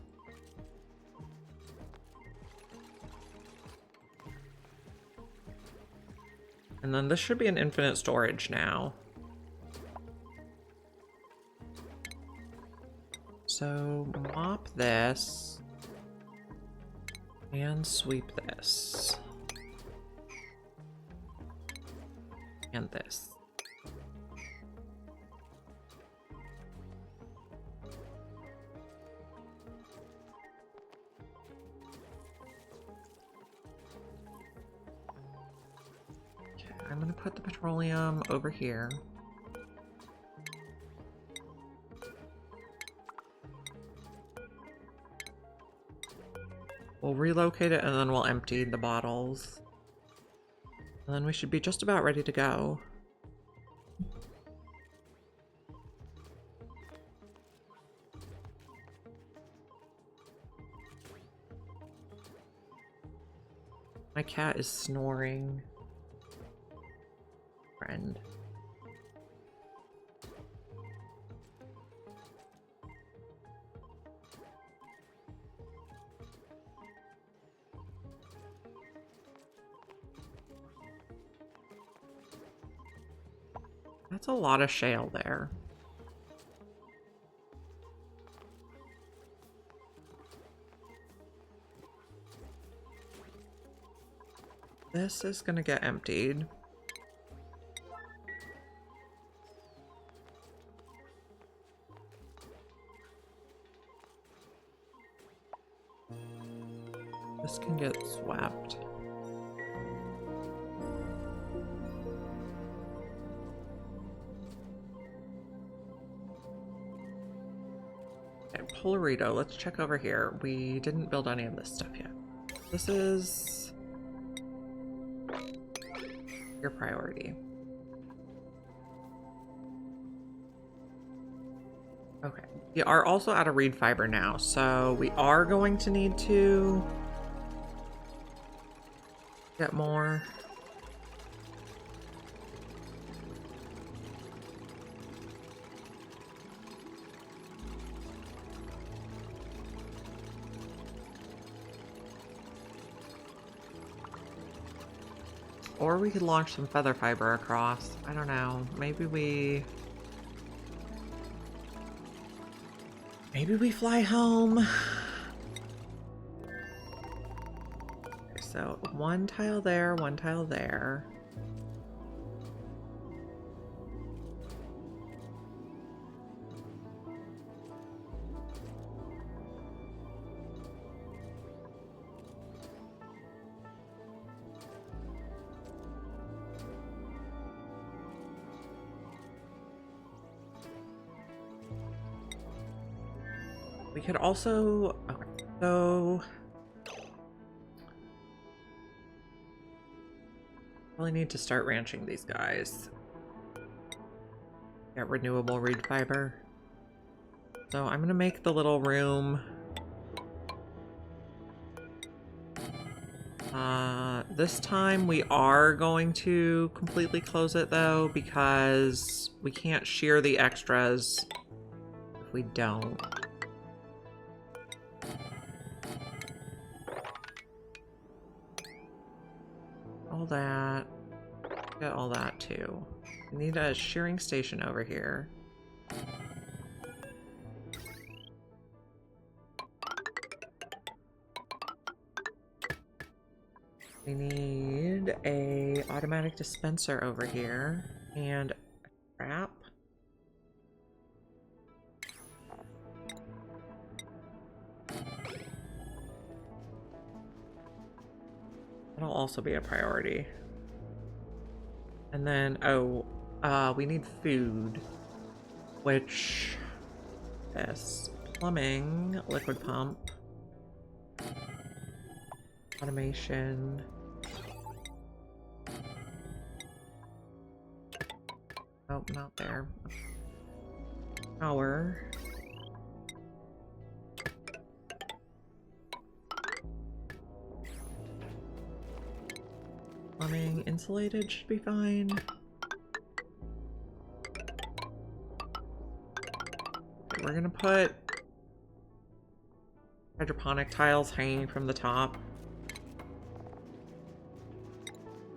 And then this should be an infinite storage now. So mop this and sweep this and this. Okay, I'm gonna put the petroleum over here. We'll relocate it and then we'll empty the bottles. And then we should be just about ready to go. My cat is snoring. Friend. That's a lot of shale there. This is gonna get emptied. This can get swept. Okay, Polarito, let's check over here. We didn't build any of this stuff yet. This is your priority. Okay, we are also out of reed fiber now, so we are going to need to get more. Or we could launch some feather fiber across. I don't know. Maybe we fly home. Okay, so one tile there, one tile there. We could also, okay, so probably need to start ranching these guys. Get renewable reed fiber. So I'm gonna make the little room. This time we are going to completely close it though, because we can't shear the extras if we don't. All that. Get all that too. We need a shearing station over here. We need a automatic dispenser over here and a trap. That'll also be a priority. And then, we need food, which is plumbing, liquid pump, automation. Oh, not there. Power. Plumbing, insulated should be fine. Okay, we're gonna put hydroponic tiles hanging from the top.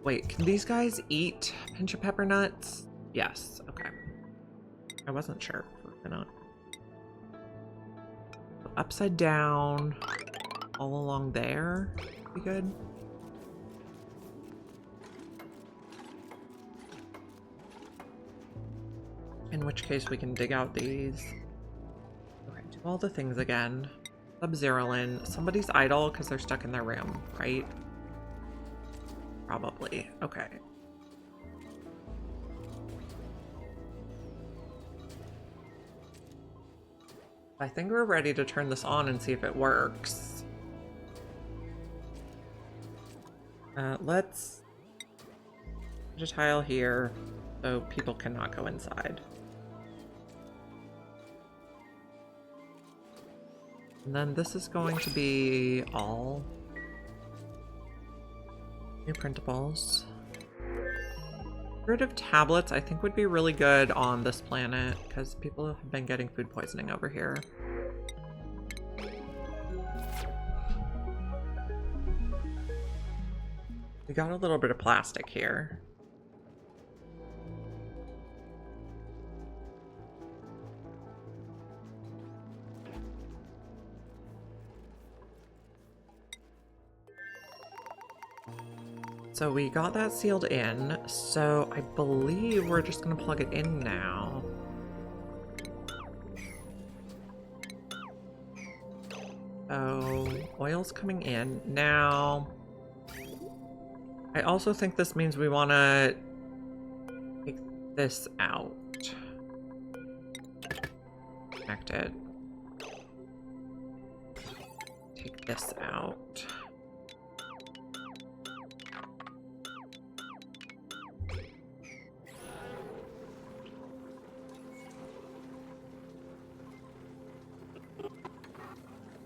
Wait, can these guys eat pinch of pepper nuts? Yes, okay. I wasn't sure if we're gonna. Upside down, all along there, be good. In which case we can dig out these. Okay, do all the things again. Sub-Zerolin. Somebody's idle because they're stuck in their room, right? Probably. Okay. I think we're ready to turn this on and see if it works. Let's put a tile here so people cannot go inside. And then this is going to be all new printables. Rid of tablets I think would be really good on this planet because people have been getting food poisoning over here. We got a little bit of plastic here. So we got that sealed in, so I believe we're just gonna plug it in now. Oh, oil's coming in. Now, I also think this means we wanna take this out. Connect it. this out.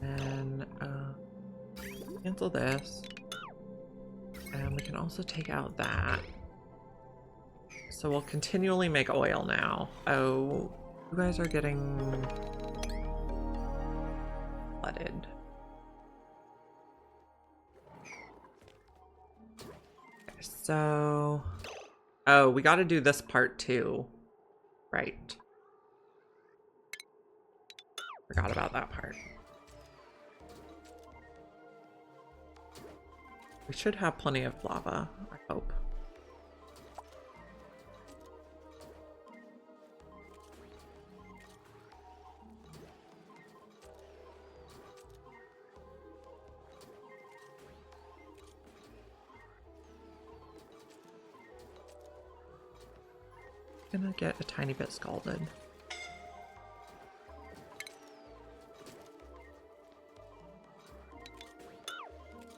And cancel this. And we can also take out that. So we'll continually make oil now. Oh, you guys are getting flooded. Okay, so... Oh, we got to do this part too. Right. Forgot about that part. We should have plenty of lava, I hope. Gonna get a tiny bit scalded.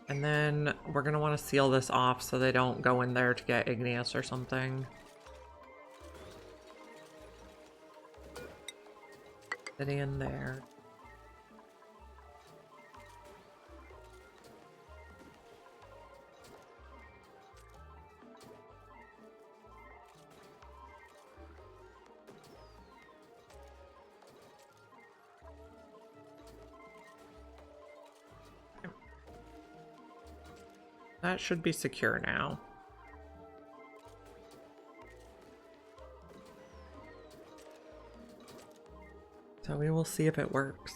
And then we're gonna want to seal this off so they don't go in there to get igneous or something. Sitting in there. That should be secure now. So we will see if it works.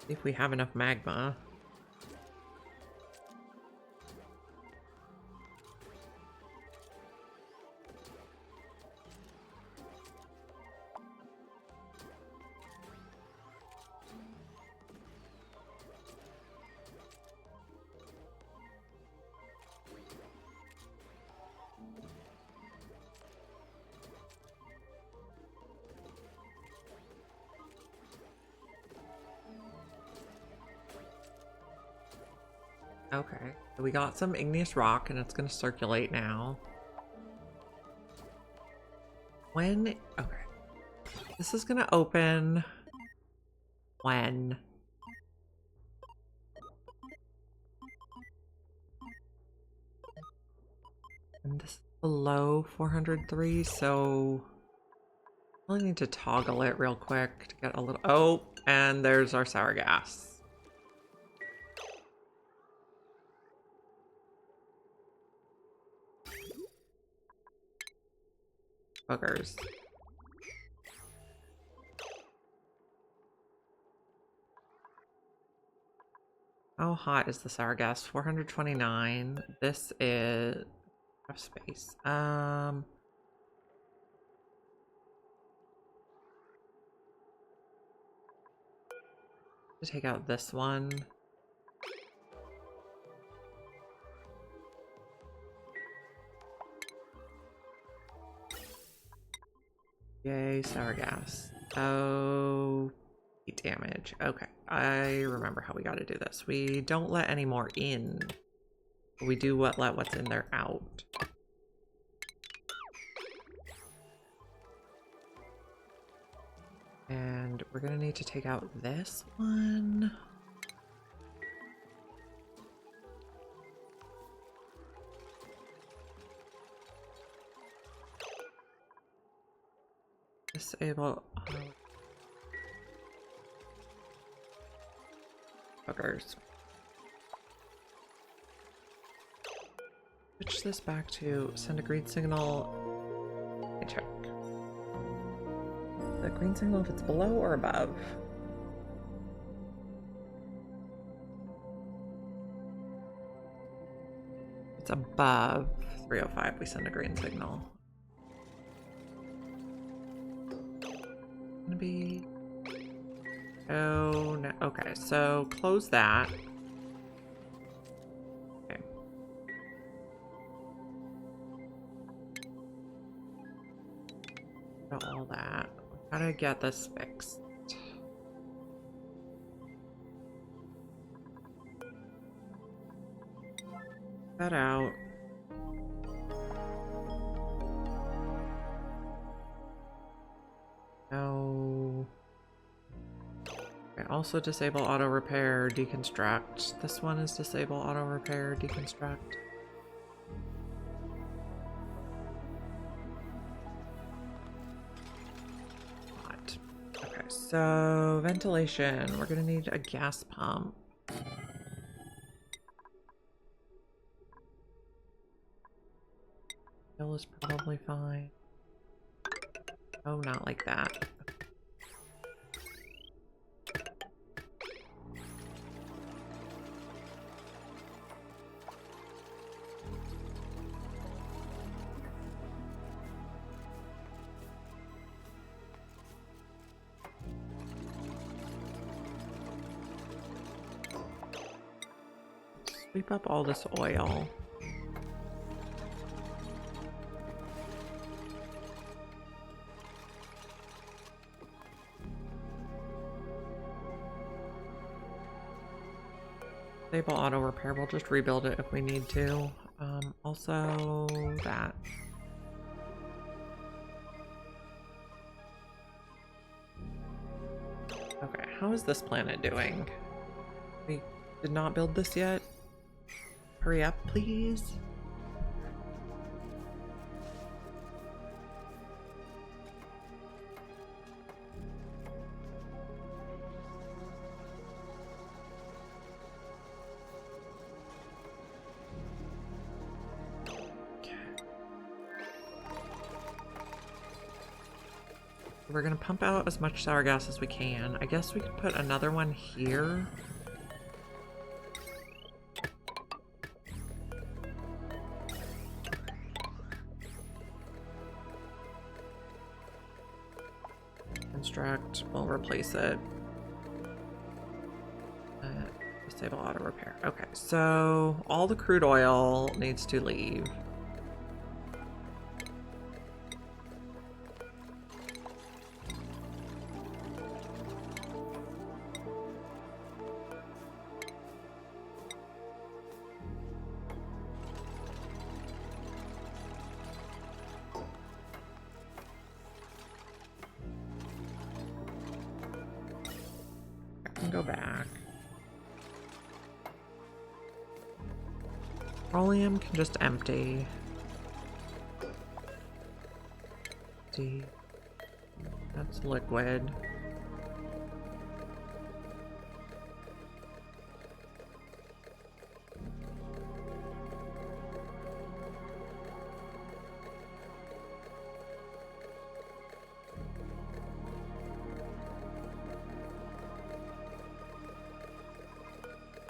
See if we have enough magma. Okay, so we got some igneous rock and it's going to circulate now. When? Okay. This is going to open when? And this is below 403, so I really need to toggle it real quick to get a little... Oh, and there's our sour gas. Boogers. How hot is the sour gas? 429. This is... Have space. To take out this one. Yay, sour gas. Oh, heat damage. Okay, I remember how we got to do this. We don't let any more in. We do let what's in there out. And we're gonna need to take out this one. Disable buggers. Switch this back to send a green signal. Let me check. The green signal if it's below or above. It's above 305. We send a green signal. Gonna be... Oh, no. Okay, so close that. Okay. Got all that. Gotta get this fixed. that out. No. Okay, also disable auto repair, deconstruct. This one is disable auto repair, deconstruct. What? Okay, so ventilation. We're gonna need a gas pump. Bill is probably fine. Oh, not like that. Sweep up all this oil. Disable auto repair. We'll just rebuild it if we need to. Also that. Okay, how is this planet doing? We did not build this yet. Hurry up, please. We're gonna pump out as much sour gas as we can. I guess we could put another one here. Construct, we'll replace it. Disable auto repair. Okay, so all the crude oil needs to leave. Go back. Petroleum can just empty. See, that's liquid.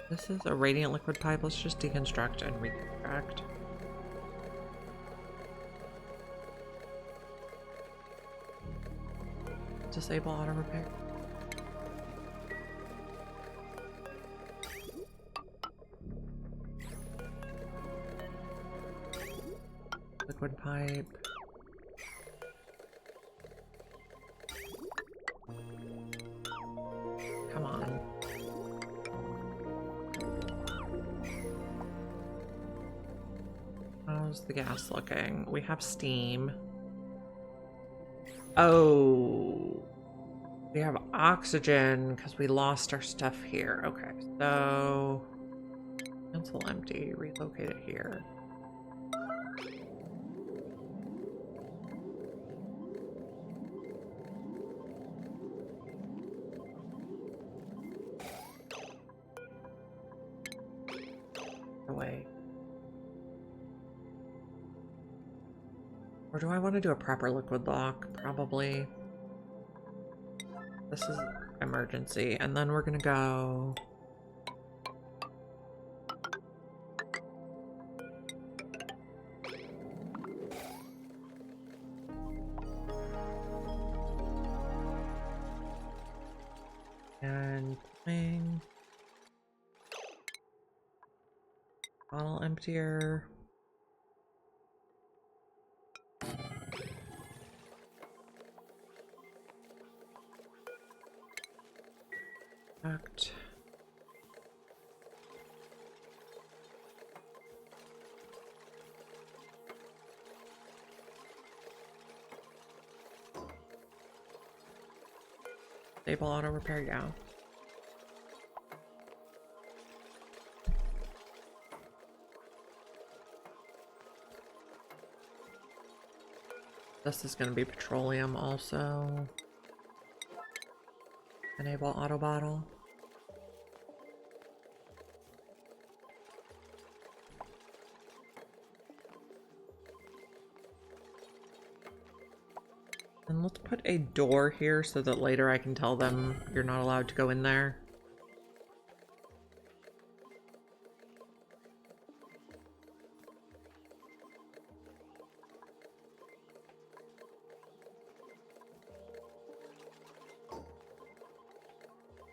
This is a radiant liquid pipe. Let's just deconstruct and reconstruct. Disable auto repair. Liquid pipe. Come on. How's the gas looking? We have steam. Oh, we have oxygen because we lost our stuff here. Okay, so cancel empty, relocate it here. Away. Or do I want to do a proper liquid lock? Probably. This is emergency, and then we're gonna go. And playing. Bottle emptier. Stable auto repair, yeah. This is going to be petroleum also. Enable auto bottle. And let's put a door here so that later I can tell them you're not allowed to go in there.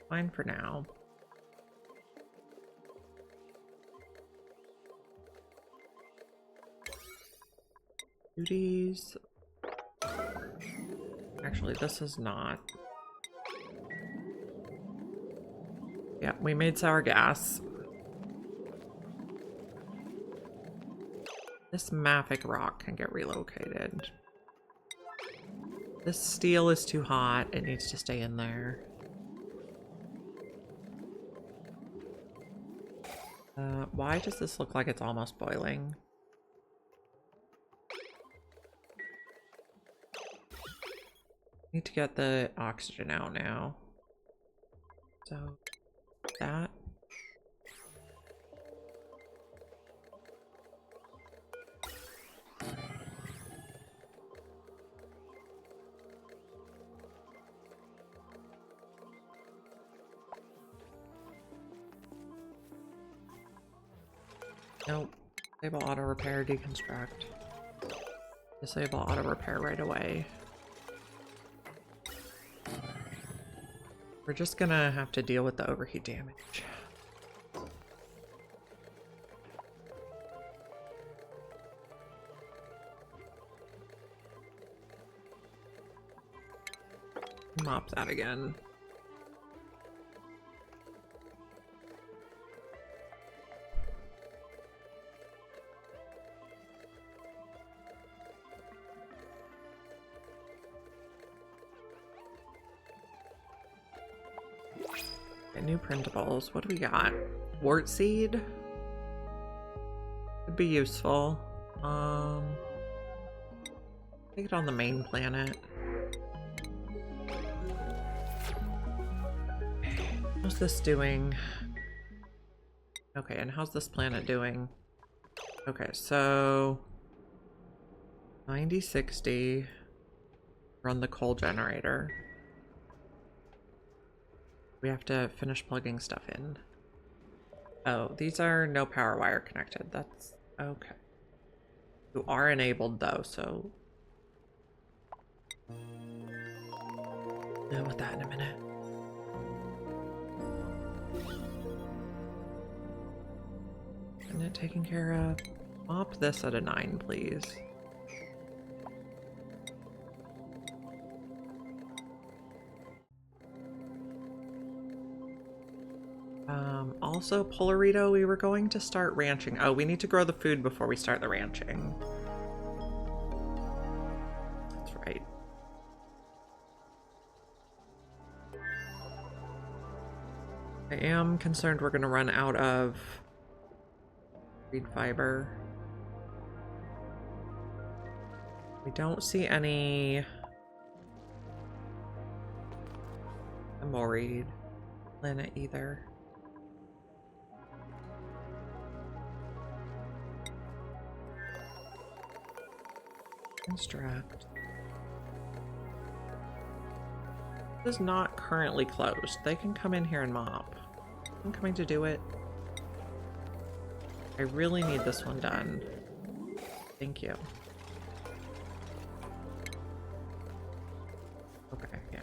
Fine for now. Duties. Actually, this is not. Yeah, we made sour gas. This mafic rock can get relocated. This steel is too hot. It needs to stay in there. Why does this look like it's almost boiling? Need to get the oxygen out now. So, that. Nope. Disable auto repair, deconstruct. Disable auto repair right away. We're just gonna have to deal with the overheat damage. Mop that again. Okay, new printables. What do we got? Wart seed? Could be useful. Take it on the main planet. How's this doing? Okay, and how's this planet doing? Okay, so 90-60. Run the coal generator. We have to finish plugging stuff in. Oh, these are no power wire connected. That's okay. You are enabled though, so deal with that in a minute. Getting it taken care of. Mop this at a 9, please. Also, Polarito, we were going to start ranching. Oh, we need to grow the food before we start the ranching. That's right. I am concerned we're going to run out of reed fiber. We don't see any reed planet either. Construct. This is not currently closed. They can come in here and mop. I'm coming to do it. I really need this one done. Thank you. Okay, yeah.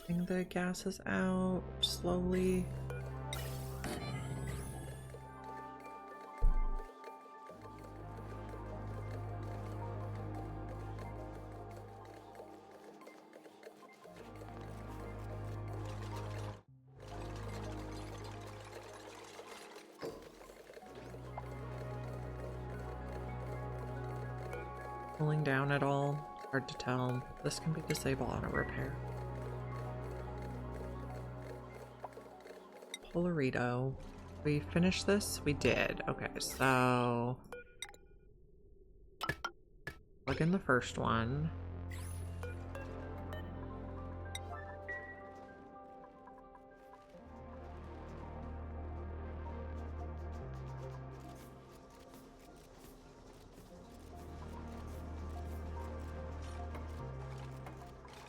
Getting the gases out slowly. Cooling down at all? Hard to tell. This can be disable auto repair. Polarito. We finished this? We did. Okay, so plug in the first one.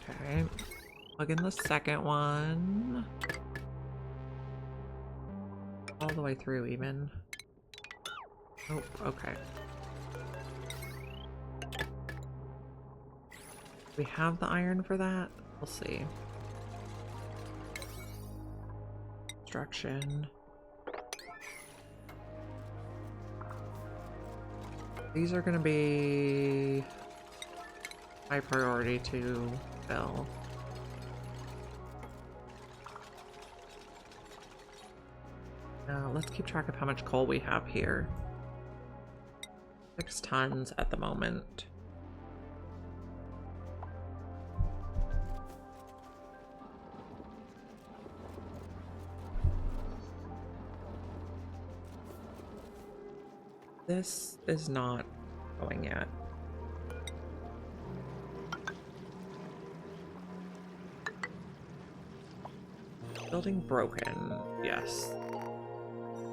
Okay, plug in the second one. All the way through even. Oh, okay. We have the iron for that? We'll see. Construction. These are gonna be high priority to fill. Now let's keep track of how much coal we have here. 6 tons at the moment. This is not going yet. Building broken, yes.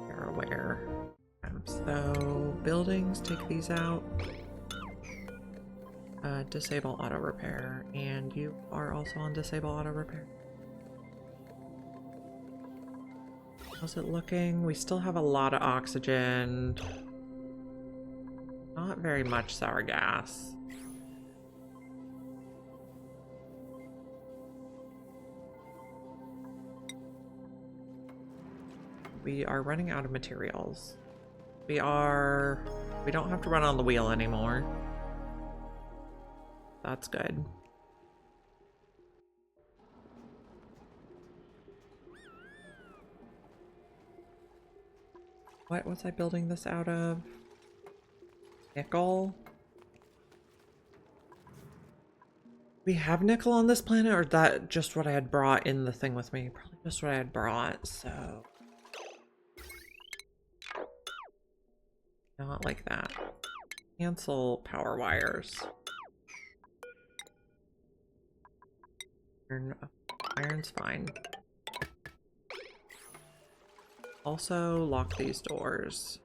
You're aware. So, buildings, take these out. Disable auto repair, and you are also on disable auto repair. How's it looking? We still have a lot of oxygen. Not very much sour gas. We are running out of materials. We don't have to run on the wheel anymore. That's good. What was I building this out of? Nickel? We have nickel on this planet, or is that just what I had brought in the thing with me? Probably just what I had brought, so... Not like that. Cancel power wires. Iron's fine. Also, lock these doors.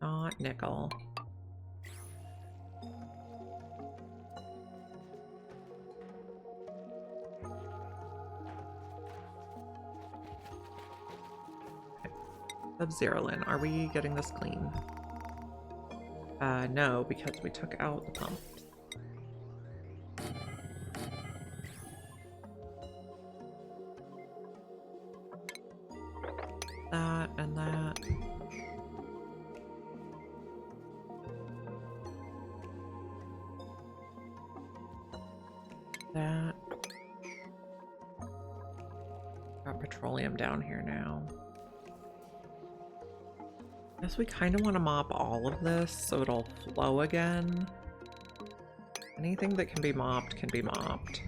Not nickel. Sub-Zerolin, are we getting this clean? No, because we took out the pump. That and that. That. Got petroleum down here now. Guess we kind of want to mop all of this so it'll flow again. Anything that can be mopped can be mopped.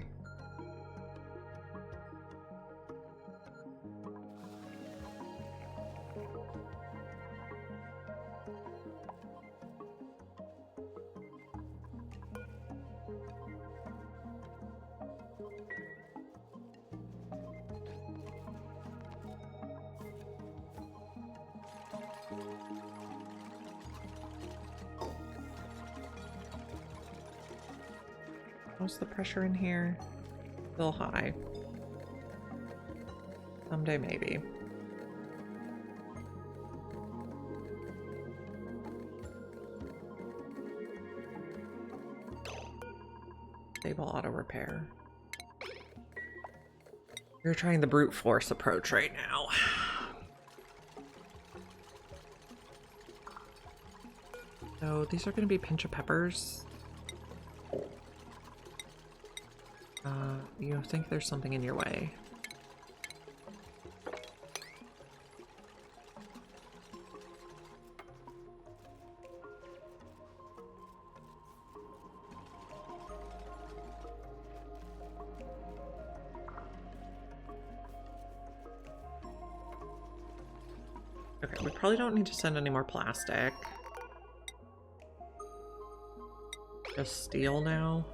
How's the pressure in here? Still high. Someday maybe. Disable auto repair. We're trying the brute force approach right now. So these are going to be pinch of peppers. You think there's something in your way. Okay, we probably don't need to send any more plastic. Just steel now.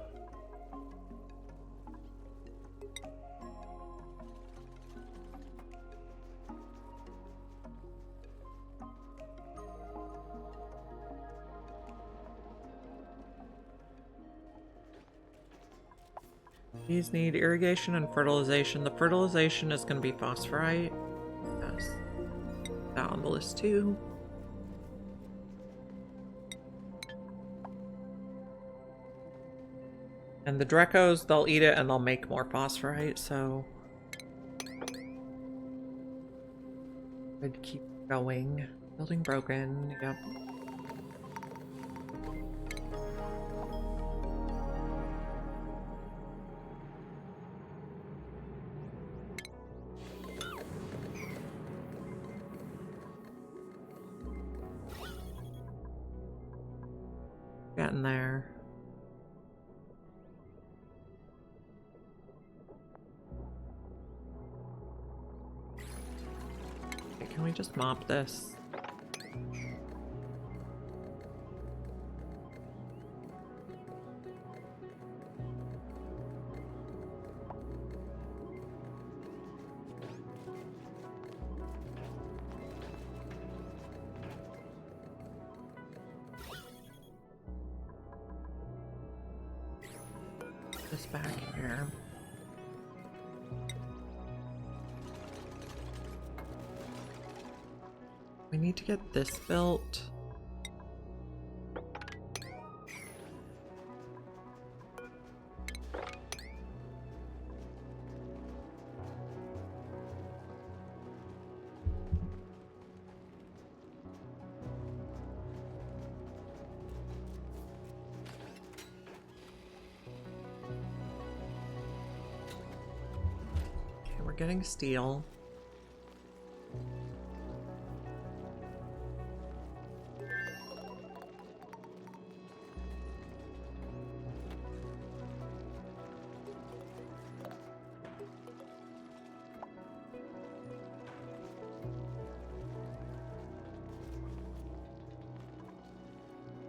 These need irrigation and fertilization. The fertilization is going to be phosphorite. Yes. That on the list too. And the Drecos, they'll eat it and they'll make more phosphorite, so I'd keep going. Building broken, yep. Getting there. Okay, can we just mop this? This back here. We need to get this built. Getting steel.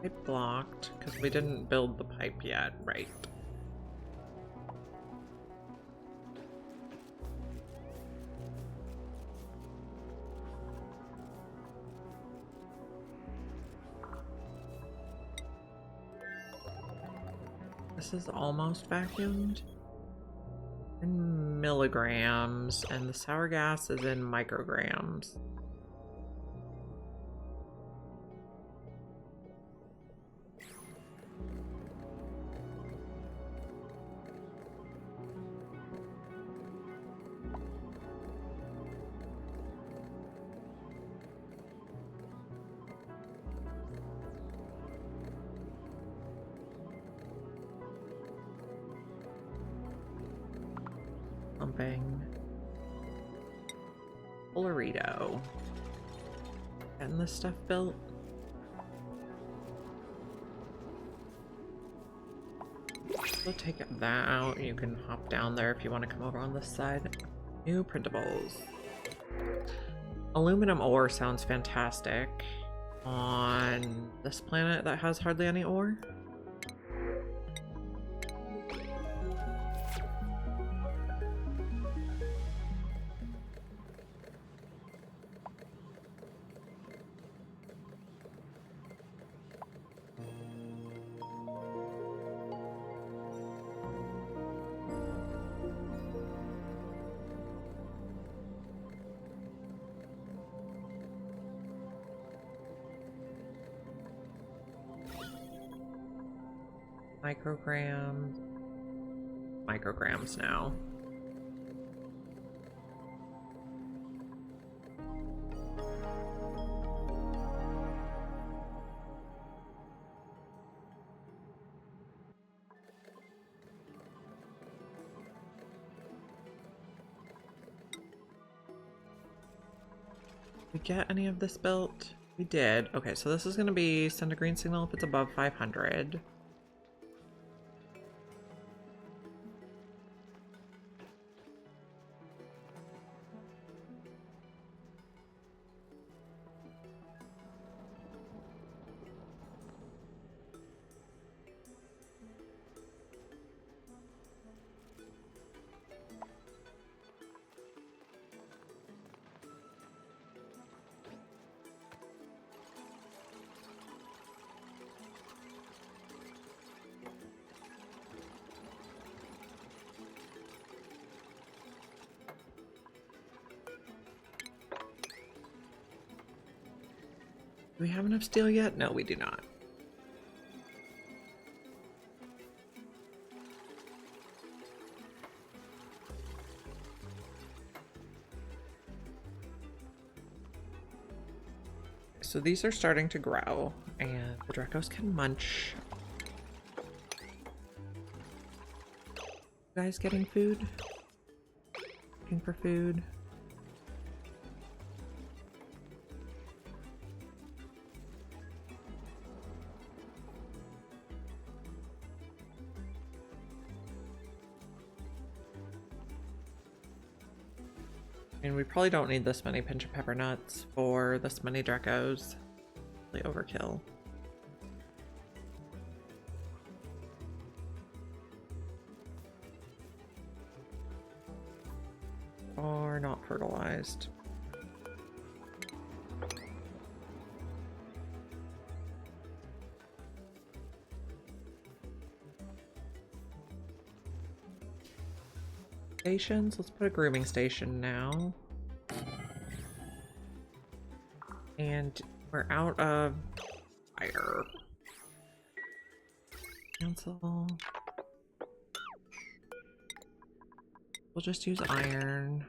Pipe blocked because we didn't build the pipe yet, right? This is almost vacuumed. In milligrams, and the sour gas is in micrograms. Pumping. Polorito. Getting this stuff built. We'll take that out. You can hop down there if you want to come over on this side. New printables. Aluminum ore sounds fantastic on this planet that has hardly any ore. Micrograms. Micrograms now. Did we get any of this built? We did. Okay, so this is going to be send a green signal if it's above 500. we have enough steel yet? No, we do not. So these are starting to grow, and the Dracos can munch. You guys getting food? Looking for food? I mean, we probably don't need this many pinch of pepper nuts for this many Dracos. Really overkill. Are not fertilized. Stations. Let's put a grooming station now. And we're out of fire. Cancel. We'll just use iron.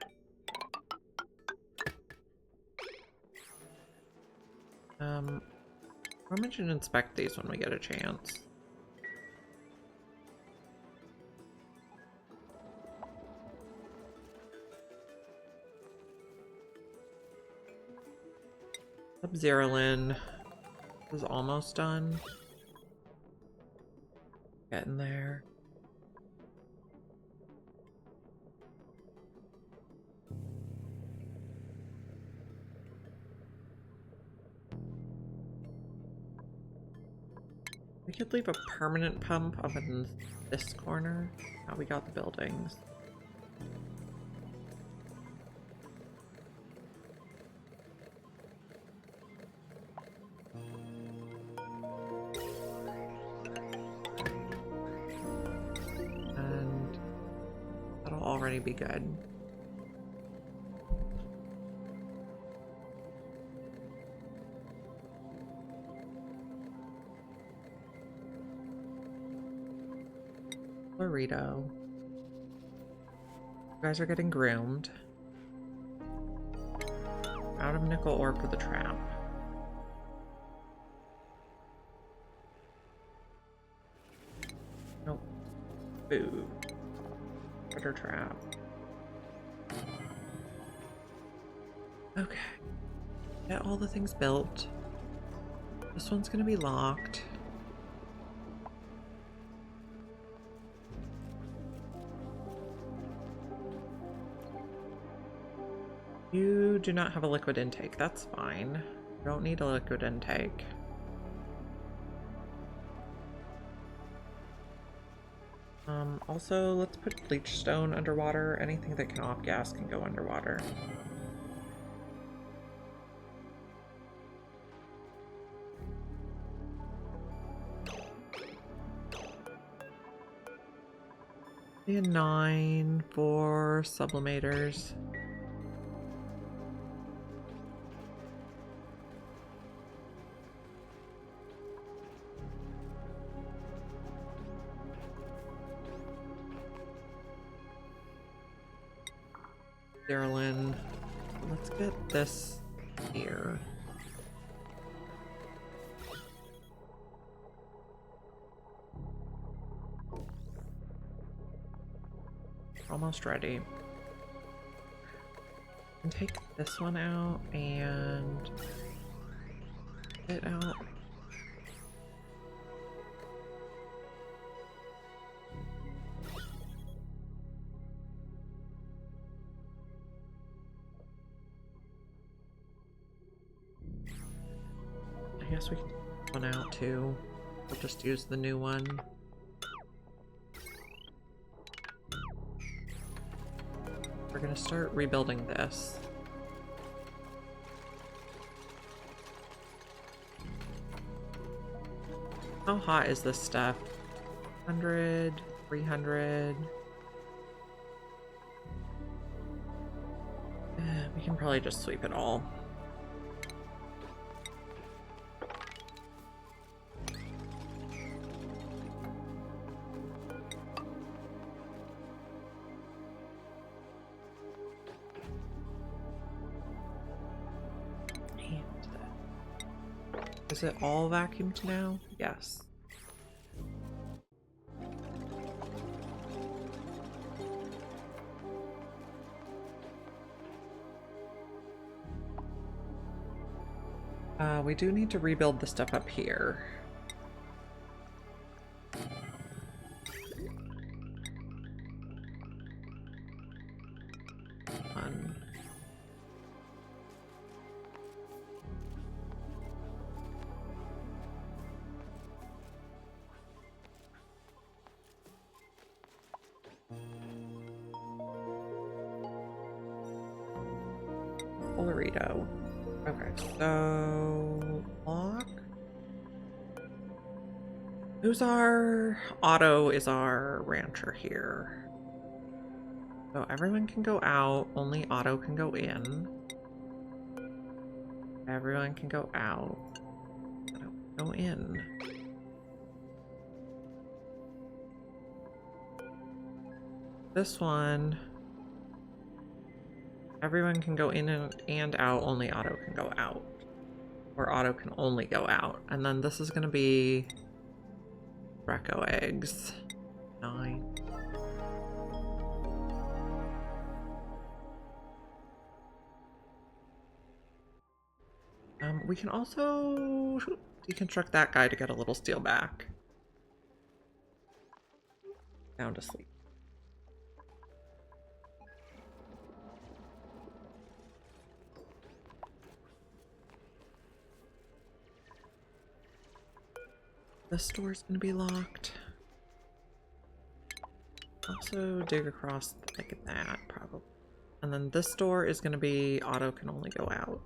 I should inspect these when we get a chance. Sub-Zerolin is almost done. Getting there. We could leave a permanent pump up in this corner. Now we got the buildings. And that'll already be good. Burrito. You guys are getting groomed. Out of nickel ore for the trap. Nope. Food. Critter trap. Okay. Get all the things built. This one's gonna be locked. You do not have a liquid intake. That's fine. You don't need a liquid intake. Also, let's put bleach stone underwater. Anything that can off gas can go underwater. And 9 for sublimators. Carolyn, let's get this here. Almost ready. And take this one out and it out. I guess we can take one out too. We'll just use the new one. We're gonna start rebuilding this. How hot is this stuff? 100, 300. We can probably just sweep it all. Is it all vacuumed now? Yes. We do need to rebuild the stuff up here. Colorado. Okay, so lock. Who's our Otto is our rancher here. So everyone can go out, only Otto can go in. Everyone can go out. Go in. This one, everyone can go in and out, only Otto can go out. Or Otto can only go out. And then this is gonna be Recco eggs. 9. We can also deconstruct that guy to get a little steel back. Down to sleep. This door's gonna be locked. Also dig across like that, probably. And then this door is gonna be Otto can only go out.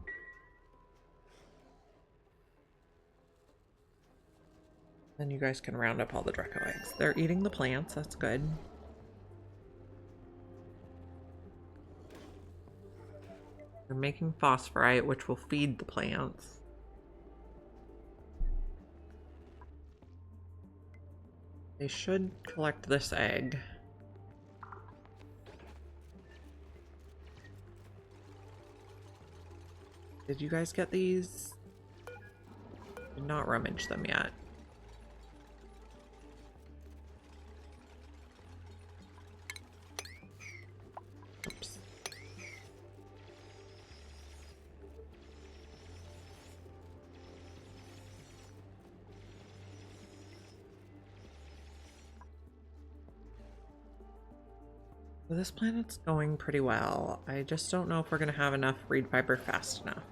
Then you guys can round up all the Draco eggs. They're eating the plants, that's good. They're making phosphorite, which will feed the plants. They should collect this egg. Did you guys get these? Did not rummage them yet. Oops. So this planet's going pretty well. I just don't know if we're going to have enough reed fiber fast enough.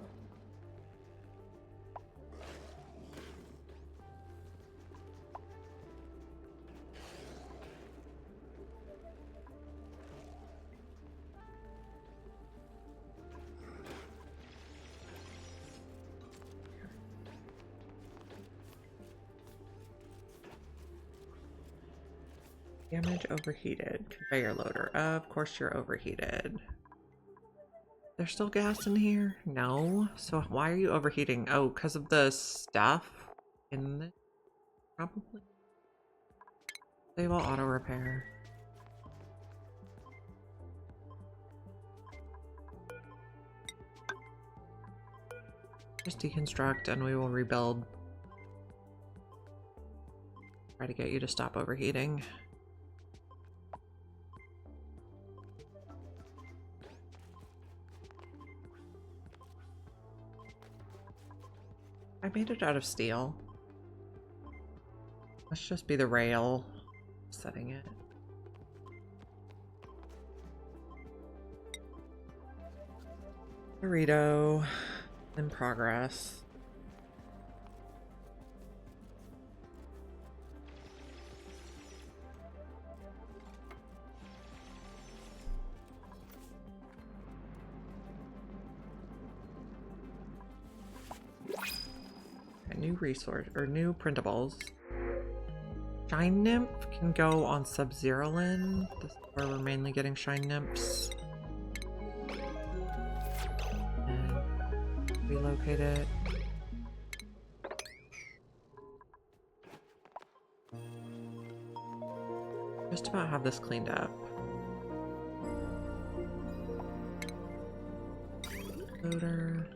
Damage overheated. Conveyor loader. Of course you're overheated. There's still gas in here? No. So why are you overheating? Oh, because of the stuff in it? Probably. Save all auto repair. Just deconstruct and we will rebuild. Try to get you to stop overheating. I made it out of steel. Let's just be the rail setting it. Burrito in progress. New resource or new printables. Shine Nymph can go on Sub-Zero-Lin. This is where we're mainly getting Shine Nymphs. And relocate it. Just about have this cleaned up. Loader.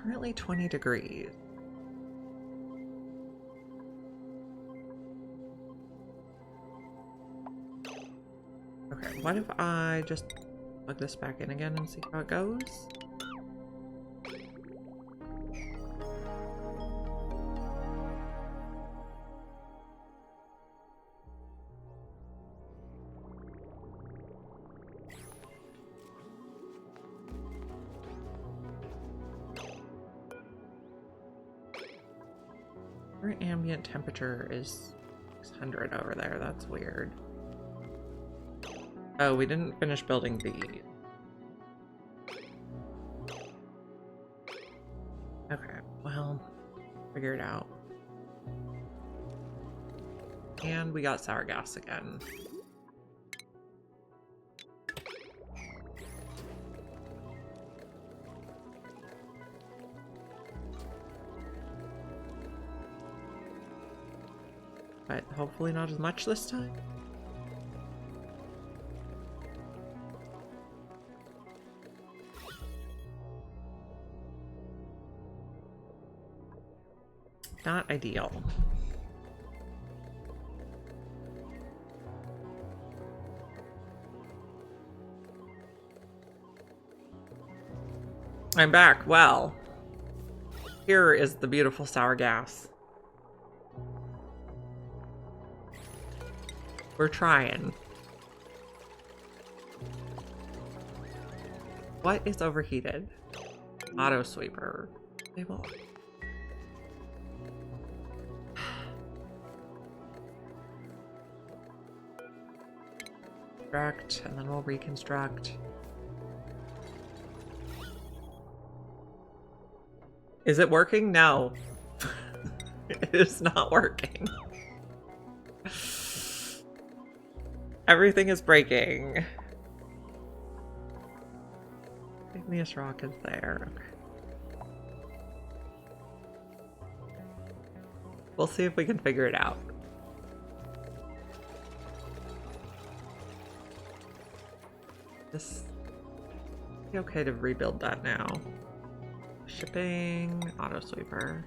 currently 20 degrees. Okay, what if I just plug this back in again and see how it goes? Current ambient temperature is 600 over there. That's weird. Oh, we didn't finish building these. Okay, well, figure it out. And we got sour gas again. But hopefully not as much this time. Not ideal. I'm back. Well, here is the beautiful sour gas. We're trying. What is overheated? Auto sweeper. Table. Construct, and then we'll reconstruct. Is it working? No. It is not working. Everything is breaking. Igneous rock is there. Okay. We'll see if we can figure it out. This be okay to rebuild that now. Shipping, auto sweeper.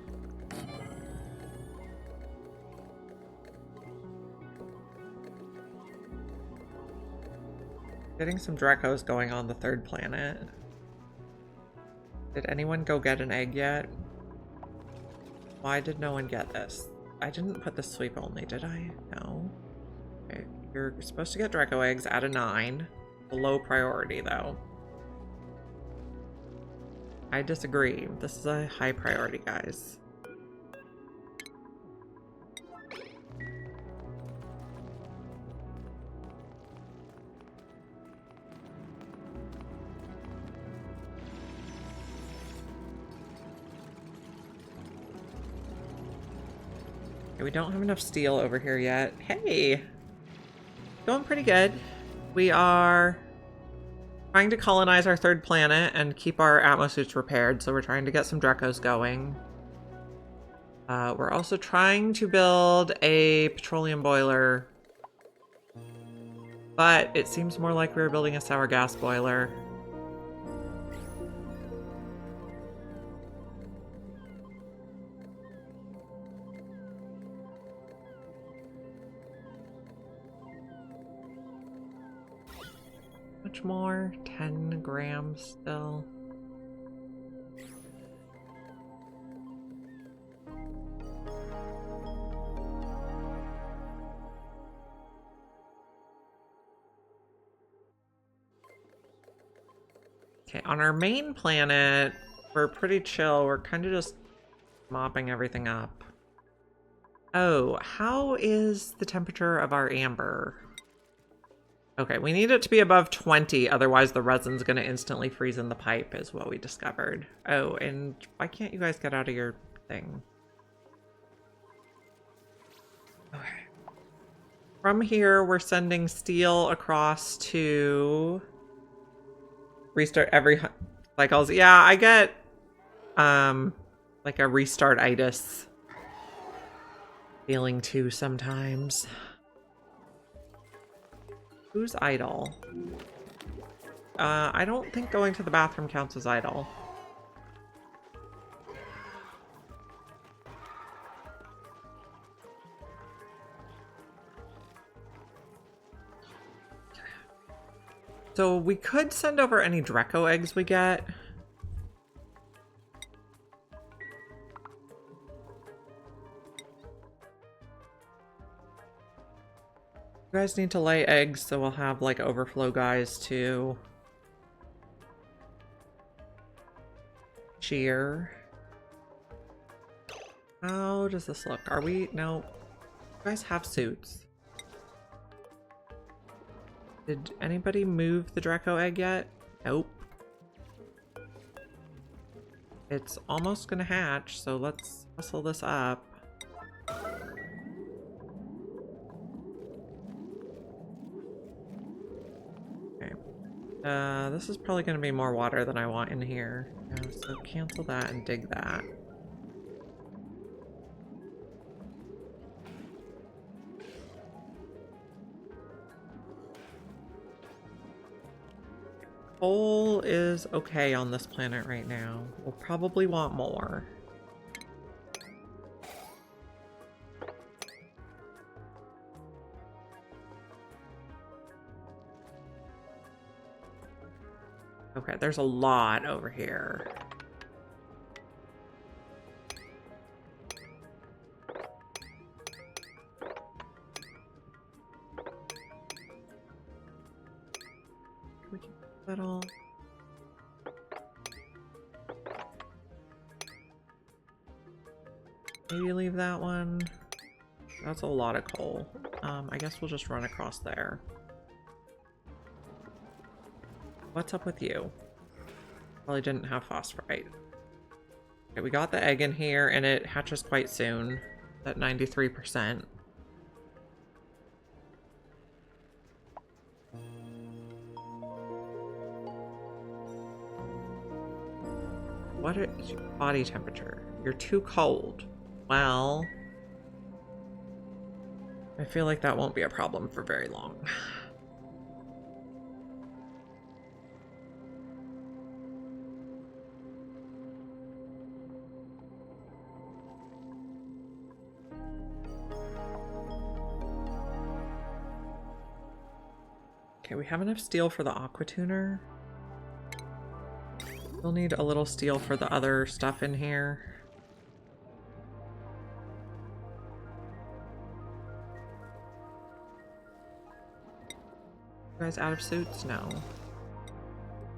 Getting some Dracos going on the third planet. Did anyone go get an egg yet? Why did no one get this? I didn't put the sweep only, did I? No. Okay, you're supposed to get Draco eggs at a 9. Low priority though. I disagree. This is a high priority, guys. Okay, we don't have enough steel over here yet. Hey! Going pretty good. We are trying to colonize our third planet and keep our atmosuits repaired, so we're trying to get some Dracos going. We're also trying to build a petroleum boiler, but it seems more like we're building a sour gas boiler. Much more? 10 grams still. Okay, on our main planet, we're pretty chill. We're kind of just mopping everything up. Oh, how is the temperature of our amber? Okay, we need it to be above 20, otherwise the resin's gonna instantly freeze in the pipe, is what we discovered. Oh, and why can't you guys get out of your thing? Okay. From here, we're sending steel across to restart every cycles. Yeah, I get like a restart-itis feeling too sometimes. Who's idle? I don't think going to the bathroom counts as idle. So we could send over any Draco eggs we get. You guys need to lay eggs, so we'll have like overflow guys to cheer. How does this look? Are we? No. You guys have suits. Did anybody move the Draco egg yet? Nope. It's almost gonna hatch, so let's hustle this up. Okay. This is probably gonna be more water than I want in here. So cancel that and dig that. Coal is okay on this planet right now. We'll probably want more. Okay, there's a lot over here. We can settle. Maybe leave that one. That's a lot of coal. I guess we'll just run across there. What's up with you? Probably didn't have phosphorite. Okay, we got the egg in here and it hatches quite soon at 93%. What is your body temperature? You're too cold. Well, I feel like that won't be a problem for very long. Okay, we have enough steel for the aqua tuner. We'll need a little steel for the other stuff in here. You guys out of suits? No.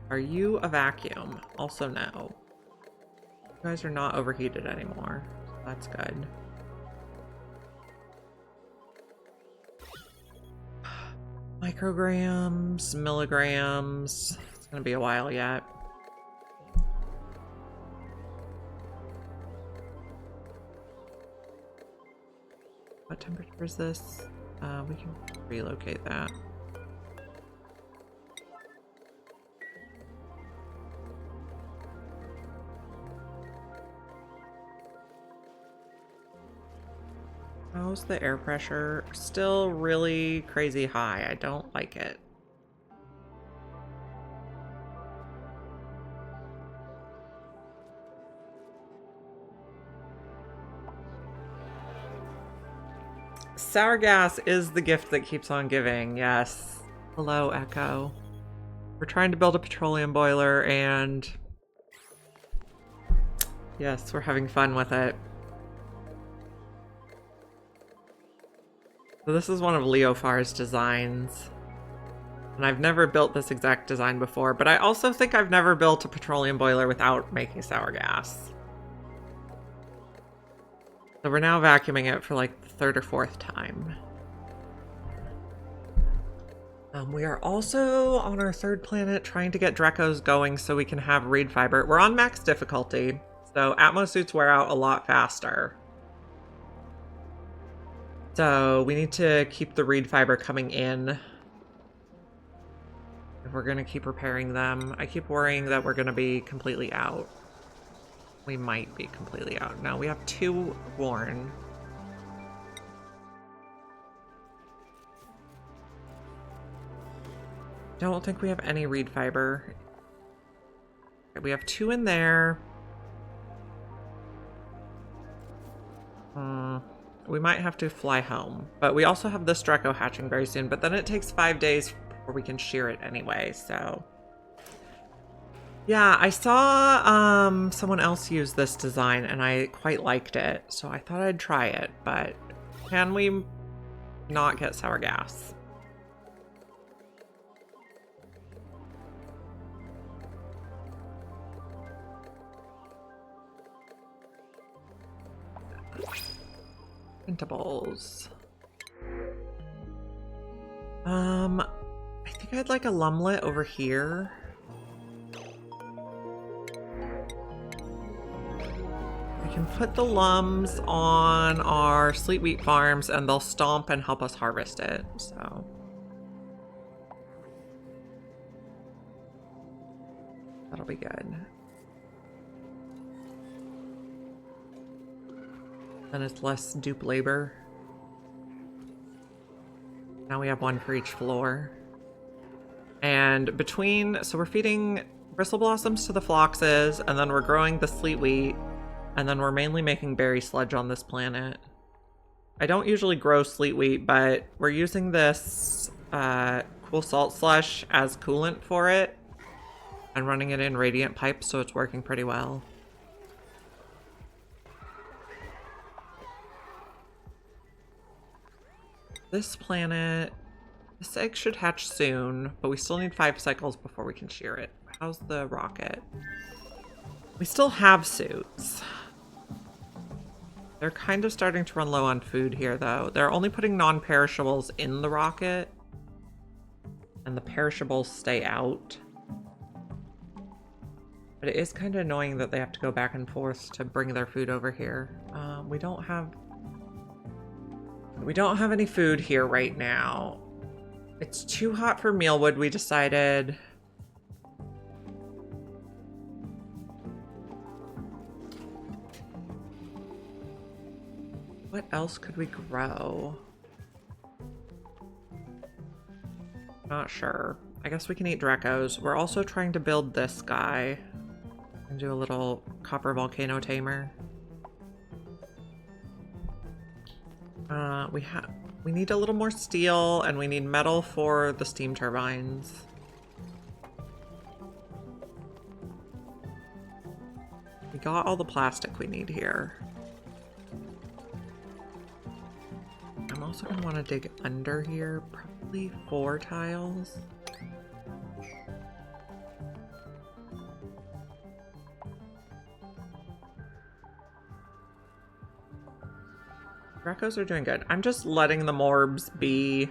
Are you a vacuum? Also no. You guys are not overheated anymore. That's good. Micrograms, milligrams. It's gonna be a while yet. What temperature is this? We can relocate that. How's the air pressure? Still really crazy high. I don't like it. Sour gas is the gift that keeps on giving. Yes. Hello, Echo. We're trying to build a petroleum boiler and yes, we're having fun with it. So this is one of Leofar's designs. And I've never built this exact design before, but I also think I've never built a petroleum boiler without making sour gas. So we're now vacuuming it for like the third or fourth time. We are also on our third planet trying to get Dracos going so we can have reed fiber. We're on max difficulty, so Atmos suits wear out a lot faster. So we need to keep the reed fiber coming in. If we're going to keep repairing them. I keep worrying that we're going to be completely out. We might be completely out. No, we have 2 worn. Don't think we have any reed fiber. Okay, we have 2 in there. We might have to fly home. But we also have this Draco hatching very soon. But then it takes 5 days or we can shear it anyway, so. Yeah, I saw someone else use this design and I quite liked it, so I thought I'd try it, but can we not get sour gas? Printables. I think I'd like a lumlet over here. We can put the lums on our sleet wheat farms and they'll stomp and help us harvest it, so. That'll be good. Then it's less dupe labor. Now we have one for each floor. And between, so we're feeding bristle blossoms to the floxes, and then we're growing the sleet wheat, and then we're mainly making berry sludge on this planet. I don't usually grow sleet wheat, but we're using this cool salt slush as coolant for it, and running it in radiant pipes, so it's working pretty well. This planet, this egg should hatch soon, but we still need 5 cycles before we can shear it. How's the rocket? We still have suits. They're kind of starting to run low on food here, though. They're only putting non-perishables in the rocket, and the perishables stay out. But it is kind of annoying that they have to go back and forth to bring their food over here. We don't have any food here right now. It's too hot for mealwood, we decided. What else could we grow? Not sure. I guess we can eat Drecos. We're also trying to build this guy and do a little copper volcano tamer. We need a little more steel, and we need metal for the steam turbines. We got all the plastic we need here. I'm also going to want to dig under here, probably 4 tiles. Drecos are doing good. I'm just letting the morbs be.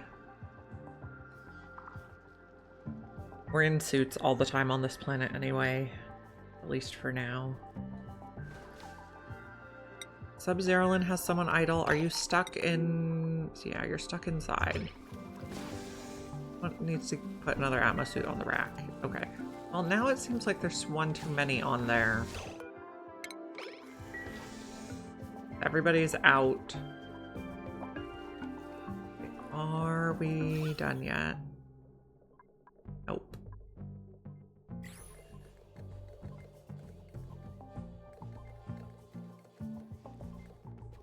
We're in suits all the time on this planet anyway, at least for now. Sub-Zerolin has someone idle. Are you stuck in... Yeah, you're stuck inside. What needs to put another Atmos suit on the rack? Okay. Well, now it seems like there's one too many on there. Everybody's out. Are we done yet? Nope.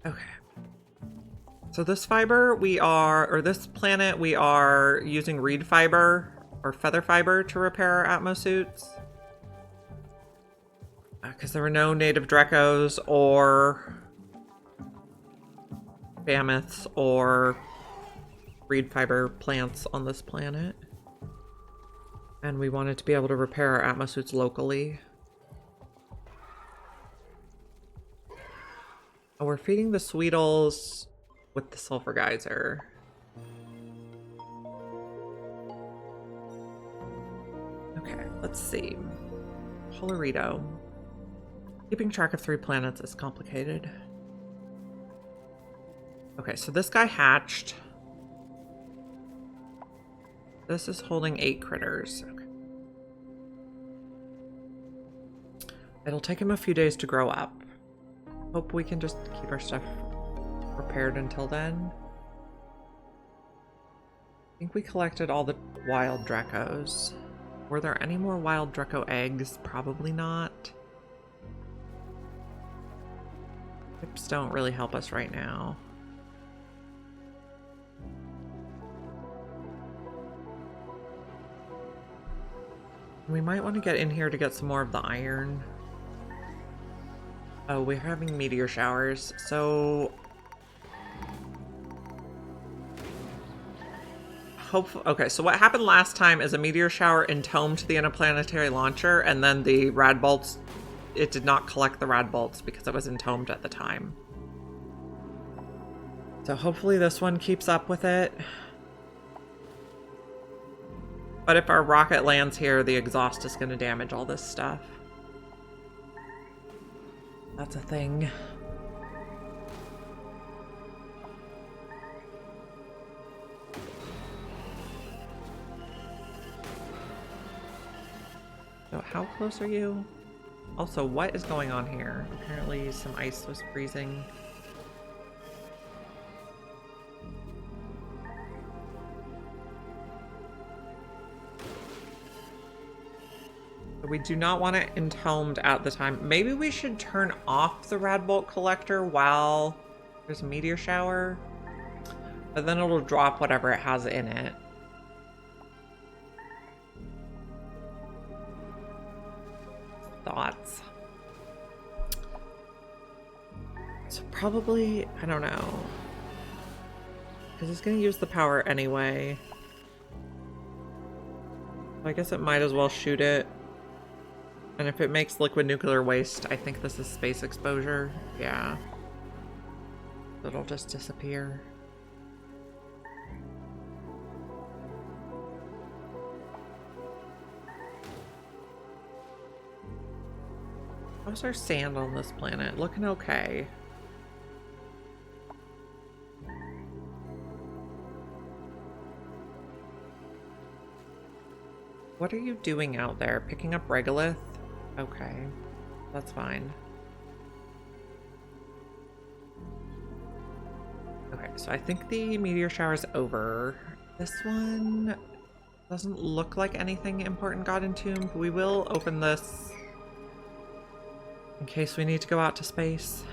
Okay. So this fiber this planet we are using reed fiber or feather fiber to repair our Atmos suits. Because there were no native Drecos or mammoths or reed fiber plants on this planet. And we wanted to be able to repair our Atmos suits locally. Oh, we're feeding the Sweetles with the sulfur geyser. Okay, let's see. Polarito. Keeping track of 3 planets is complicated. Okay, so this guy hatched. This is holding 8 critters. Okay. It'll take him a few days to grow up. Hope we can just keep our stuff prepared until then. I think we collected all the wild Drecos. Were there any more wild Dreco eggs? Probably not. Chips don't really help us right now. We might want to get in here to get some more of the iron. Oh, we're having meteor showers, so... Okay, so what happened last time is a meteor shower entombed the interplanetary launcher, and then the rad bolts, it did not collect the rad bolts because it was entombed at the time. So hopefully this one keeps up with it. But if our rocket lands here, the exhaust is going to damage all this stuff. That's a thing. So how close are you? Also, what is going on here? Apparently some ice was freezing. We do not want it entombed at the time. Maybe we should turn off the rad bolt collector while there's a meteor shower. But then it'll drop whatever it has in it. Thoughts? So probably, I don't know. Because it's going to use the power anyway. I guess it might as well shoot it. And if it makes liquid nuclear waste, I think this is space exposure. Yeah. It'll just disappear. How's our sand on this planet? Looking okay. What are you doing out there? Picking up regolith? Okay, that's fine. Okay, so I think the meteor shower is over. This one doesn't look like anything important got entombed. We will open this in case we need to go out to space.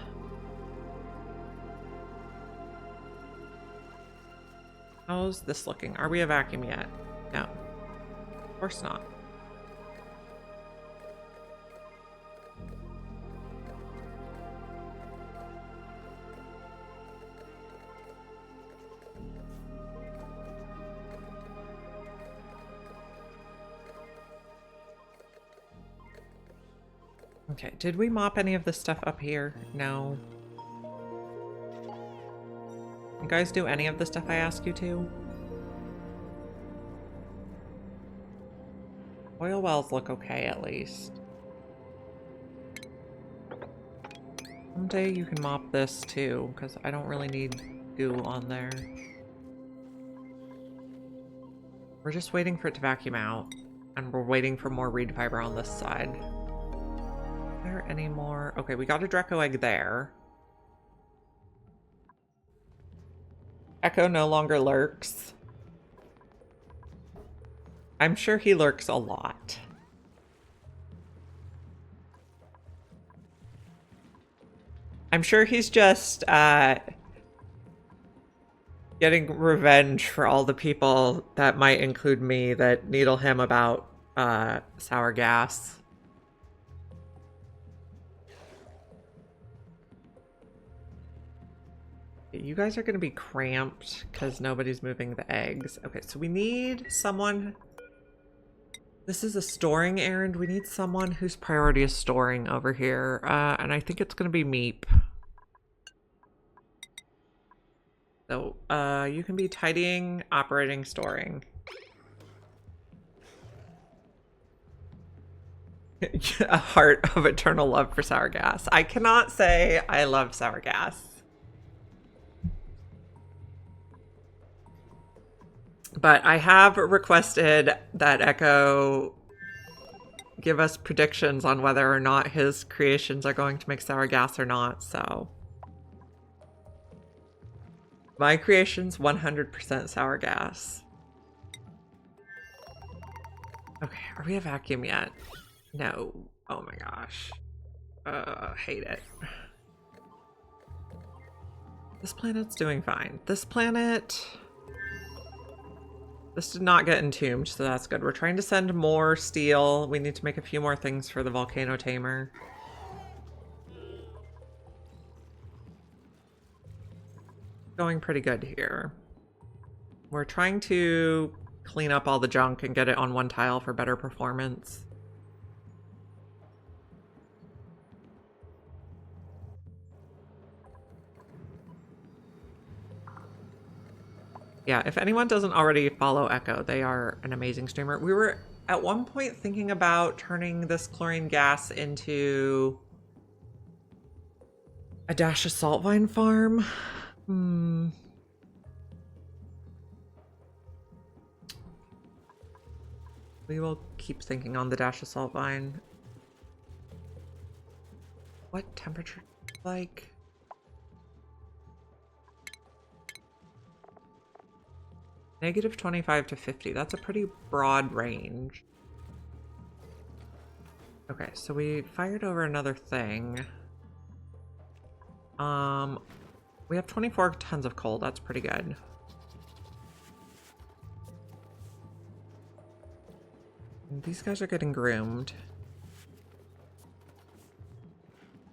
How's this looking? Are we a vacuum yet? No. Of course not. Okay, did we mop any of this stuff up here? No. You guys do any of the stuff I ask you to? Oil wells look okay, at least. Someday you can mop this too, because I don't really need goo on there. We're just waiting for it to vacuum out, and we're waiting for more reed fiber on this side. Are there any more? Okay, we got a Draco egg there. Echo no longer lurks. I'm sure he lurks a lot. I'm sure he's just getting revenge for all the people that might include me that needle him about sour gas. You guys are going to be cramped because nobody's moving the eggs. Okay, so we need someone... This is a storing errand. We need someone whose priority is storing over here. And I think it's going to be Meep. So, you can be tidying, operating, storing. A heart of eternal love for sour gas. I cannot say I love sour gas. But I have requested that Echo give us predictions on whether or not his creations are going to make sour gas or not, so. My creation's 100% sour gas. Okay, are we a vacuum yet? No. Oh my gosh. Hate it. This planet's doing fine. This planet... This did not get entombed, so that's good. We're trying to send more steel. We need to make a few more things for the volcano tamer. Going pretty good here. We're trying to clean up all the junk and get it on one tile for better performance. Yeah, if anyone doesn't already follow Echo, they are an amazing streamer. We were at one point thinking about turning this chlorine gas into a dash of salt vine farm. We will keep thinking on the dash of salt vine. What temperature like? Negative 25 to 50. That's a pretty broad range. Okay, so we fired over another thing. We have 24 tons of coal. That's pretty good. And these guys are getting groomed.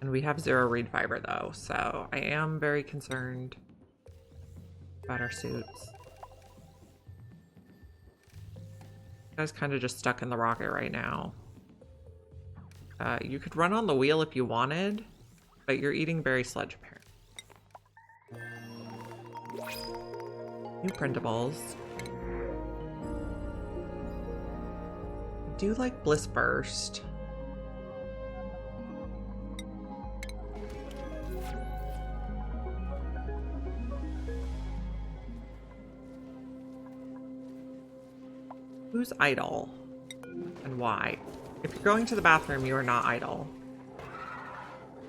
And we have 0 reed fiber though, so I am very concerned about our suits. You guys kind of just stuck in the rocket right now. You could run on the wheel if you wanted, but you're eating berry sludge apparently. New printables. I do like Bliss Burst. Who's idle? And why? If you're going to the bathroom, you are not idle.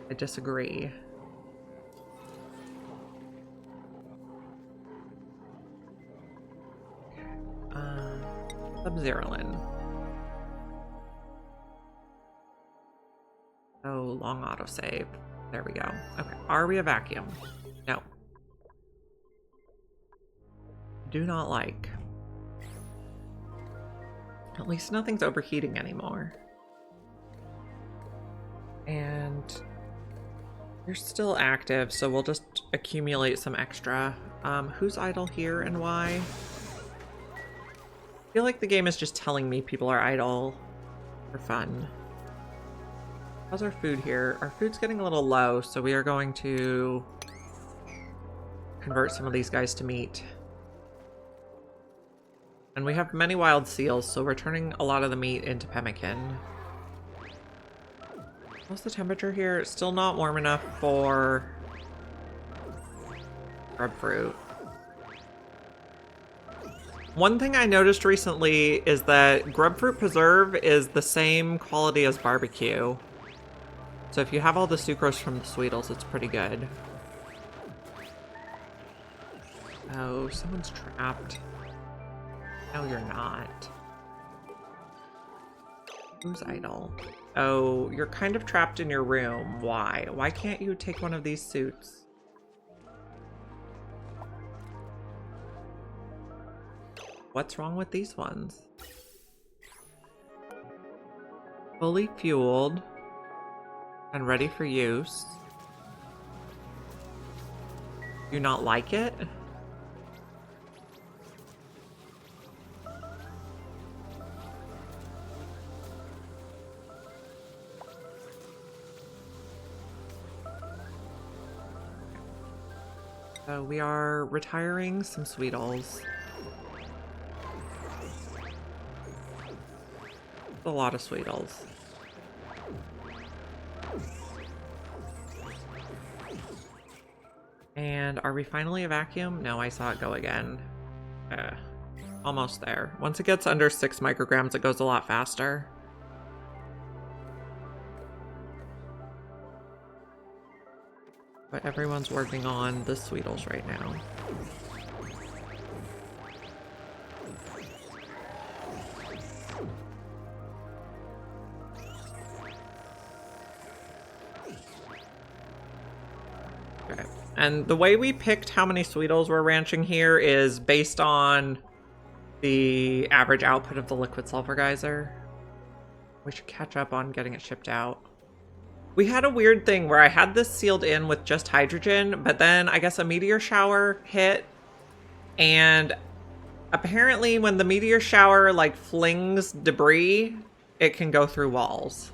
I disagree. Sub-Zerolin. Oh, long autosave. There we go. Okay, are we a vacuum? No. Do not like. At least nothing's overheating anymore. And you're still active, so we'll just accumulate some extra. Who's idle here and why? I feel like the game is just telling me people are idle for fun. How's our food here? Our food's getting a little low, so we are going to convert some of these guys to meat. And we have many wild seals, so we're turning a lot of the meat into pemmican. What's the temperature here? It's still not warm enough for grubfruit. One thing I noticed recently is that grubfruit preserve is the same quality as barbecue. So if you have all the sucrose from the Sweetles, it's pretty good. Oh, someone's trapped. No, you're not. Who's idle? Oh, you're kind of trapped in your room. Why? Why can't you take one of these suits? What's wrong with these ones? Fully fueled and ready for use. Do you not like it? So we are retiring some Sweetles. A lot of Sweetles. And are we finally a vacuum? No, I saw it go again. Almost there. Once it gets under 6 micrograms, it goes a lot faster. But everyone's working on the Sweetles right now. Okay. And the way we picked how many Sweetles we're ranching here is based on the average output of the liquid sulfur geyser. We should catch up on getting it shipped out. We had a weird thing where I had this sealed in with just hydrogen, but then I guess a meteor shower hit, and apparently when the meteor shower like flings debris, it can go through walls.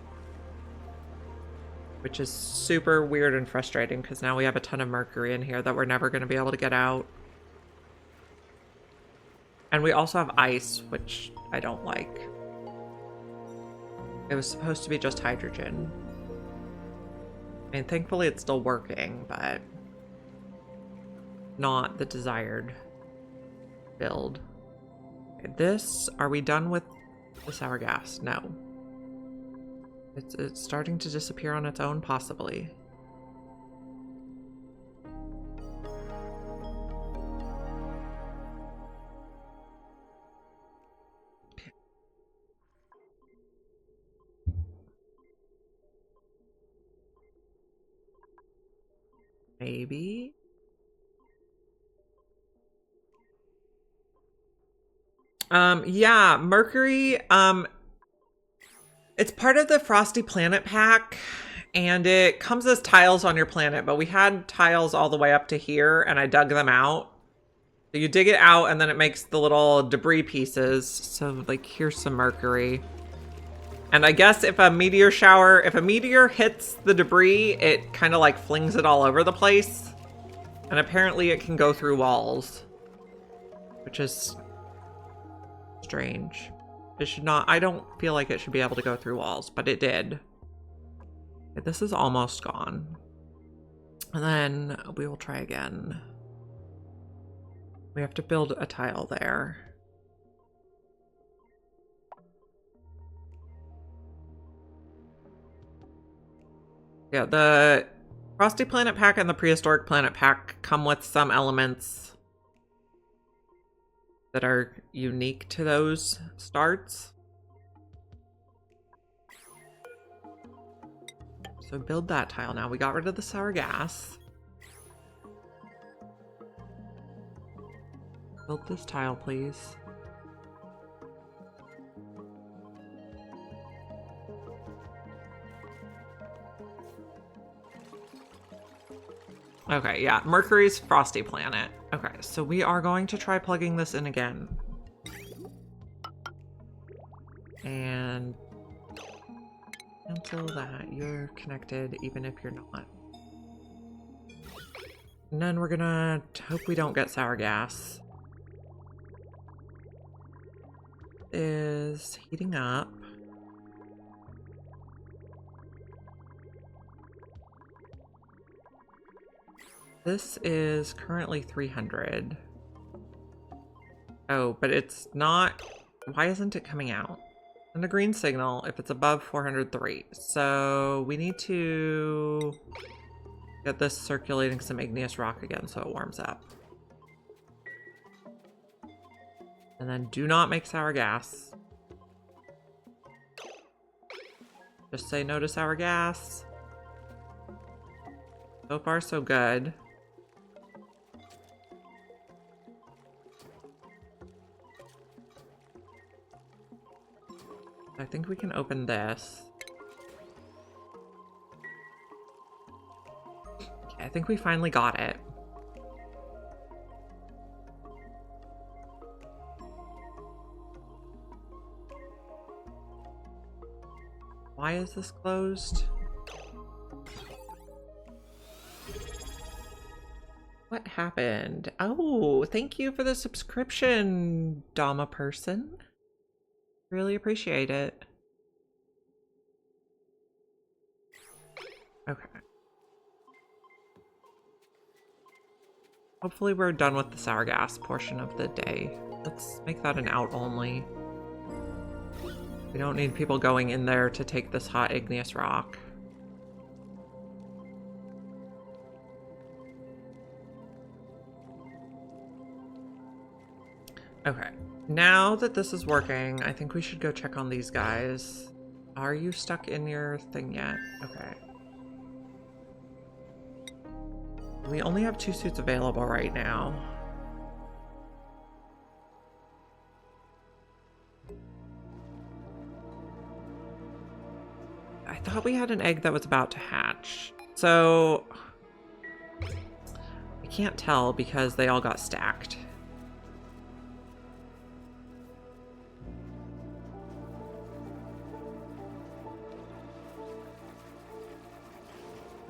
Which is super weird and frustrating because now we have a ton of mercury in here that we're never going to be able to get out. And we also have ice, which I don't like. It was supposed to be just hydrogen. I mean, thankfully it's still working, but not the desired build. Okay, this, are we done with the sour gas? No. It's starting to disappear on its own, possibly. Maybe. Yeah, Mercury, it's part of the Frosty Planet pack, and it comes as tiles on your planet, but we had tiles all the way up to here, and I dug them out. So you dig it out, and then it makes the little debris pieces. So, like, here's some mercury. And I guess if a meteor hits the debris, it kind of, like, flings it all over the place. And apparently it can go through walls, which is strange. It should not, I don't feel like it should be able to go through walls, but it did. Okay, this is almost gone. And then we will try again. We have to build a tile there. Yeah, the Frosty Planet Pack and the Prehistoric Planet Pack come with some elements that are unique to those starts. So build that tile now. We got rid of the sour gas. Build this tile, please. Okay, yeah, Mercury's Frosty Planet. Okay, so we are going to try plugging this in again. And cancel that. You're connected even if you're not. And then we're gonna hope we don't get sour gas. Is heating up. This is currently 300. Oh, but it's not. Why isn't it coming out? And a green signal if it's above 403. So we need to get this circulating some igneous rock again so it warms up. And then do not make sour gas. Just say no to sour gas. So far, so good. I think we can open this. Okay, I think we finally got it. Why is this closed? What happened? Oh, thank you for the subscription, Dama person. Really appreciate it. Okay. Hopefully we're done with the sour gas portion of the day. Let's make that an out only. We don't need people going in there to take this hot igneous rock. Okay. Now that this is working, I think we should go check on these guys. Are you stuck in your thing yet? Okay. We only have 2 suits available right now. thought we had an egg that was about to hatch. So I can't tell because they all got stacked.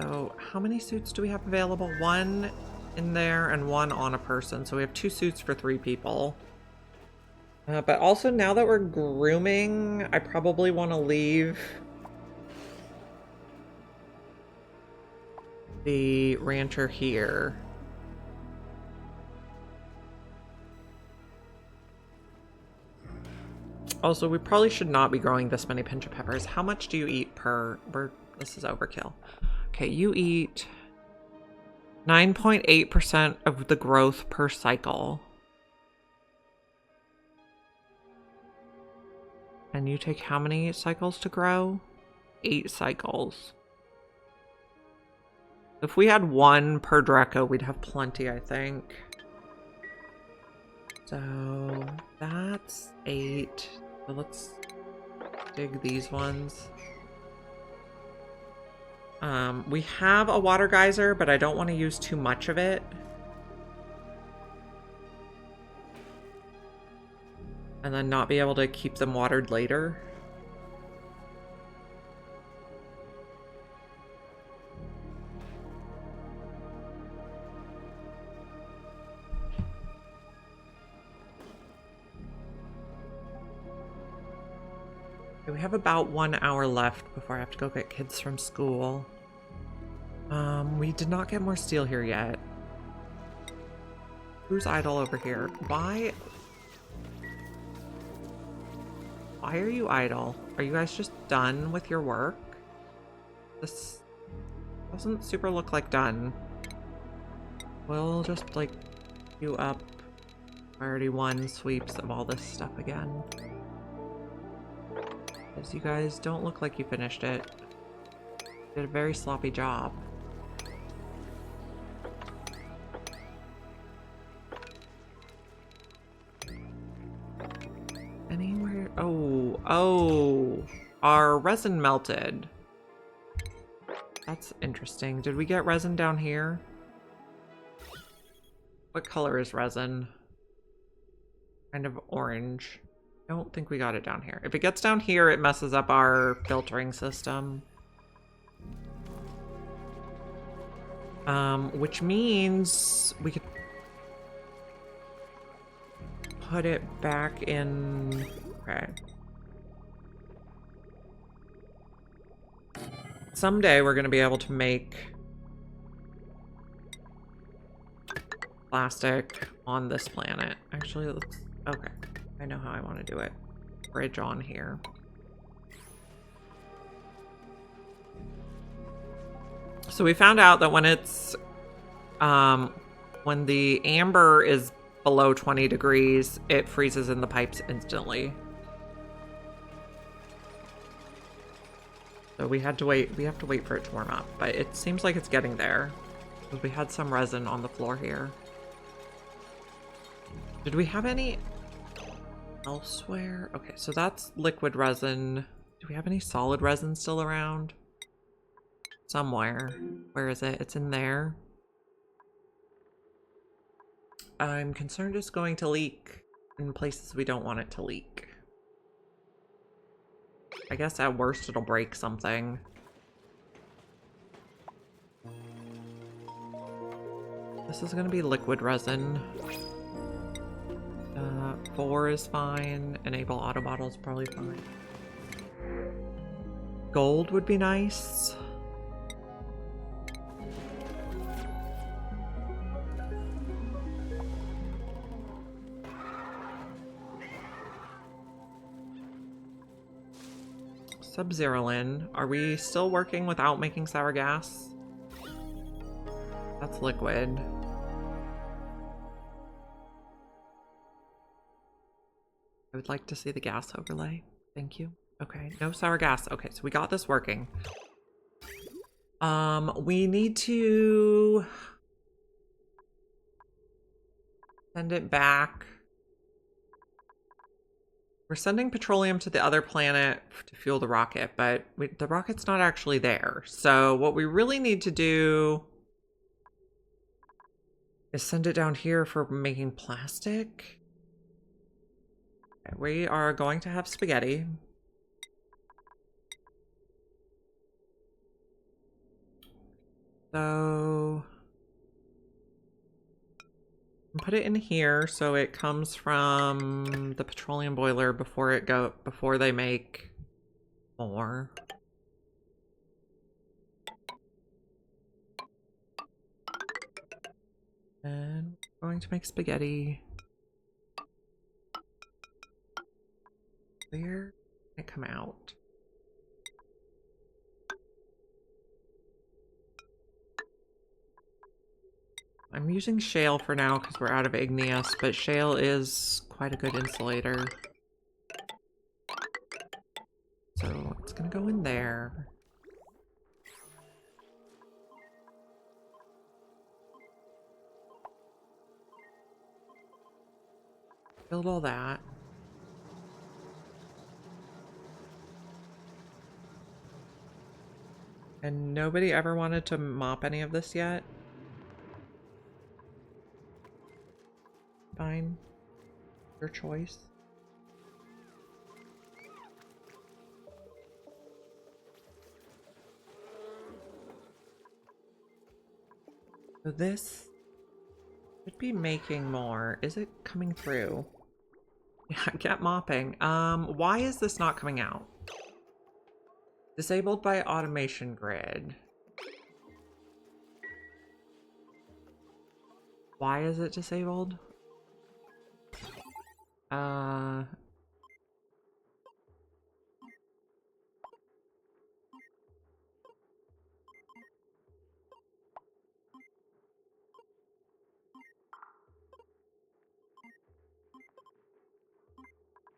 So how many suits do we have available? One in there and one on a person. So we have 2 suits for 3 people. But also now that we're grooming, I probably want to leave the rancher here. Also, we probably should not be growing this many pinch of peppers. How much do you eat per... This is overkill. Okay, you eat 9.8% of the growth per cycle. And you take how many cycles to grow? 8 cycles. If we had 1 per Draco, we'd have plenty, I think. So that's 8. So let's dig these ones. We have a water geyser, but I don't want to use too much of it. And then not be able to keep them watered later. Okay, we have about 1 hour left before I have to go get kids from school. We did not get more steel here yet. Who's idle over here? Why are you idle? Are you guys just done with your work? This doesn't super look like done. We'll just like queue up priority 1 sweeps of all this stuff again. Because you guys don't look like you finished it. You did a very sloppy job. Anywhere? Oh, our resin melted. That's interesting. Did we get resin down here? What color is resin? Kind of orange. I don't think we got it down here. If it gets down here, it messes up our filtering system. Which means we could put it back in... Okay. Someday we're going to be able to make plastic on this planet. Actually, let's... Okay. I know how I want to do it. Bridge on here. So we found out that when it's... when the amber is below 20 degrees, it freezes in the pipes instantly. So we had to wait. We have to wait for it to warm up, but it seems like it's getting there. Because we had some resin on the floor here. Did we have any elsewhere? Okay, so that's liquid resin. Do we have any solid resin still around? Somewhere. Where is it? It's in there. I'm concerned it's going to leak in places we don't want it to leak. I guess at worst it'll break something. This is gonna be liquid resin. 4 is fine. Enable auto bottle is probably fine. Gold would be nice. Sub-Zerolin. Are we still working without making sour gas? That's liquid. I would like to see the gas overlay. Thank you. Okay, no sour gas. Okay, so we got this working. We need to send it back. We're sending petroleum to the other planet to fuel the rocket, but the rocket's not actually there. So what we really need to do is send it down here for making plastic. Okay, we are going to have spaghetti. So put it in here so it comes from the petroleum boiler before they make more. And we're going to make spaghetti. Where can it come out? I'm using shale for now because we're out of igneous, but shale is quite a good insulator. So it's gonna go in there. Build all that. And nobody ever wanted to mop any of this yet? Fine. Your choice. So this should be making more. Is it coming through? Yeah, get mopping. Why is this not coming out? Disabled by automation grid. Why is it disabled?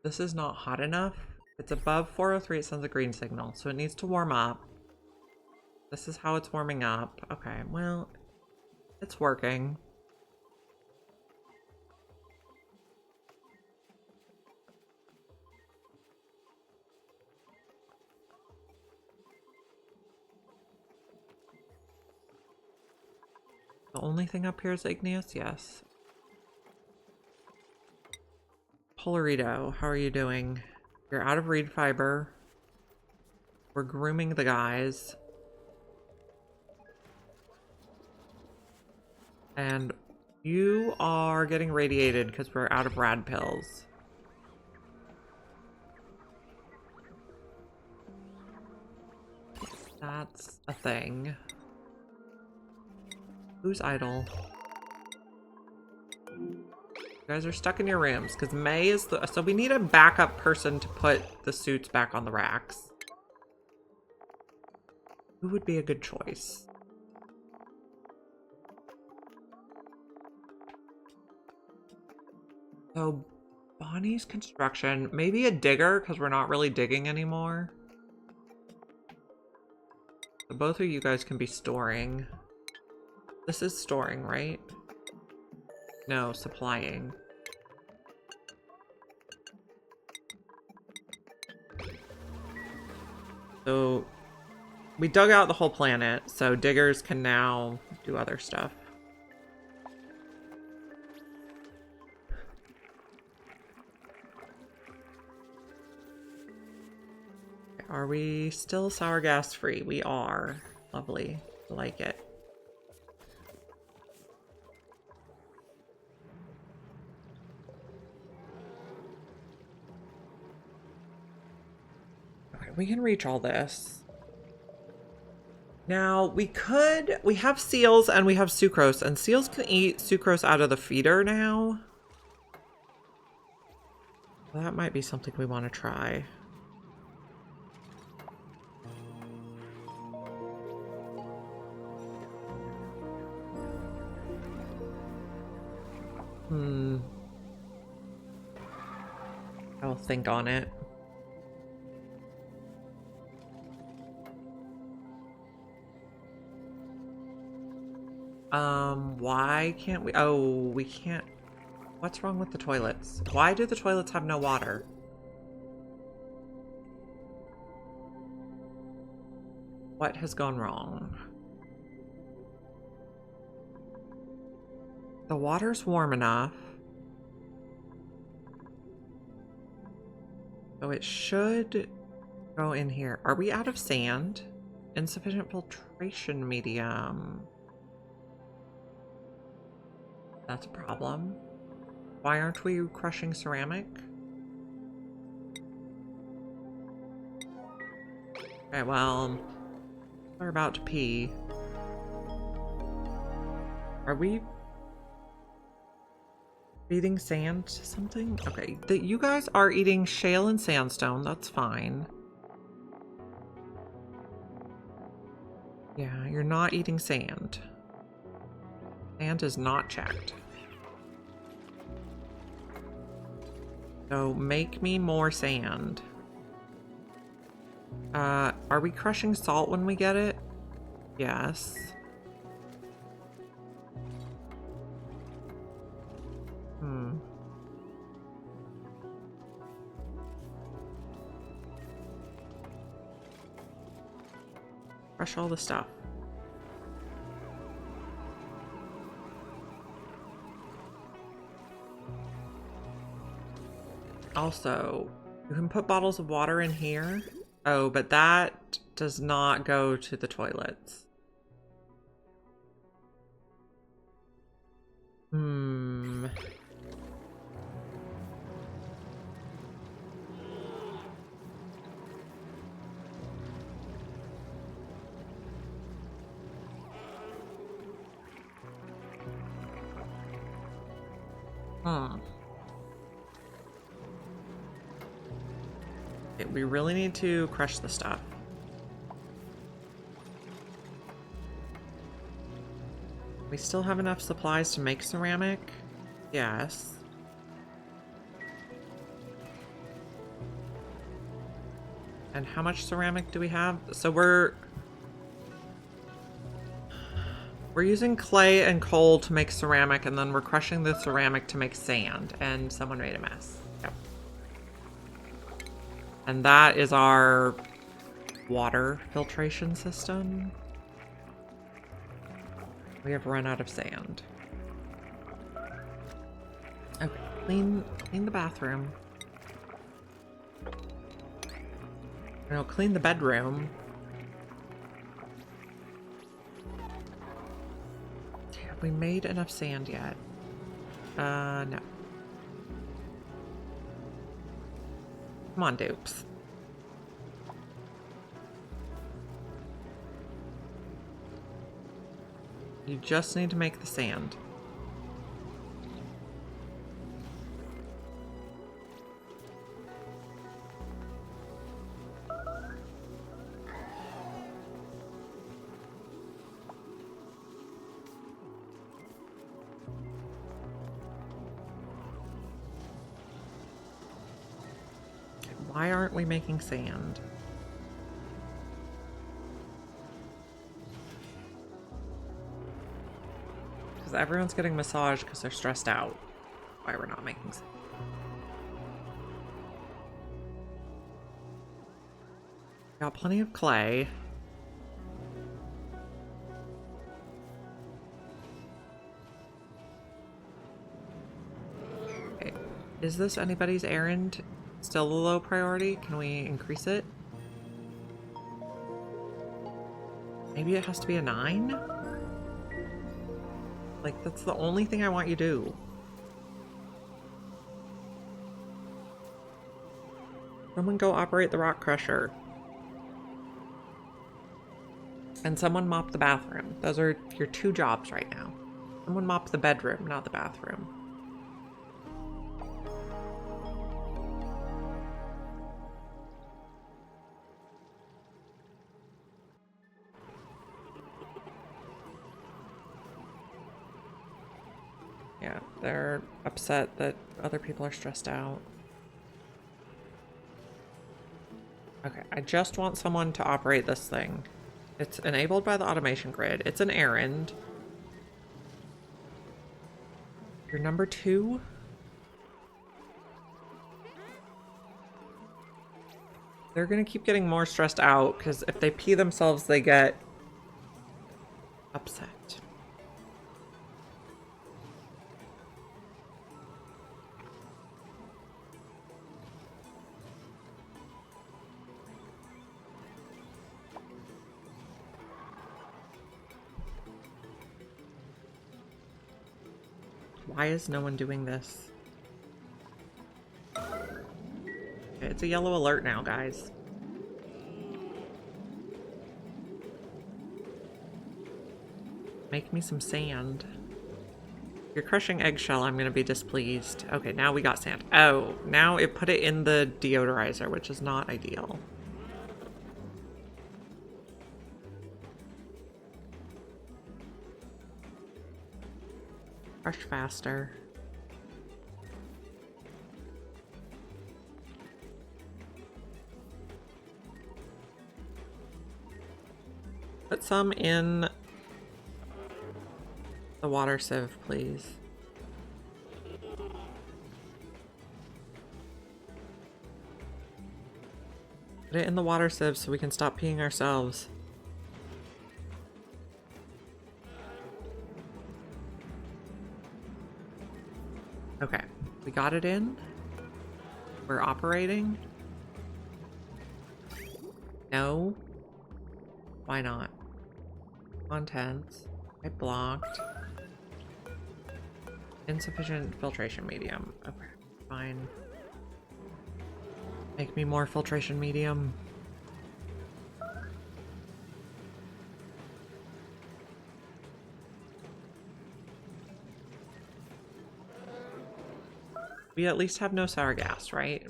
This is not hot enough. It's above 403, it sends a green signal, so it needs to warm up. This is how it's warming up. Okay, well, it's working. The only thing up here is igneous? Yes. Polarito, how are you doing? You're out of reed fiber. We're grooming the guys. And you are getting radiated because we're out of rad pills. That's a thing. Who's idle? You guys are stuck in your rooms because May is the... So we need a backup person to put the suits back on the racks. Who would be a good choice? So Bonnie's construction. Maybe a digger because we're not really digging anymore. So both of you guys can be storing. This is storing, right? No, supplying. So we dug out the whole planet, so diggers can now do other stuff. Are we still sour gas free? We are. Lovely. I like it. We can reach all this. Now, we have seals and we have sucrose, and seals can eat sucrose out of the feeder now. Well, that might be something we want to try. I will think on it. Why can't we? Oh, we can't. What's wrong with the toilets? Why do the toilets have no water? What has gone wrong? The water's warm enough. So it should go in here. Are we out of sand? Insufficient filtration medium. That's a problem. Why aren't we crushing ceramic? Okay, well, we're about to pee. Are we feeding sand to something? Okay, you guys are eating shale and sandstone. That's fine. Yeah, you're not eating sand. Sand is not checked. So make me more sand. Are we crushing salt when we get it? Yes. Crush all the stuff. Also, you can put bottles of water in here. Oh, but that does not go to the toilets. Okay, we really need to crush the stuff. We still have enough supplies to make ceramic? Yes. And how much ceramic do we have? So we're using clay and coal to make ceramic, and then we're crushing the ceramic to make sand, and someone made a mess. Yep. And that is our water filtration system. We have run out of sand. Okay, clean the bathroom. No, clean the bedroom. Have we made enough sand yet? No. Come on, dupes. You just need to make the sand. Why aren't we making sand? Because everyone's getting massaged because they're stressed out. Why we're not making sand. Got plenty of clay. Okay. Is this anybody's errand? Still a low priority? Can we increase it? Maybe it has to be a 9? Like, that's the only thing I want you to do. Someone go operate the rock crusher. And someone mop the bathroom. Those are your 2 jobs right now. Someone mop the bedroom, not the bathroom. Yeah, they're upset that other people are stressed out. Okay, I just want someone to operate this thing. It's enabled by the automation grid. It's an errand. You're number 2? They're gonna keep getting more stressed out because if they pee themselves, they get upset. Why is no one doing this? Okay, it's a yellow alert now, guys. Make me some sand. If you're crushing eggshell, I'm gonna be displeased. Okay, now we got sand. Oh, now it put it in the deodorizer, which is not ideal. Crush faster. Put some in the water sieve, please. Put it in the water sieve so we can stop peeing ourselves. Okay, we got it in. We're operating. No. Why not? Contents. I blocked. Insufficient filtration medium. Okay, fine. Make me more filtration medium. We at least have no sour gas, right?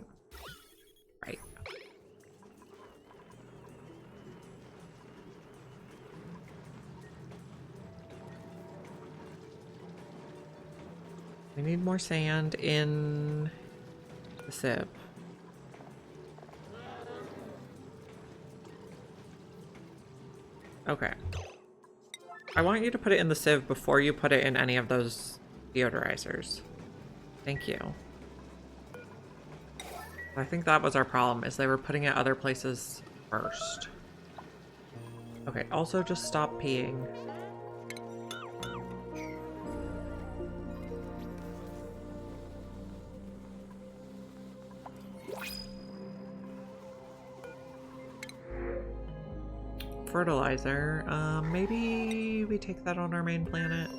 Right. We need more sand in the sieve. Okay. I want you to put it in the sieve before you put it in any of those deodorizers. Thank you. I think that was our problem, is they were putting it other places first. Okay, also just stop peeing. Fertilizer. Maybe we take that on our main planet.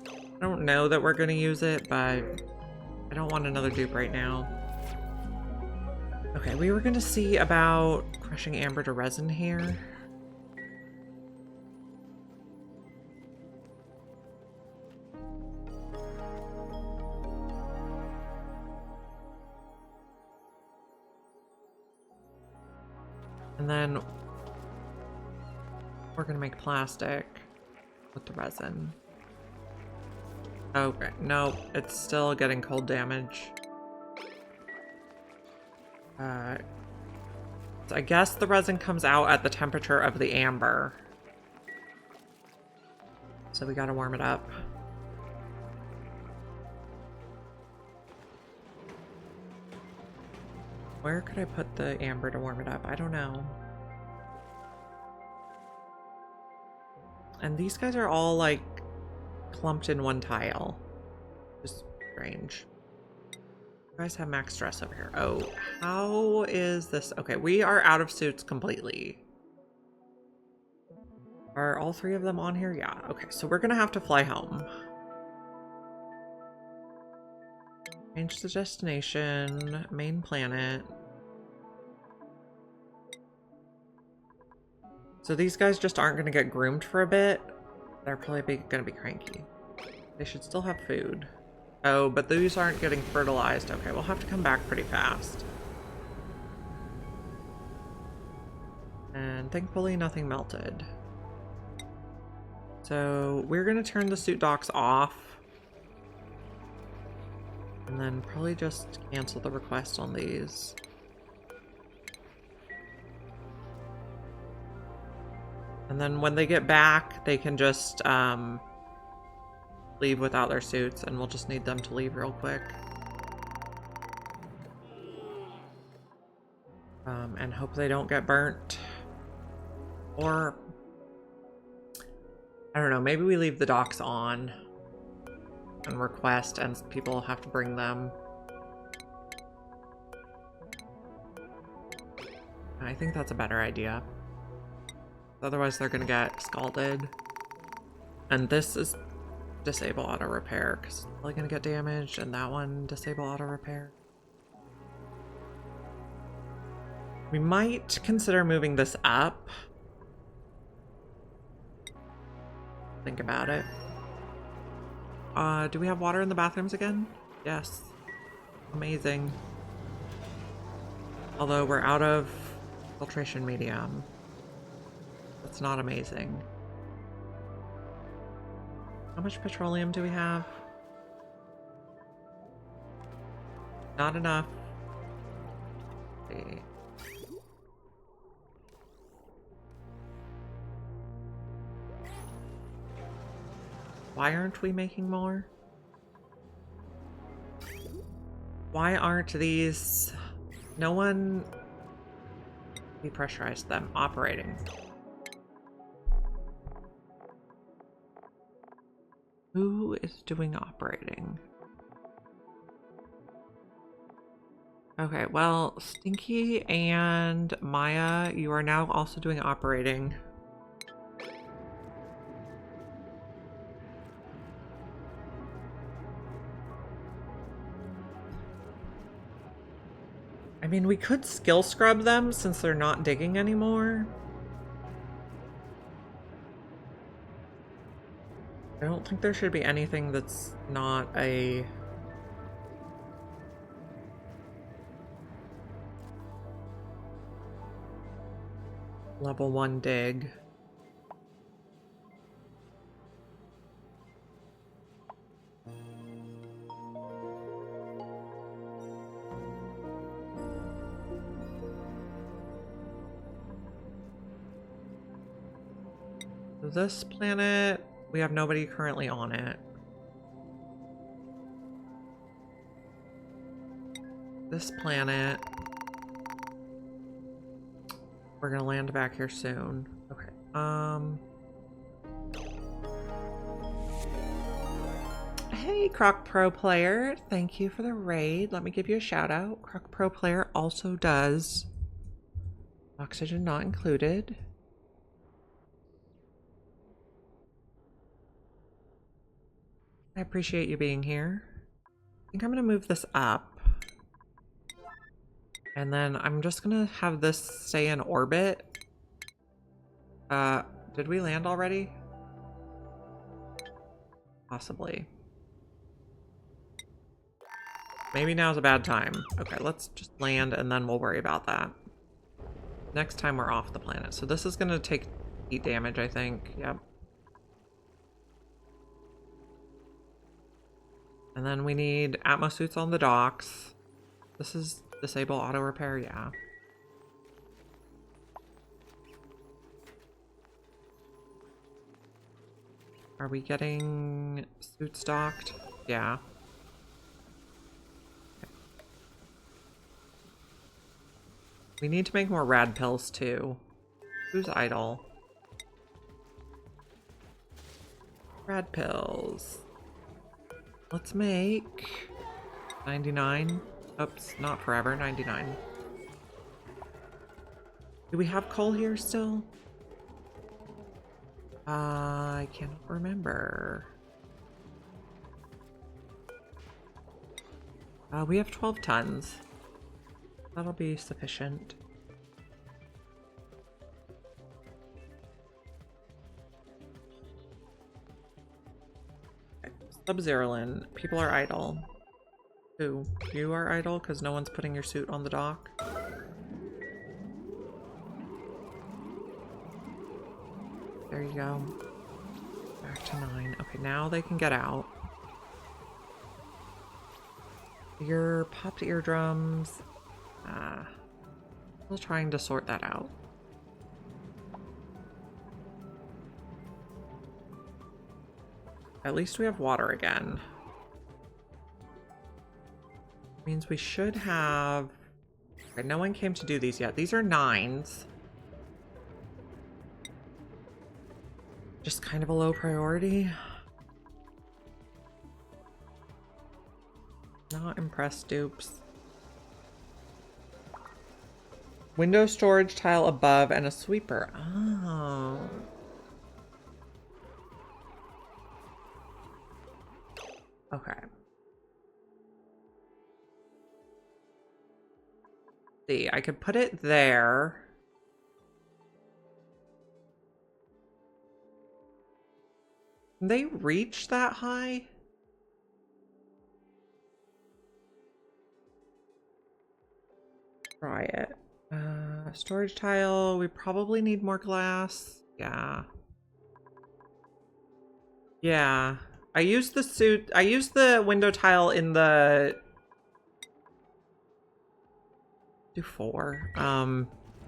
I don't know that we're gonna use it, but I don't want another dupe right now. Okay, we were gonna see about crushing amber to resin here. And then we're gonna make plastic with the resin. Okay, no, it's still getting cold damage. So I guess the resin comes out at the temperature of the amber. So we gotta warm it up. Where could I put the amber to warm it up? I don't know. And these guys are all like clumped in one tile. Just strange. You guys have max stress over here. Oh, how is this? Okay, we are out of suits completely. Are all three of them on here? Yeah. Okay, so we're gonna have to fly home. Change the destination, main planet. So these guys just aren't gonna get groomed for a bit. They're probably gonna be cranky. They should still have food. Oh, but these aren't getting fertilized. Okay, we'll have to come back pretty fast. And thankfully nothing melted. So we're gonna turn the suit docks off. And then probably just cancel the request on these. And then when they get back, they can just leave without their suits, and we'll just need them to leave real quick. And hope they don't get burnt. Or, I don't know, maybe we leave the docks on and request and people have to bring them. I think that's a better idea. Otherwise they're gonna get scalded. And this is disable auto repair because it's probably gonna get damaged, and that one disable auto repair. We might consider moving this up. Think about it. Do we have water in the bathrooms again? Yes. Amazing. Although we're out of filtration medium. That's not amazing. How much petroleum do we have? Not enough. Let's see. Why aren't we making more? Why aren't these... No one... Depressurized them. Operating. Who is doing operating? Okay, well, Stinky and Maya, you are now also doing operating. I mean, we could skill scrub them since they're not digging anymore. I don't think there should be anything that's not a... level 1 dig. This planet, we have nobody currently on it. This planet, we're gonna land back here soon. Okay. Hey, Croc Pro Player. Thank you for the raid. Let me give you a shout out. Croc Pro Player also does oxygen not included. I appreciate you being here. I think I'm gonna move this up. And then I'm just gonna have this stay in orbit. Did we land already? Possibly. Maybe now's a bad time. Okay, let's just land and then we'll worry about that. Next time we're off the planet. So this is gonna take heat damage, I think. Yep. And then we need Atmos suits on the docks. This is disable auto repair, yeah. Are we getting suits docked? Yeah. Okay. We need to make more rad pills too. Who's idle? Rad pills. Let's make 99. Oops, not forever, 99. Do we have coal here still? I can't remember. We have 12 tons. That'll be sufficient. Sub-Zerlin, people are idle. Who? You are idle because no one's putting your suit on the dock? There you go. Back to 9. Okay, now they can get out. Your popped eardrums. Still trying to sort that out. At least we have water again. Means we should have Okay, no one came to do these yet. These are 9s. Just kind of a low priority. Not impressed, dupes. Window storage tile above and a sweeper. Oh. Okay. See, I could put it there. Can they reach that high? Try it. Storage tile. We probably need more glass. Yeah. Yeah. I used the window tile in the... Do 4.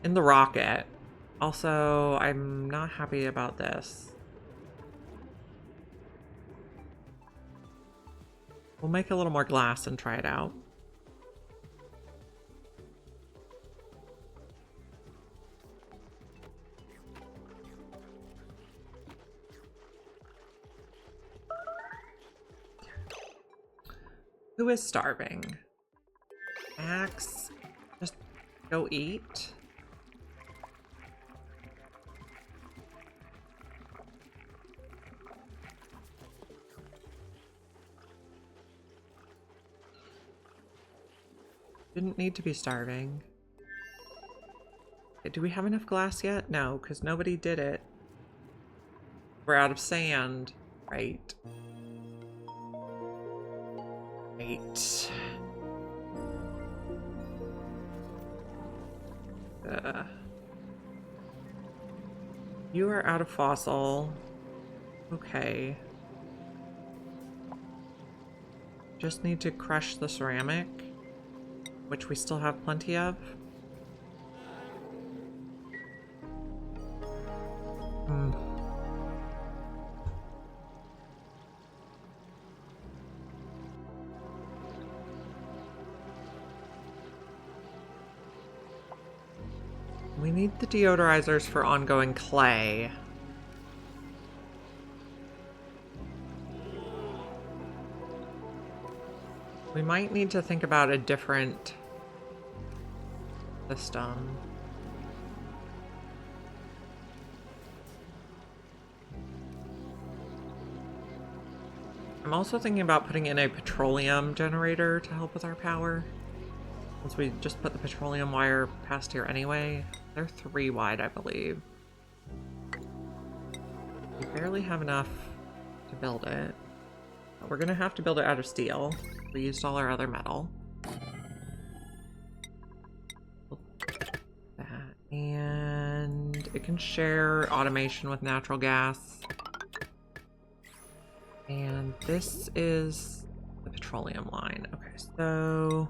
In the rocket. Also, I'm not happy about this. We'll make a little more glass and try it out. Who is starving? Max, just go eat. Didn't need to be starving. Do we have enough glass yet? No, because nobody did it. We're out of sand. Right. Right. You are out of fossil. Okay. Just need to crush the ceramic, which we still have plenty of. We need the deodorizers for ongoing clay. We might need to think about a different system. I'm also thinking about putting in a petroleum generator to help with our power. Since we just put the petroleum wire past here anyway. They're 3 wide, I believe. We barely have enough to build it. But we're gonna have to build it out of steel. We used all our other metal. That. And it can share automation with natural gas. And this is the petroleum line. Okay, so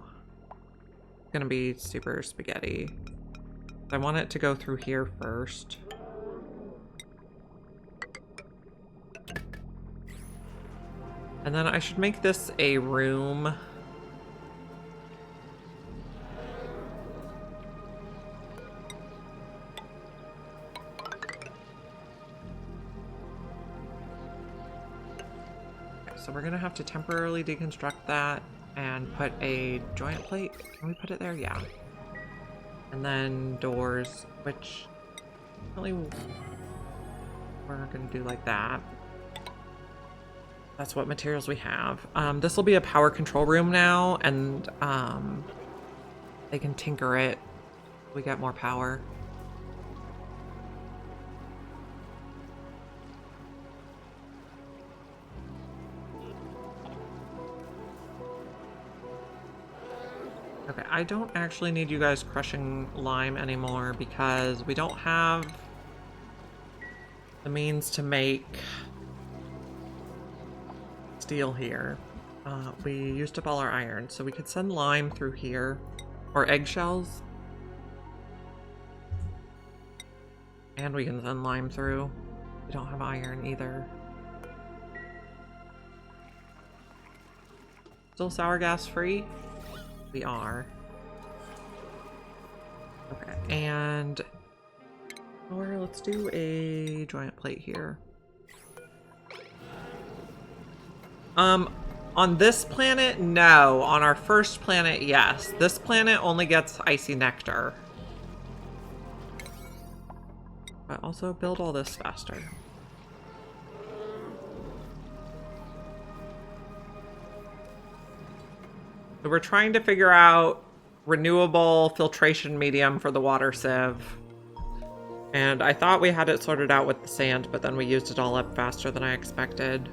it's gonna be super spaghetti. I want it to go through here first. And then I should make this a room. Okay, so we're gonna have to temporarily deconstruct that and put a joint plate. Can we put it there? Yeah. And then doors, which really we're gonna do like that. That's what materials we have. This will be a power control room now, and they can tinker it. We get more power. Okay, I don't actually need you guys crushing lime anymore because we don't have the means to make steel here. We used up all our iron, so we could send lime through here. Or eggshells. And we can send lime through. We don't have iron either. Still sour gas free? We are. And or let's do a giant plate here. On this planet, no. On our first planet, yes. This planet only gets icy nectar. But also build all this faster. So we're trying to figure out renewable filtration medium for the water sieve. And I thought we had it sorted out with the sand, but then we used it all up faster than I expected.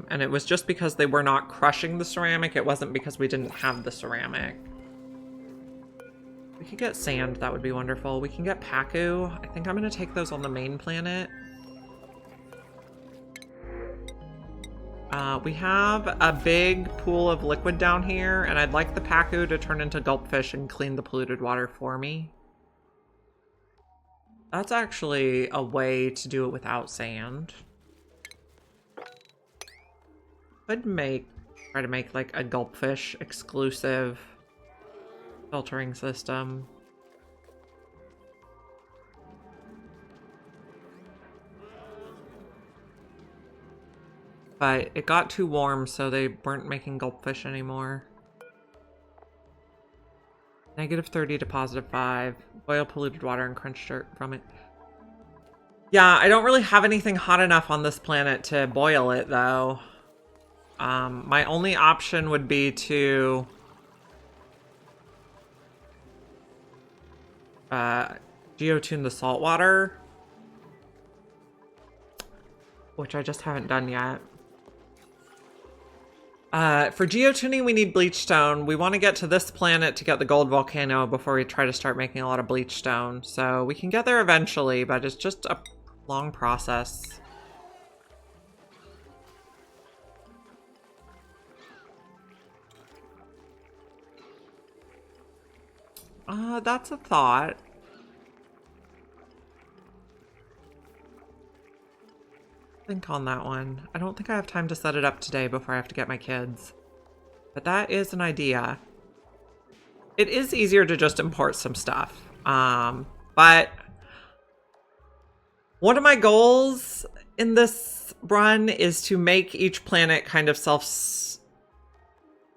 And it was just because they were not crushing the ceramic. It wasn't because we didn't have the ceramic. We could get sand. That would be wonderful. We can get Paku. I think I'm going to take those on the main planet. We have a big pool of liquid down here, and I'd like the Paku to turn into gulpfish and clean the polluted water for me. That's actually a way to do it without sand. Could try to make like a gulpfish exclusive filtering system. But it got too warm, so they weren't making gulpfish anymore. -30 to +5. Boil polluted water and crunch dirt from it. Yeah, I don't really have anything hot enough on this planet to boil it, though. My only option would be to geotune the salt water, which I just haven't done yet. For geotuning, we need bleach stone. We want to get to this planet to get the gold volcano before we try to start making a lot of bleach stone. So we can get there eventually, but it's just a long process. That's a thought. Think on that one. I don't think I have time to set it up today before I have to get my kids. But that is an idea. It is easier to just import some stuff. But one of my goals in this run is to make each planet kind of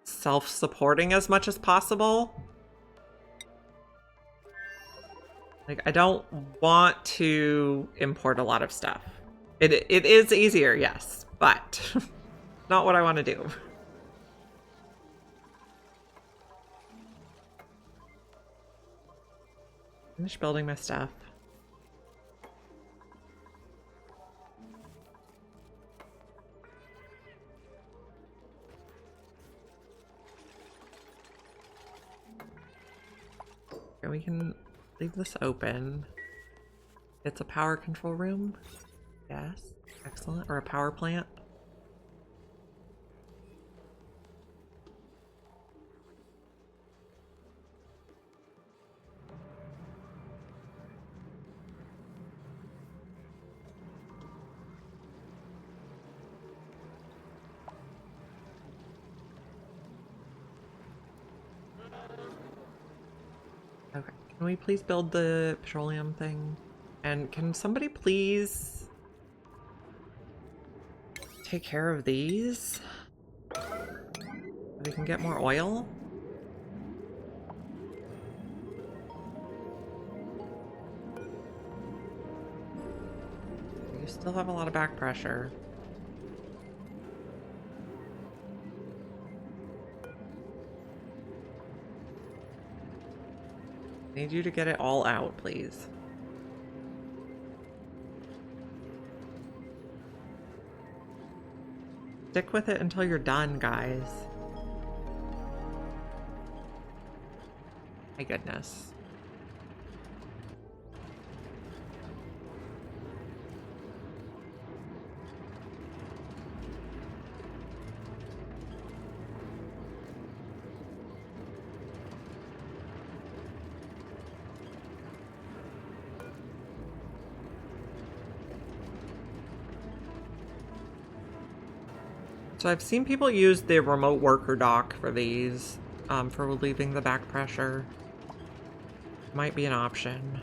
self-supporting as much as possible. Like, I don't want to import a lot of stuff. It is easier, yes, but not what I want to do. Finish building my stuff. Okay, we can leave this open. It's a power control room. Yes, excellent. Or a power plant. Okay, can we please build the petroleum thing? And can somebody please take care of these? We can get more oil. You still have a lot of back pressure. Need you to get it all out, please. Stick with it until you're done, guys. My goodness. So I've seen people use the remote worker dock for these, for relieving the back pressure. Might be an option.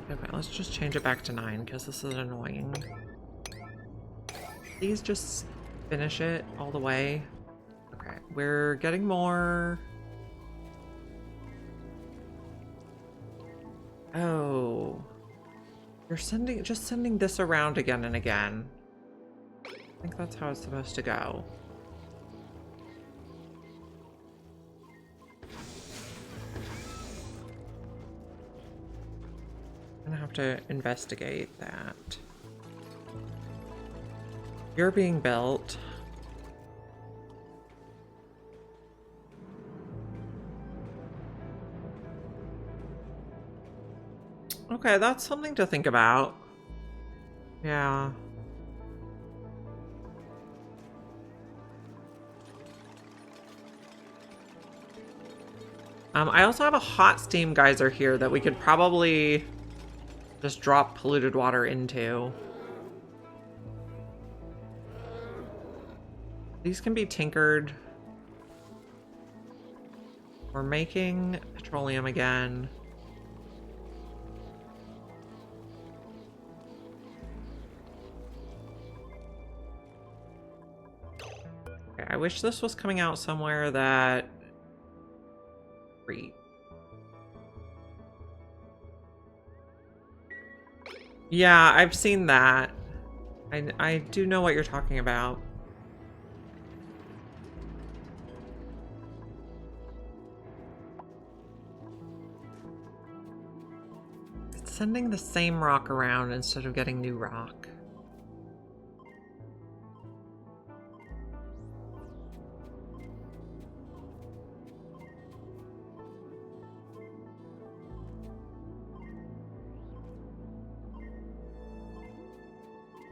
Okay, let's just change it back to 9 because this is annoying. Please just finish it all the way. Okay, we're getting more. Oh. You're just sending this around again and again. I think that's how it's supposed to go. I'm gonna have to investigate that. You're being built. Okay, that's something to think about. Yeah. I also have a hot steam geyser here that we could probably just drop polluted water into. These can be tinkered. We're making petroleum again. Okay, I wish this was coming out somewhere that... Yeah, I've seen that. I do know what you're talking about. It's sending the same rock around instead of getting new rock.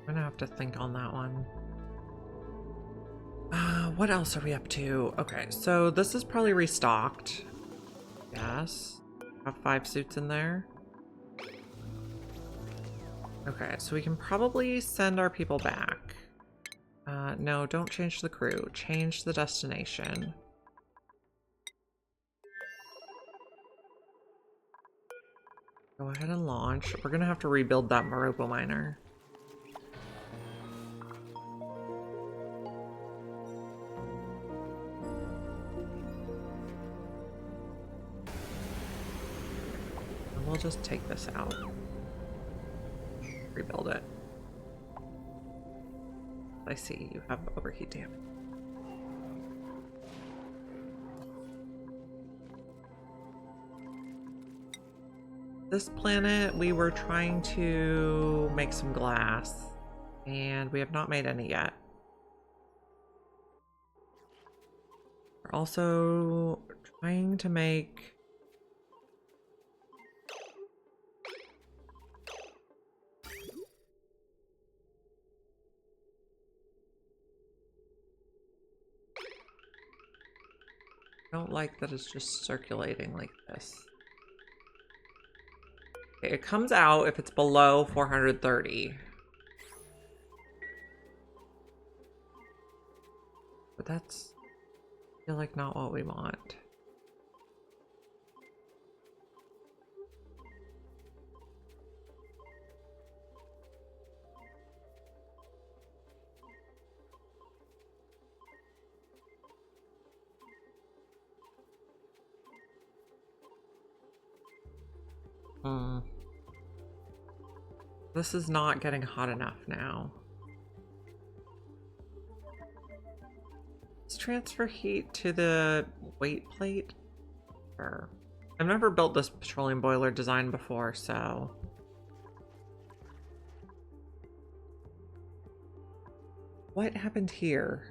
I'm gonna have to think on that one. What else are we up to? Okay, so this is probably restocked. Yes. Have 5 suits in there. Okay, so we can probably send our people back. No, don't change the crew. Change the destination. Go ahead and launch. We're gonna have to rebuild that Morocco miner. And we'll just take this out. Rebuild it. I see you have overheat damage. This planet, we were trying to make some glass, and we have not made any yet. We're also trying to make... I don't like that it's just circulating like this. Okay, it comes out if it's below 430. But that's, I feel like, not what we want. This is not getting hot enough now. Let's transfer heat to the weight plate. Sure. I've never built this petroleum boiler design before, so... What happened here?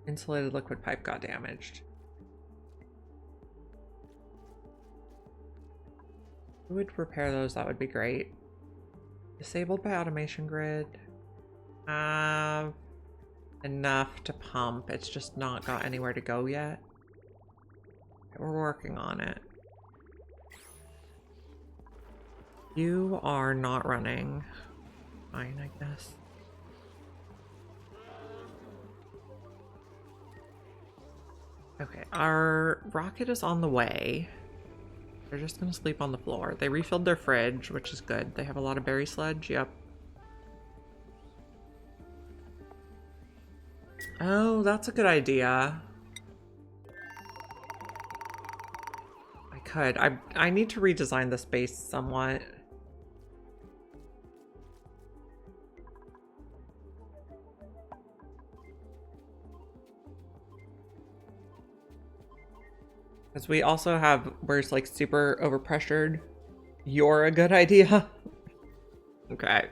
Insulated liquid pipe got damaged. If we would repair those, that would be great. Disabled by automation grid. have enough to pump. It's just not got anywhere to go yet. We're working on it. You are not running. Fine, I guess. Okay, our rocket is on the way. They're just gonna sleep on the floor. They refilled their fridge, which is good. They have a lot of berry sludge. Yep. Oh, that's a good idea. I could. I need to redesign the space somewhat. Because we also have where it's like super overpressured. You're a good idea. Okay.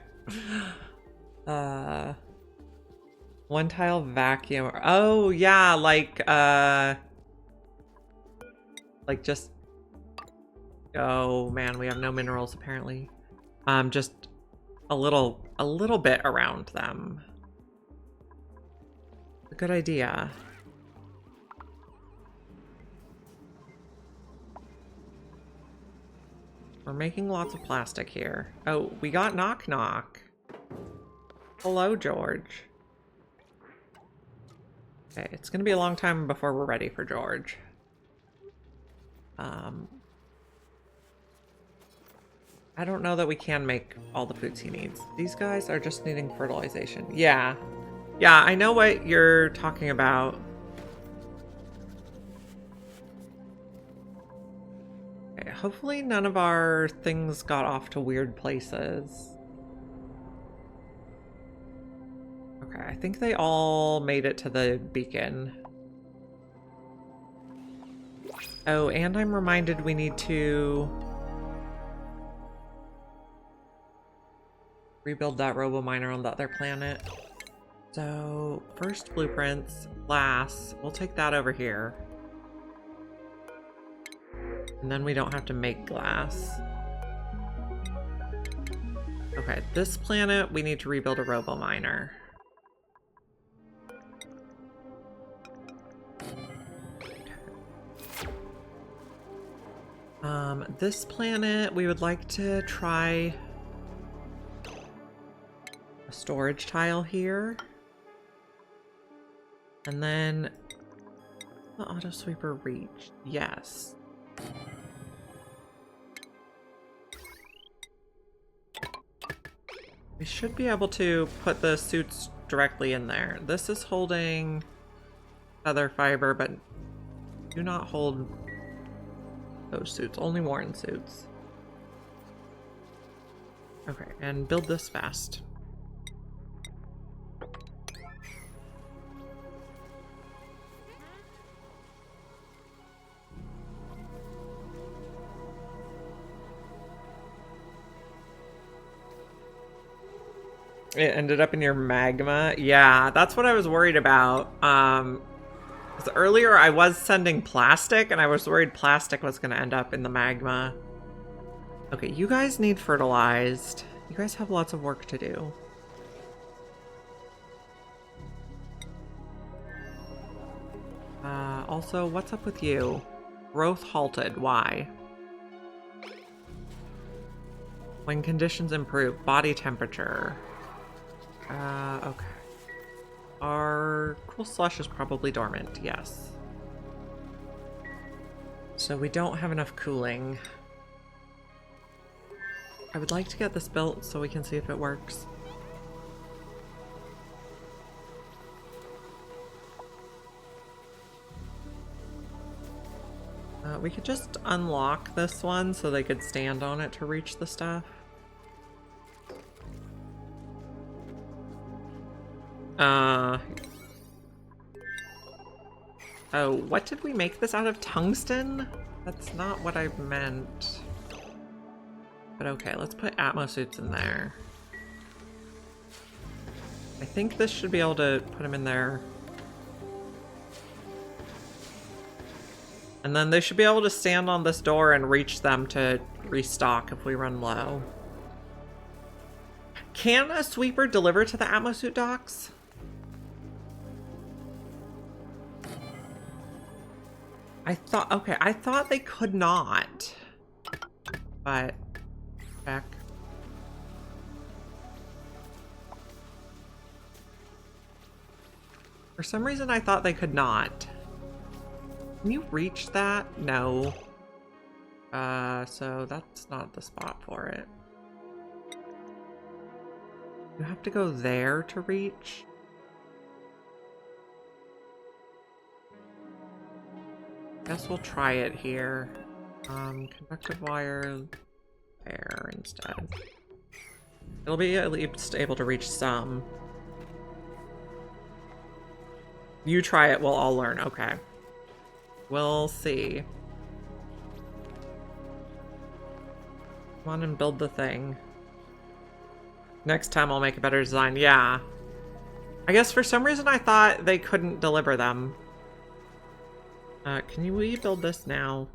One tile vacuum. Oh yeah, like just, oh man, we have no minerals apparently. Just a little bit around them. A good idea. We're making lots of plastic here. Oh, we got knock knock. Hello, George. Okay, it's gonna be a long time before we're ready for George. I don't know that we can make all the foods he needs. These guys are just needing fertilization. Yeah. Yeah, I know what you're talking about. Okay, hopefully none of our things got off to weird places. Okay, I think they all made it to the beacon. Oh, and I'm reminded we need to rebuild that robo-miner on the other planet. So, first blueprints, glass. We'll take that over here. And then we don't have to make glass. Okay, this planet, we need to rebuild a robo-miner. This planet, we would like to try a storage tile here. And then the auto sweeper reach. Yes. We should be able to put the suits directly in there. This is holding feather fiber, but do not hold those suits, only worn suits. Okay, and build this fast. It ended up in your magma. Yeah, that's what I was worried about. 'Cause earlier I was sending plastic and I was worried plastic was going to end up in the magma. Okay, you guys need fertilized. You guys have lots of work to do. Also, what's up with you? Growth halted. Why? When conditions improve. Body temperature. Okay. Our cool slush is probably dormant, yes. So we don't have enough cooling. I would like to get this built so we can see if it works. We could just unlock this one so they could stand on it to reach the stuff. Oh, what did we make this out of? Tungsten? That's not what I meant. But okay, let's put Atmo suits in there. I think this should be able to put them in there. And then they should be able to stand on this door and reach them to restock if we run low. Can a sweeper deliver to the Atmosuit docks? I thought they could not. But check. For some reason I thought they could not. Can you reach that? No. So that's not the spot for it. You have to go there to reach. Guess we'll try it here. Conductive wire there instead. It'll be at least able to reach some. You try it, we'll all learn. Okay. We'll see. Come on and build the thing. Next time I'll make a better design. Yeah. I guess for some reason I thought they couldn't deliver them. Can we build this now?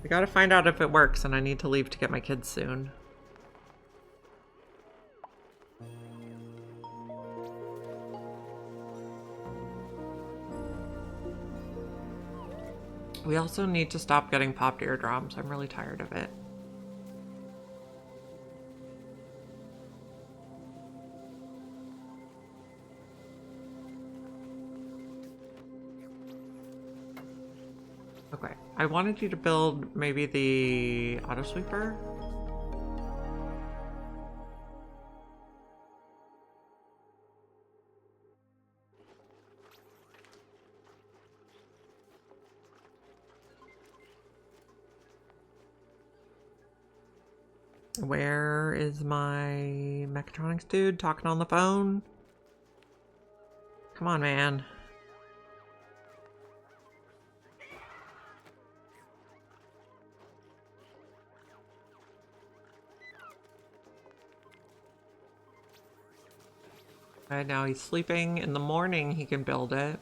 We gotta find out if it works, and I need to leave to get my kids soon. We also need to stop getting popped eardrums. I'm really tired of it. Okay, I wanted you to build maybe the auto sweeper. Where is my mechatronics dude talking on the phone? Come on, man. Okay, now he's sleeping. In the morning, he can build it.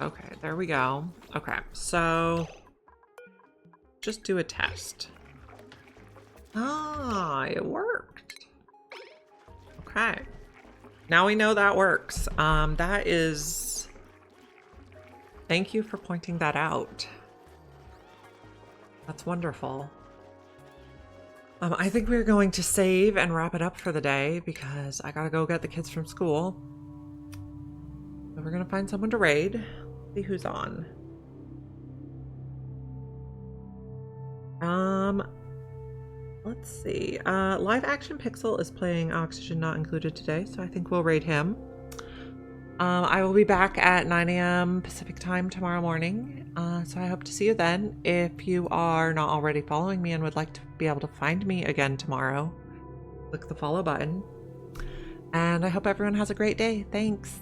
Okay, there we go. Okay, so just do a test. Ah, it worked. Okay. Now we know that works. That is... Thank you for pointing that out. That's wonderful. I think we're going to save and wrap it up for the day because I gotta go get the kids from school. So we're gonna find someone to raid. See who's on. Let's see. Live Action Pixel is playing Oxygen Not Included today, so I think we'll raid him. I will be back at 9 a.m. Pacific time tomorrow morning, so I hope to see you then. If you are not already following me and would like to be able to find me again tomorrow, click the follow button. And I hope everyone has a great day. Thanks.